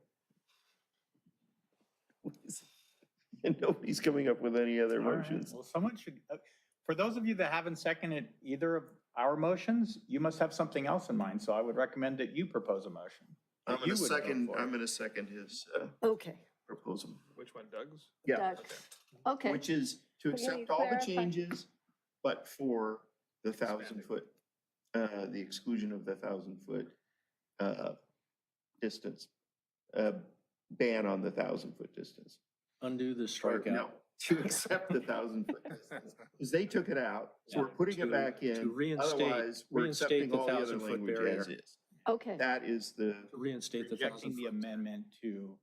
And nobody's coming up with any other All right. motions. Well, someone should, for those of you that haven't seconded either of our motions, you must have something else in mind. So I would recommend that you propose a motion. that you would vote for. I'm gonna second his Okay. proposal. Which one, Doug's? Yeah, Doug. Okay, which is to Can you accept all the clarify? changes, but for the 1,000-foot, the exclusion of the 1,000-foot distance, ban on the 1,000-foot distance. Undo the Or, strikeout. no, to accept the 1,000-foot distance. Because they took it out, so we're Yeah, putting it back to in. reinstate- Otherwise, we're reinstate accepting the all the other 1,000-foot language barrier. as is. okay. That is the, To reinstate the Rejecting the 1,000-foot. amendment to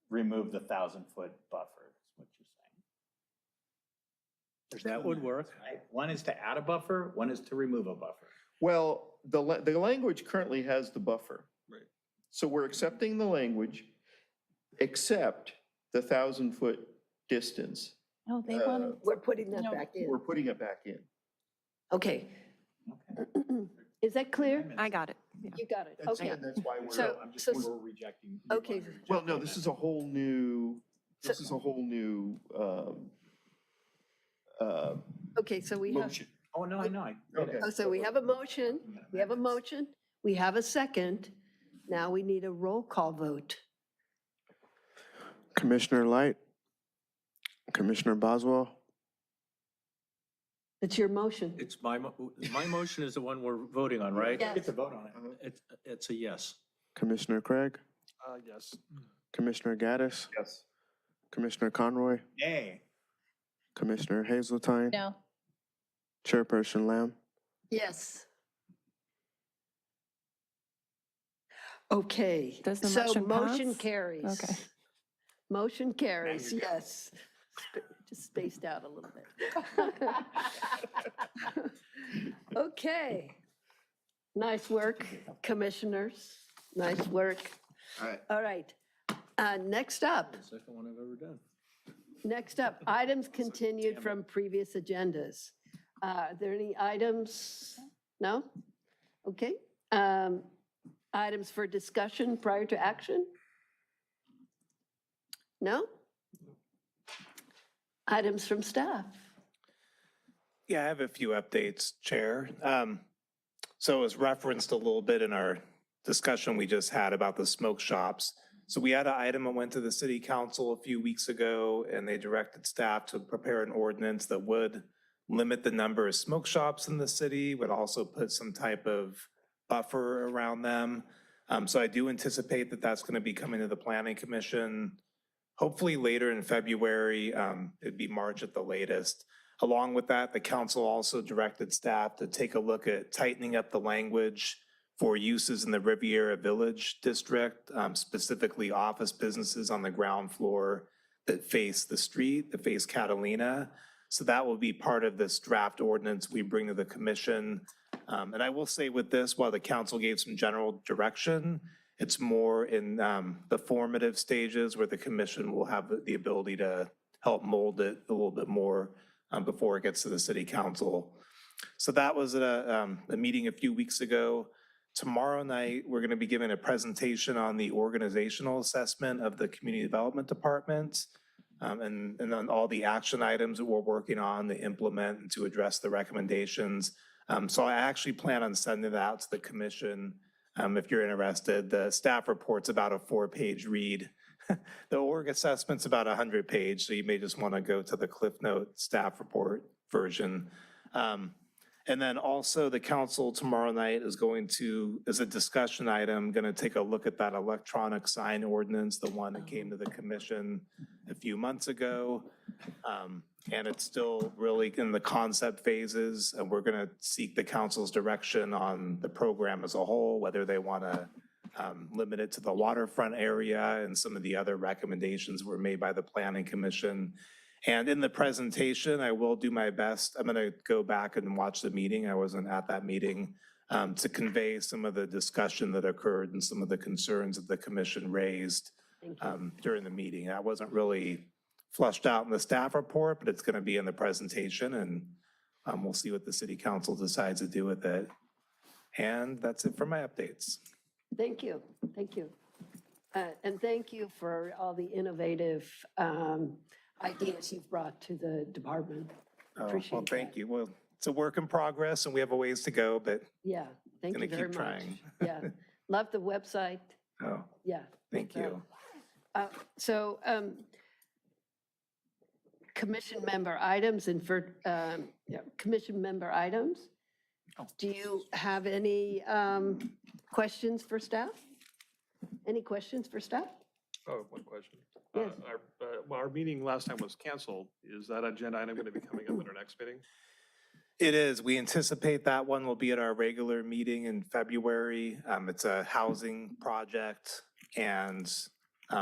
remove the 1,000-foot buffer, is what you're saying. There's That two would amendments, work. right? One is to add a buffer, one is to remove a buffer. well, the language currently has the buffer. Right. So we're accepting the language, except the 1,000-foot distance. No, they wanted, We're putting that No. back in. We're putting it back in. Okay. Okay. Is that clear? I got it. Yeah. You got it. That's- Okay. and that's why we're. So- I'm just, so- we're rejecting. Okay. Well, no, this is a whole new, So- this is a whole new Okay, so we have, motion. Oh, no, I know. I get it. Oh, so we have a motion, we have a second. Now we need a roll call vote. Commissioner Light, Commissioner Boswell, It's your motion. It's my motion is the one we're voting on, right? Yes. Get to vote on it. It's a yes. Commissioner Craig, Yes. Commissioner Gaddis, Yes. Commissioner Conroy, Yay. Commissioner Hazeltine, No. Chairperson Lamb. Yes. Okay. Does the So motion motion pass? carries. Okay. Motion carries, yes. Just spaced out a little bit. Okay. Nice work, commissioners. Nice work. All right. All right. Next up, Second one I've ever done. items continued from previous agendas. Are there any items? No? Okay. Items for discussion prior to action? No? Items from staff? Yeah, I have a few updates, Chair. So it was referenced a little bit in our discussion we just had about the smoke shops. So we had an item that went to the city council a few weeks ago, and they directed staff to prepare an ordinance that would limit the number of smoke shops in the city, would also put some type of buffer around them. So I do anticipate that that's going to be coming to the Planning Commission, hopefully later in February. It'd be March at the latest. Along with that, the council also directed staff to take a look at tightening up the language for uses in the Riviera Village District, specifically office businesses on the ground floor that face the street, that face Catalina. So that will be part of this draft ordinance we bring to the commission. And I will say with this, while the council gave some general direction, it's more in the formative stages where the commission will have the ability to help mold it a little bit more before it gets to the city council. So that was at a meeting a few weeks ago. Tomorrow night, we're going to be giving a presentation on the organizational assessment of the Community Development Department and on all the action items that we're working on to implement and to address the recommendations. So I actually plan on sending that out to the commission if you're interested. The staff report's about a 4-page read. The org assessment's about 100-page, so you may just want to go to the Cliff Note staff report version. And then also the council tomorrow night is going to, as a discussion item, going to take a look at that electronic sign ordinance, the one that came to the commission a few months ago. And it's still really in the concept phases, and we're going to seek the council's direction on the program as a whole, whether they want to limit it to the waterfront area, and some of the other recommendations were made by the Planning Commission. And in the presentation, I will do my best. I'm going to go back and watch the meeting. I wasn't at that meeting to convey some of the discussion that occurred and some of the concerns that the commission raised during the meeting. That wasn't really flushed out in the staff report, but it's going to be in the presentation, and we'll see what the city council decides to do with it. And that's it for my updates. Thank you, thank you. And thank you for all the innovative ideas you've brought to the department. Well, Appreciate thank that. you. Well, it's a work in progress, and we have a ways to go, but Yeah, thank you gonna very keep much. trying. Yeah, love the website, oh, yeah. thank you. So, commission member items and for, commission member items. Do you have any questions for staff? Any questions for staff? Oh, one question. Yes. Our meeting last time was canceled. Is that agenda item going to be coming up at our next meeting? It is. We anticipate that one will be at our regular meeting in February. It's a housing project, and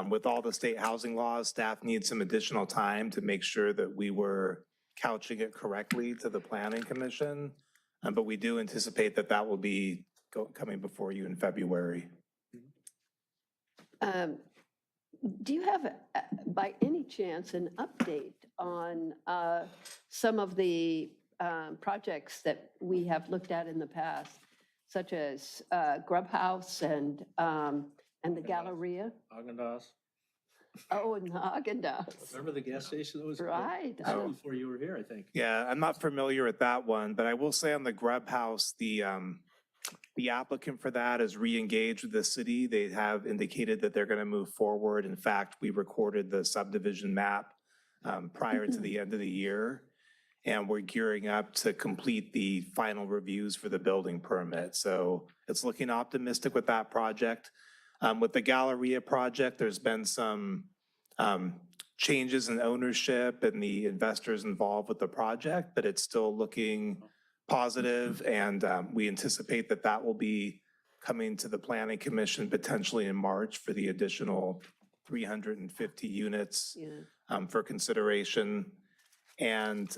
with all the state housing laws, staff needs some additional time to make sure that we were couching it correctly to the Planning Commission. But we do anticipate that that will be coming before you in February. Do you have, by any chance, an update on some of the projects that we have looked at in the past, such as Grub House and the Galleria? Haagen-Dazs. Oh, and Haagen-Dazs. Remember the gas station that was? Right. That was before you were here, I think. Yeah, I'm not familiar with that one, but I will say on the Grub House, the applicant for that is re-engaged with the city. They have indicated that they're going to move forward. In fact, we recorded the subdivision map prior to the end of the year, and we're gearing up to complete the final reviews for the building permit. So it's looking optimistic with that project. With the Galleria project, there's been some changes in ownership and the investors involved with the project, but it's still looking positive, and we anticipate that that will be coming to the Planning Commission potentially in March for the additional 350 units for consideration. And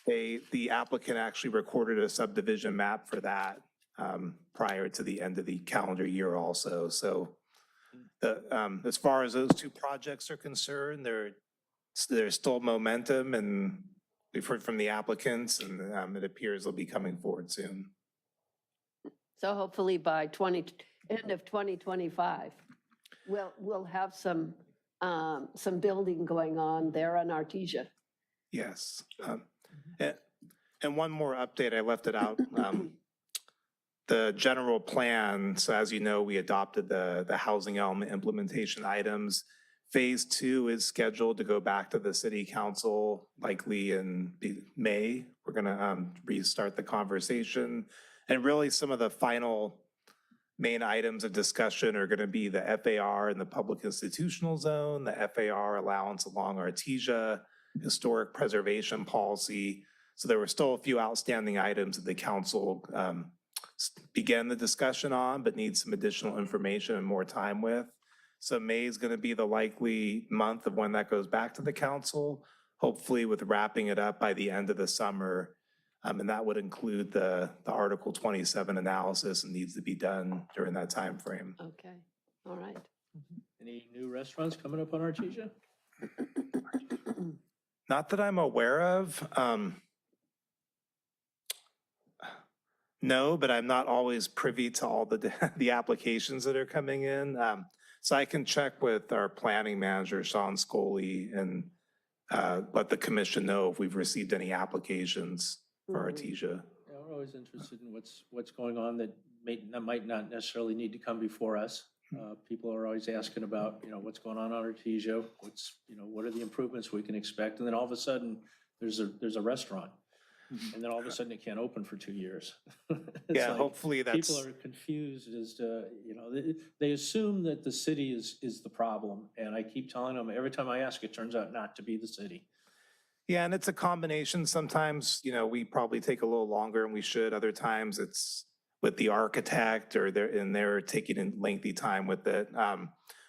the applicant actually recorded a subdivision map for that prior to the end of the calendar year also. So as far as those two projects are concerned, there's still momentum, and we've heard from the applicants, and it appears they'll be coming forward soon. So hopefully by end of 2025, we'll have some building going on there on Artesia. Yes. And one more update, I left it out. The general plan, so as you know, we adopted the housing element implementation items. Phase 2 is scheduled to go back to the city council likely in May. We're going to restart the conversation. And really some of the final main items of discussion are going to be the FAR in the public institutional zone, the FAR allowance along Artesia, historic preservation policy. So there were still a few outstanding items that the council began the discussion on, but needs some additional information and more time with. So May is going to be the likely month of when that goes back to the council, hopefully with wrapping it up by the end of the summer. And that would include the Article 27 analysis and needs to be done during that time frame. Okay, all right. Any new restaurants coming up on Artesia? Not that I'm aware of. No, but I'm not always privy to all the applications that are coming in. So I can check with our planning manager, Sean Scully, and let the commission know if we've received any applications for Artesia. Yeah, we're always interested in what's going on that might not necessarily need to come before us. People are always asking about, what's going on Artesia, what are the improvements we can expect, and then all of a sudden there's a restaurant. And then all of a sudden it can't open for 2 years. Yeah, like hopefully that's... People are confused as to, they assume that the city is the problem. And I keep telling them, every time I ask, it turns out not to be the city. Yeah, and it's a combination. Sometimes, we probably take a little longer and we should. Other times it's with the architect or they're taking a lengthy time with it.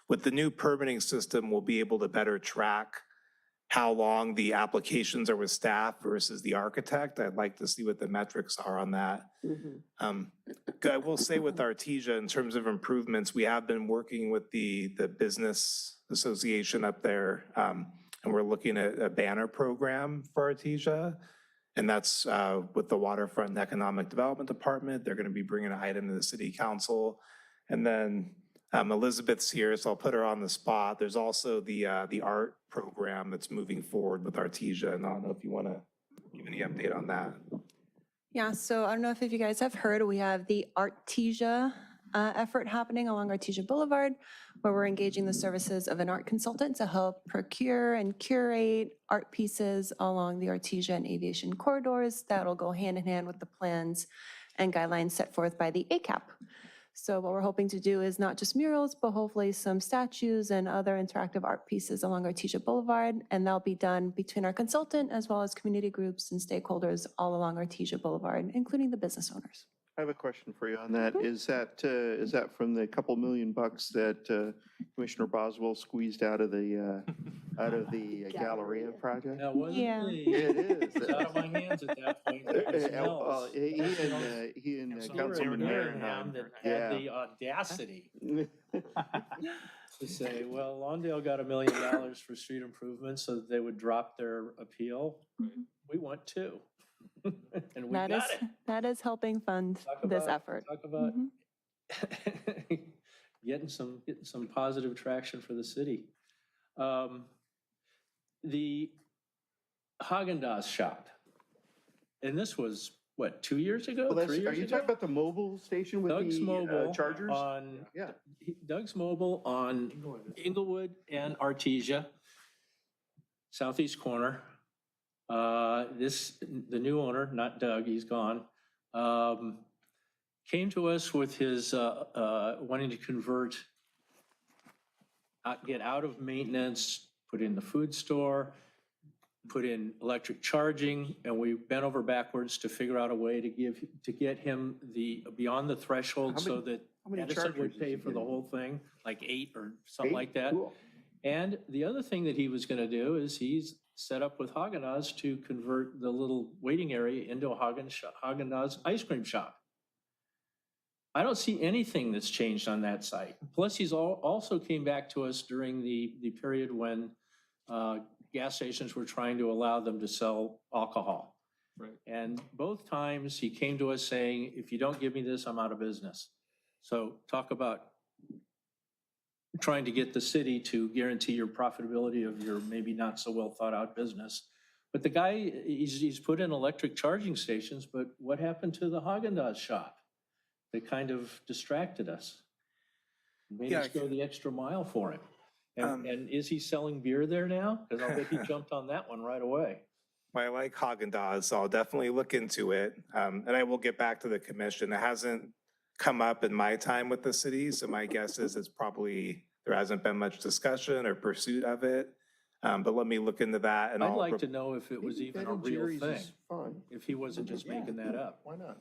With the new permitting system, we'll be able to better track how long the applications are with staff versus the architect. I'd like to see what the metrics are on that. I will say with Artesia, in terms of improvements, we have been working with the business association up there, and we're looking at a banner program for Artesia, and that's with the Waterfront and Economic Development Department. They're going to be bringing an item to the city council, and then Elizabeth's here, so I'll put her on the spot. There's also the art program that's moving forward with Artesia, and I don't know if you want to give any update on that. Yeah, so I don't know if you guys have heard, we have the Artesia effort happening along Artesia Boulevard, where we're engaging the services of an art consultant to help procure and curate art pieces along the Artesia and Aviation corridors. That'll go hand in hand with the plans and guidelines set forth by the ACAP. So what we're hoping to do is not just murals, but hopefully some statues and other interactive art pieces along Artesia Boulevard. And that'll be done between our consultant as well as community groups and stakeholders all along Artesia Boulevard, including the business owners. I have a question for you on that. Is that from the couple $1 million that Commissioner Boswell squeezed out of the Galleria project? That wasn't me. It is. It's out of my hands at that point. That was Nels. He and Councilman Marinham that had the audacity to say, well, Lawndale got $1 million for street improvements so that they would drop their appeal. We want $2 million. And we got it. That is helping fund this effort. Talk about getting some positive traction for the city. The Haagen-Dazs shop. And this was, what, 2 years ago, Well, 3 are years you ago? talking about the mobile station with Doug's the Mobile chargers? on, Yeah. Doug's Mobile on Inglewood and Artesia, southeast corner. The new owner, not Doug, he's gone, came to us with his wanting to convert, get out of maintenance, put in the food store, put in electric charging, and we bent over backwards to figure out a way to get him beyond the threshold so that many Edison chargers would is pay he for the getting? whole thing, like 8 or something 8? like that. Cool. And the other thing that he was gonna do is he's set up with Haagen-Dazs to convert the little waiting area into a Haagen-Dazs ice cream shop. I don't see anything that's changed on that site. Plus, he's also came back to us during the period when gas stations were trying to allow them to sell alcohol. Right. And both times he came to us saying, if you don't give me this, I'm out of business. So talk about trying to get the city to guarantee your profitability of your maybe not so well thought out business. But the guy, he's put in electric charging stations, but what happened to the Haagen-Dazs shop? They kind of distracted us. Made us go the extra mile for him. And is he selling beer there now? Because I'll bet he jumped on that one right away. I like Haagen-Dazs, so I'll definitely look into it. And I will get back to the commission. It hasn't come up in my time with the city, so my guess is it's probably, there hasn't been much discussion or pursuit of it. But let me look into that and I'd I'll. like to know if it was Maybe even Ben a and real Jerry's thing, is fun. if he wasn't just making that up. Why not?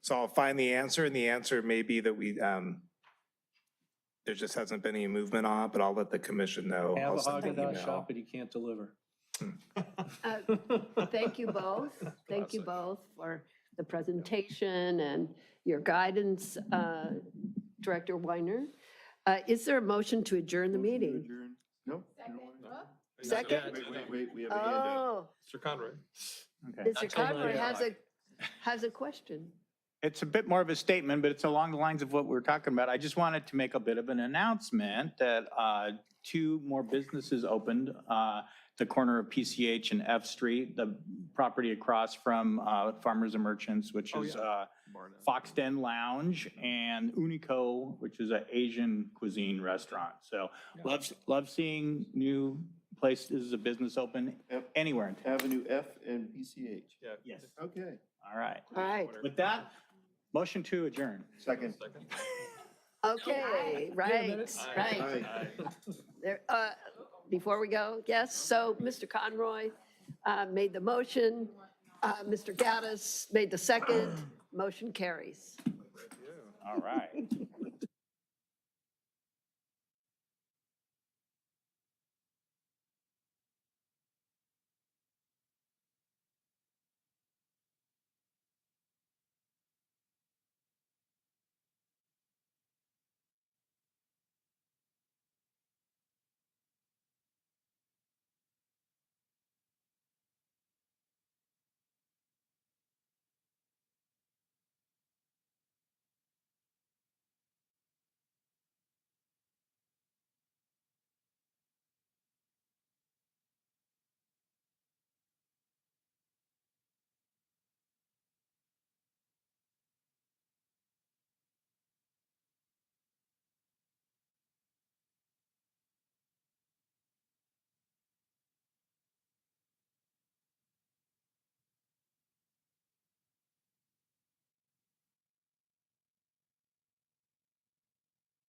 So I'll find the answer, and the answer may be that there just hasn't been any movement on it, but I'll let the commission know. Have I'll a send an Haagen-Dazs email. shop, but he can't deliver. Thank you both. Thank you both for the presentation and your guidance, Director Weiner. Is there a motion to adjourn the meeting? No? Second? Wait, we have a hand up. Oh, Mr. Conroy. Mr. That's all Conroy right. has a question. It's a bit more of a statement, but it's along the lines of what we're talking about. I just wanted to make a bit of an announcement that 2 more businesses opened, the corner of PCH and F Street, the property across from Farmers and Merchants, which is Fox Den Lounge, and Unico, which is an Asian cuisine restaurant. So love seeing new places of business open anywhere in town. Avenue F and PCH. Yeah. Yes. Okay. All right. All right. With that, motion to adjourn. Second. Okay, right. Aye. There, before we go, yes, so Mr. Conroy made the motion, Mr. Gaddis made the second, motion carries. All right.